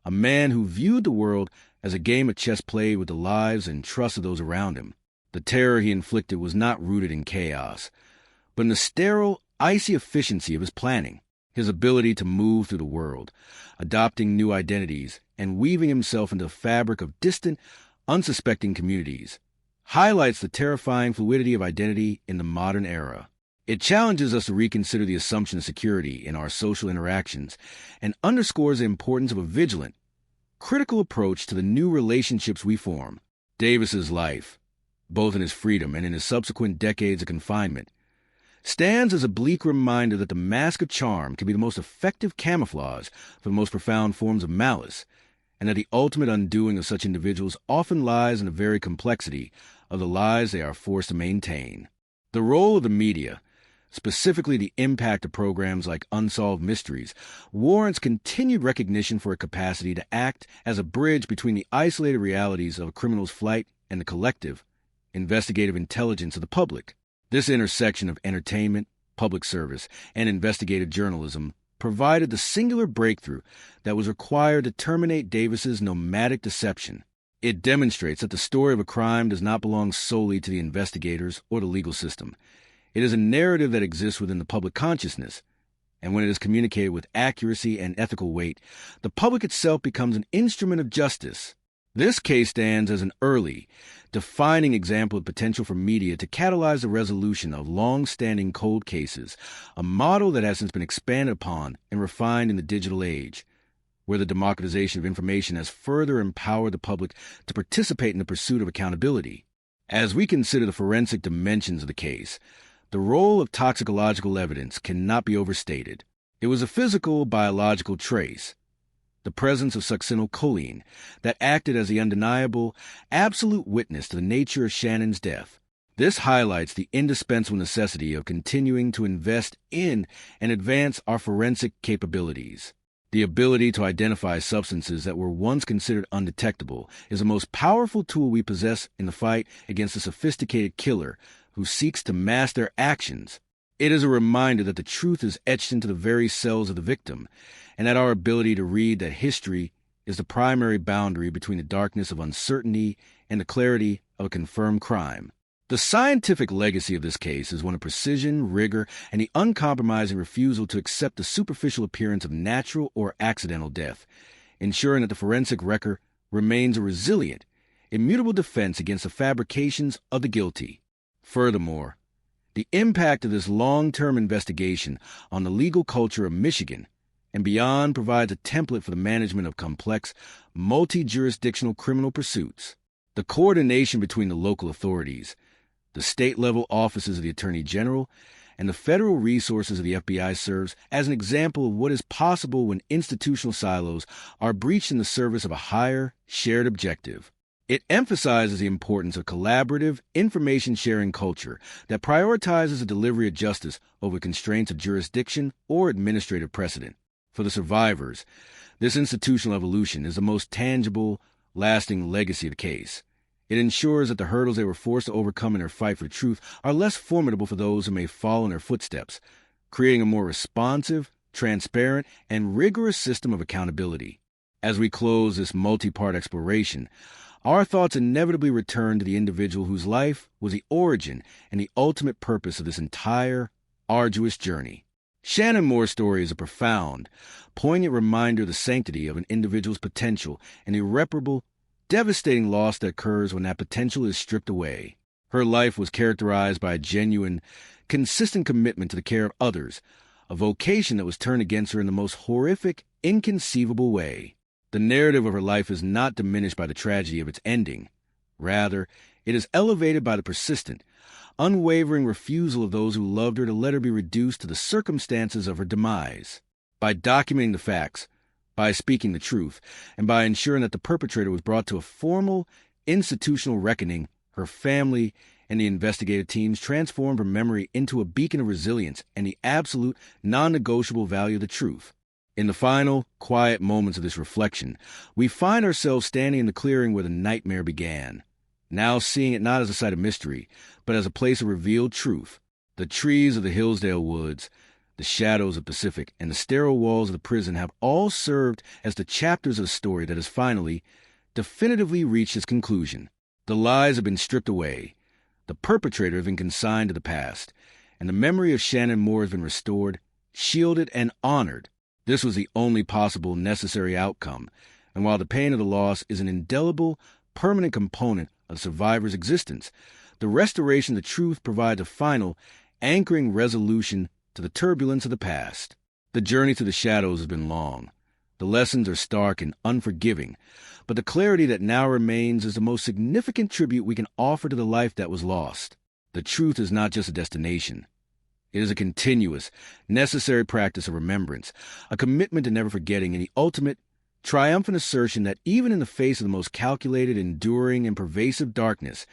a man who viewed the world as a game of chess played with the lives and trust of those around him. The terror he inflicted was not rooted in chaos, but in the sterile, icy efficiency of his planning, his ability to move through the world, adopting new identities and weaving himself into the fabric of distant, unsuspecting communities, highlights the terrifying fluidity of identity in the modern era. It challenges us to reconsider the assumption of security in our social interactions and underscores the importance of a vigilant, critical approach to the new relationships we form. Davis's life, both in his freedom and in his subsequent decades of confinement, stands as a bleak reminder that the mask of charm can be the most effective camouflage for the most profound forms of malice, and that the ultimate undoing of such individuals often lies in the very complexity of the lies they are forced to maintain. The role of the media, specifically the impact of programs like Unsolved Mysteries, warrants continued recognition for a capacity to act as a bridge between the isolated realities of a criminal's flight and the collective, investigative intelligence of the public. This intersection of entertainment, public service, and investigative journalism provided the singular breakthrough that was required to terminate Davis's nomadic deception. It demonstrates that the story of a crime does not belong solely to the investigators or the legal system. It is a narrative that exists within the public consciousness, and when it is communicated with accuracy and ethical weight, the public itself becomes an instrument of justice. This case stands as an early, defining example of potential for media to catalyze the resolution of long-standing cold cases, a model that has since been expanded upon and refined in the digital age, where the democratization of information has further empowered the public to participate in the pursuit of accountability. As we consider the forensic dimensions of the case, the role of toxicological evidence cannot be overstated. It was a physical, biological trace, the presence of succinylcholine, that acted as the undeniable, absolute witness to the nature of Shannon's death. This highlights the indispensable necessity of continuing to invest in and advance our forensic capabilities. The ability to identify substances that were once considered undetectable is the most powerful tool we possess in the fight against a sophisticated killer who seeks to mask their actions. It is a reminder that the truth is etched into the very cells of the victim, and that our ability to read that history is the primary boundary between the darkness of uncertainty and the clarity of a confirmed crime. The scientific legacy of this case is one of precision, rigor, and the uncompromising refusal to accept the superficial appearance of natural or accidental death, ensuring that the forensic record remains a resilient, immutable defense against the fabrications of the guilty. Furthermore, the impact of this long-term investigation on the legal culture of Michigan and beyond provides a template for the management of complex, multi-jurisdictional criminal pursuits. The coordination between the local authorities, the state-level offices of the Attorney General, and the federal resources of the FBI serves as an example of what is possible when institutional silos are breached in the service of a higher, shared objective. It emphasizes the importance of collaborative, information-sharing culture that prioritizes the delivery of justice over constraints of jurisdiction or administrative precedent. For the survivors, this institutional evolution is the most tangible, lasting legacy of the case. It ensures that the hurdles they were forced to overcome in their fight for the truth are less formidable for those who may follow in their footsteps, creating a more responsive, transparent, and rigorous system of accountability. As we close this multi-part exploration, our thoughts inevitably return to the individual whose life was the origin and the ultimate purpose of this entire, arduous journey. Shannon Moore's story is a profound, poignant reminder of the sanctity of an individual's potential and the irreparable, devastating loss that occurs when that potential is stripped away. Her life was characterized by a genuine, consistent commitment to the care of others, a vocation that was turned against her in the most horrific, inconceivable way. The narrative of her life is not diminished by the tragedy of its ending. Rather, it is elevated by the persistent, unwavering refusal of those who loved her to let her be reduced to the circumstances of her demise. By documenting the facts, by speaking the truth, and by ensuring that the perpetrator was brought to a formal, institutional reckoning, her family and the investigative teams transformed her memory into a beacon of resilience and the absolute, non-negotiable value of the truth. In the final, quiet moments of this reflection, we find ourselves standing in the clearing where the nightmare began, now seeing it not as a site of mystery, but as a place of revealed truth. The trees of the Hillsdale woods, the shadows of Pacific, and the sterile walls of the prison have all served as the chapters of a story that has finally, definitively reached its conclusion. The lies have been stripped away, the perpetrator has been consigned to the past, and the memory of Shannon Moore has been restored, shielded, and honored. This was the only possible necessary outcome, and while the pain of the loss is an indelible, permanent component of the survivor's existence, the restoration of the truth provides a final, anchoring resolution to the turbulence of the past. The journey through the shadows has been long. The lessons are stark and unforgiving, but the clarity that now remains is the most significant tribute we can offer to the life that was lost. The truth is not just a destination. It is a continuous, necessary practice of remembrance, a commitment to never forgetting, and the ultimate, triumphant assertion that even in the face of the most calculated, enduring, and pervasive darkness,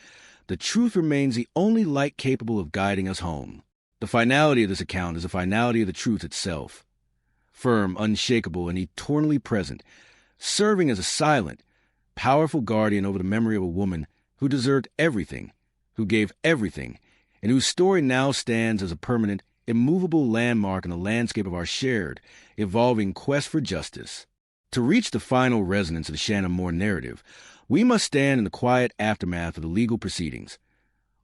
the truth remains the only light capable of guiding us home. The finality of this account is the finality of the truth itself. Firm, unshakable, and eternally present, serving as a silent, powerful guardian over the memory of a woman who deserved everything, who gave everything, and whose story now stands as a permanent, immovable landmark in the landscape of our shared, evolving quest for justice. To reach the final resonance of the Shannon Moore narrative, we must stand in the quiet aftermath of the legal proceedings,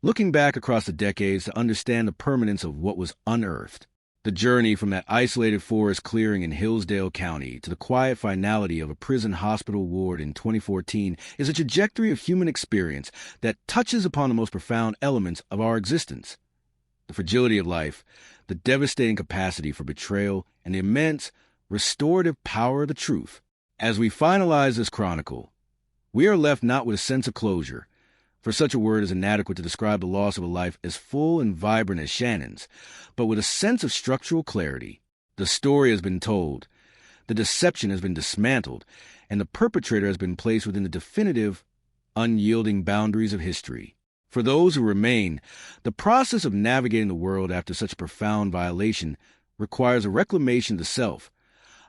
looking back across the decades to understand the permanence of what was unearthed. The journey from that isolated forest clearing in Hillsdale County to the quiet finality of a prison hospital ward in 2014 is a trajectory of human experience that touches upon the most profound elements of our existence. The fragility of life, the devastating capacity for betrayal, and the immense, restorative power of the truth. As we finalize this chronicle, we are left not with a sense of closure, for such a word is inadequate to describe the loss of a life as full and vibrant as Shannon's, but with a sense of structural clarity. The story has been told, the deception has been dismantled, and the perpetrator has been placed within the definitive, unyielding boundaries of history. For those who remain, the process of navigating the world after such a profound violation requires a reclamation of the self,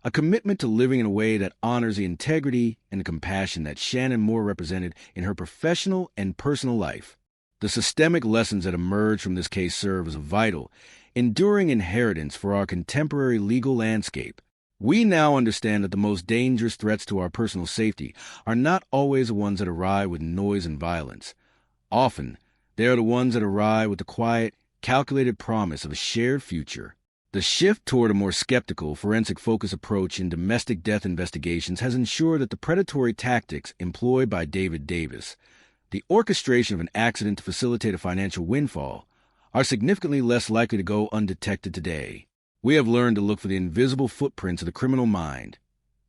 a commitment to living in a way that honors the integrity and the compassion that Shannon Moore represented in her professional and personal life. The systemic lessons that emerge from this case serve as a vital, enduring inheritance for our contemporary legal landscape. We now understand that the most dangerous threats to our personal safety are not always the ones that arrive with noise and violence. Often, they are the ones that arrive with the quiet, calculated promise of a shared future. The shift toward a more skeptical, forensic-focused approach in domestic death investigations has ensured that the predatory tactics employed by David Davis, the orchestration of an accident to facilitate a financial windfall, are significantly less likely to go undetected today. We have learned to look for the invisible footprints of the criminal mind,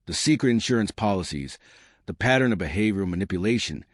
the secret insurance policies, the pattern of behavioral manipulation,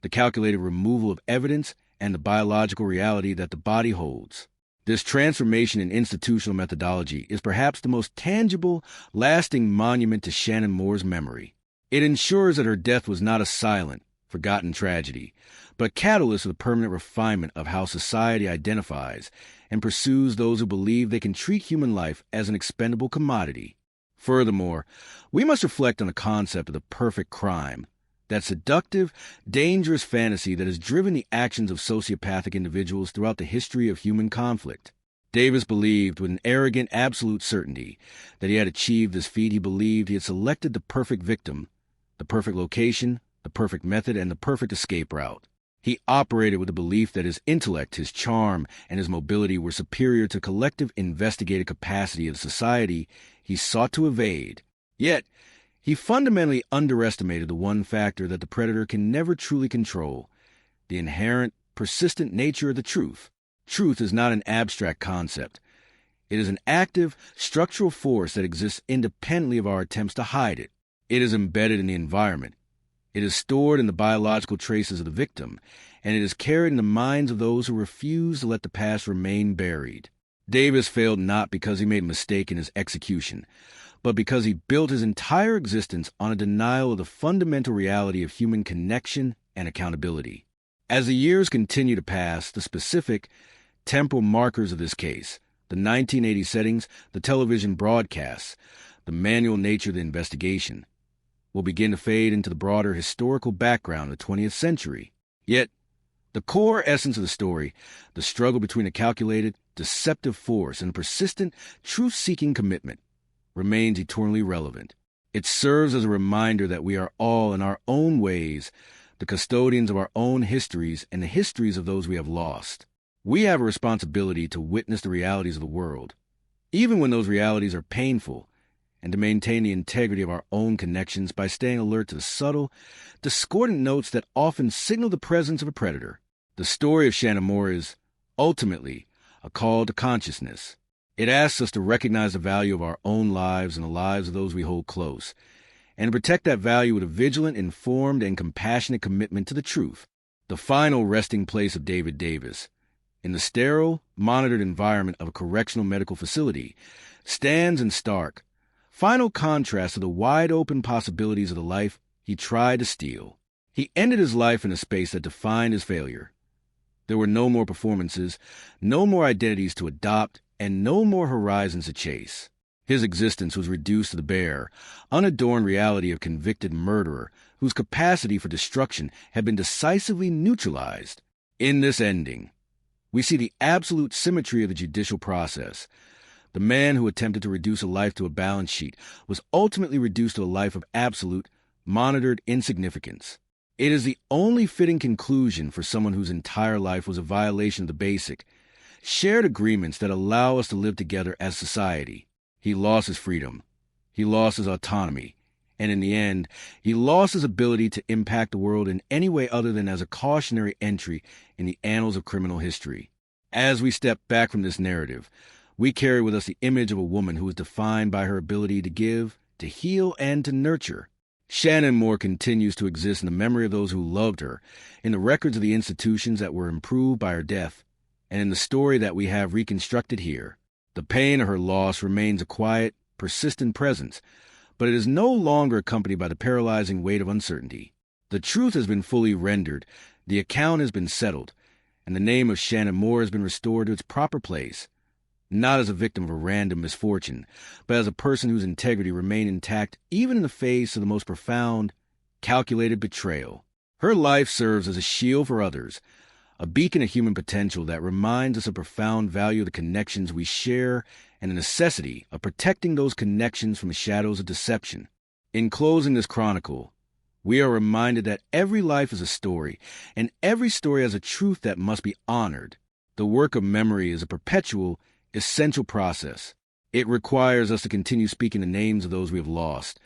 the calculated removal of evidence, and the biological reality that the body holds. This transformation in institutional methodology is perhaps the most tangible, lasting monument to Shannon Moore's memory. It ensures that her death was not a silent, forgotten tragedy, but a catalyst for the permanent refinement of how society identifies and pursues those who believe they can treat human life as an expendable commodity. Furthermore, we must reflect on the concept of the perfect crime, that seductive, dangerous fantasy that has driven the actions of sociopathic individuals throughout the history of human conflict. Davis believed with an arrogant, absolute certainty that he had achieved this feat. He believed he had selected the perfect victim, the perfect location, the perfect method, and the perfect escape route. He operated with the belief that his intellect, his charm, and his mobility were superior to collective investigative capacity of the society he sought to evade. Yet, he fundamentally underestimated the one factor that the predator can never truly control, the inherent, persistent nature of the truth. Truth is not an abstract concept. It is an active, structural force that exists independently of our attempts to hide it. It is embedded in the environment, It is stored in the biological traces of the victim, and it is carried in the minds of those who refuse to let the past remain buried. Davis failed not because he made a mistake in his execution, but because he built his entire existence on a denial of the fundamental reality of human connection and accountability. As the years continue to pass, the specific, temporal markers of this case, the 1980 settings, the television broadcasts, the manual nature of the investigation, will begin to fade into the broader historical background of the 20th century. Yet, the core essence of the story, the struggle between a calculated, deceptive force and a persistent, truth-seeking commitment, remains eternally relevant. It serves as a reminder that we are all, in our own ways, the custodians of our own histories and the histories of those we have lost. We have a responsibility to witness the realities of the world, even when those realities are painful, and to maintain the integrity of our own connections by staying alert to the subtle, discordant notes that often signal the presence of a predator. The story of Shannon Moore is, ultimately, a call to consciousness. It asks us to recognize the value of our own lives and the lives of those we hold close, and to protect that value with a vigilant, informed, and compassionate commitment to the truth. The final resting place of David Davis, in the sterile, monitored environment of a correctional medical facility, stands in stark, final contrast to the wide-open possibilities of the life he tried to steal. He ended his life in a space that defined his failure. There were no more performances, no more identities to adopt, and no more horizons to chase. His existence was reduced to the bare, unadorned reality of a convicted murderer whose capacity for destruction had been decisively neutralized. In this ending, we see the absolute symmetry of the judicial process. The man who attempted to reduce a life to a balance sheet was ultimately reduced to a life of absolute, monitored insignificance. It is the only fitting conclusion for someone whose entire life was a violation of the basic, shared agreements that allow us to live together as society. He lost his freedom. He lost his autonomy. And in the end, he lost his ability to impact the world in any way other than as a cautionary entry in the annals of criminal history. As we step back from this narrative, we carry with us the image of a woman who is defined by her ability to give, to heal, and to nurture. Shannon Moore continues to exist in the memory of those who loved her, in the records of the institutions that were improved by her death, and in the story that we have reconstructed here. The pain of her loss remains a quiet, persistent presence, but it is no longer accompanied by the paralyzing weight of uncertainty. The truth has been fully rendered, the account has been settled, and the name of Shannon Moore has been restored to its proper place, not as a victim of a random misfortune, but as a person whose integrity remained intact even in the face of the most profound, calculated betrayal. Her life serves as a shield for others, a beacon of human potential that reminds us of profound value of the connections we share and the necessity of protecting those connections from the shadows of deception. In closing this chronicle, we are reminded that every life is a story, and every story has a truth that must be honored. The work of memory is a perpetual, essential process. It requires us to continue speaking the names of those we have lost,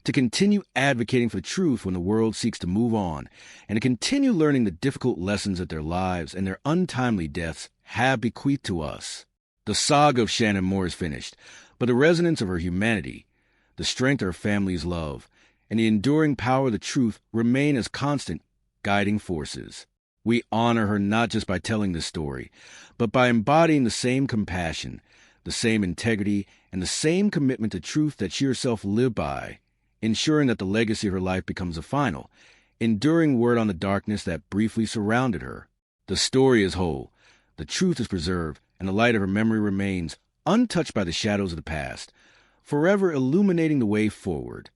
to continue advocating for the truth when the world seeks to move on, and to continue learning the difficult lessons that their lives and their untimely deaths have bequeathed to us. The saga of Shannon Moore is finished, but the resonance of her humanity, the strength of her family's love, and the enduring power of the truth remain as constant guiding forces. We honor her not just by telling this story, but by embodying the same compassion, the same integrity, and the same commitment to truth that she herself lived by, ensuring that the legacy of her life becomes a final, enduring word on the darkness that briefly surrounded her. The story is whole, the truth is preserved, and the light of her memory remains untouched by the shadows of the past, forever illuminating the way forward.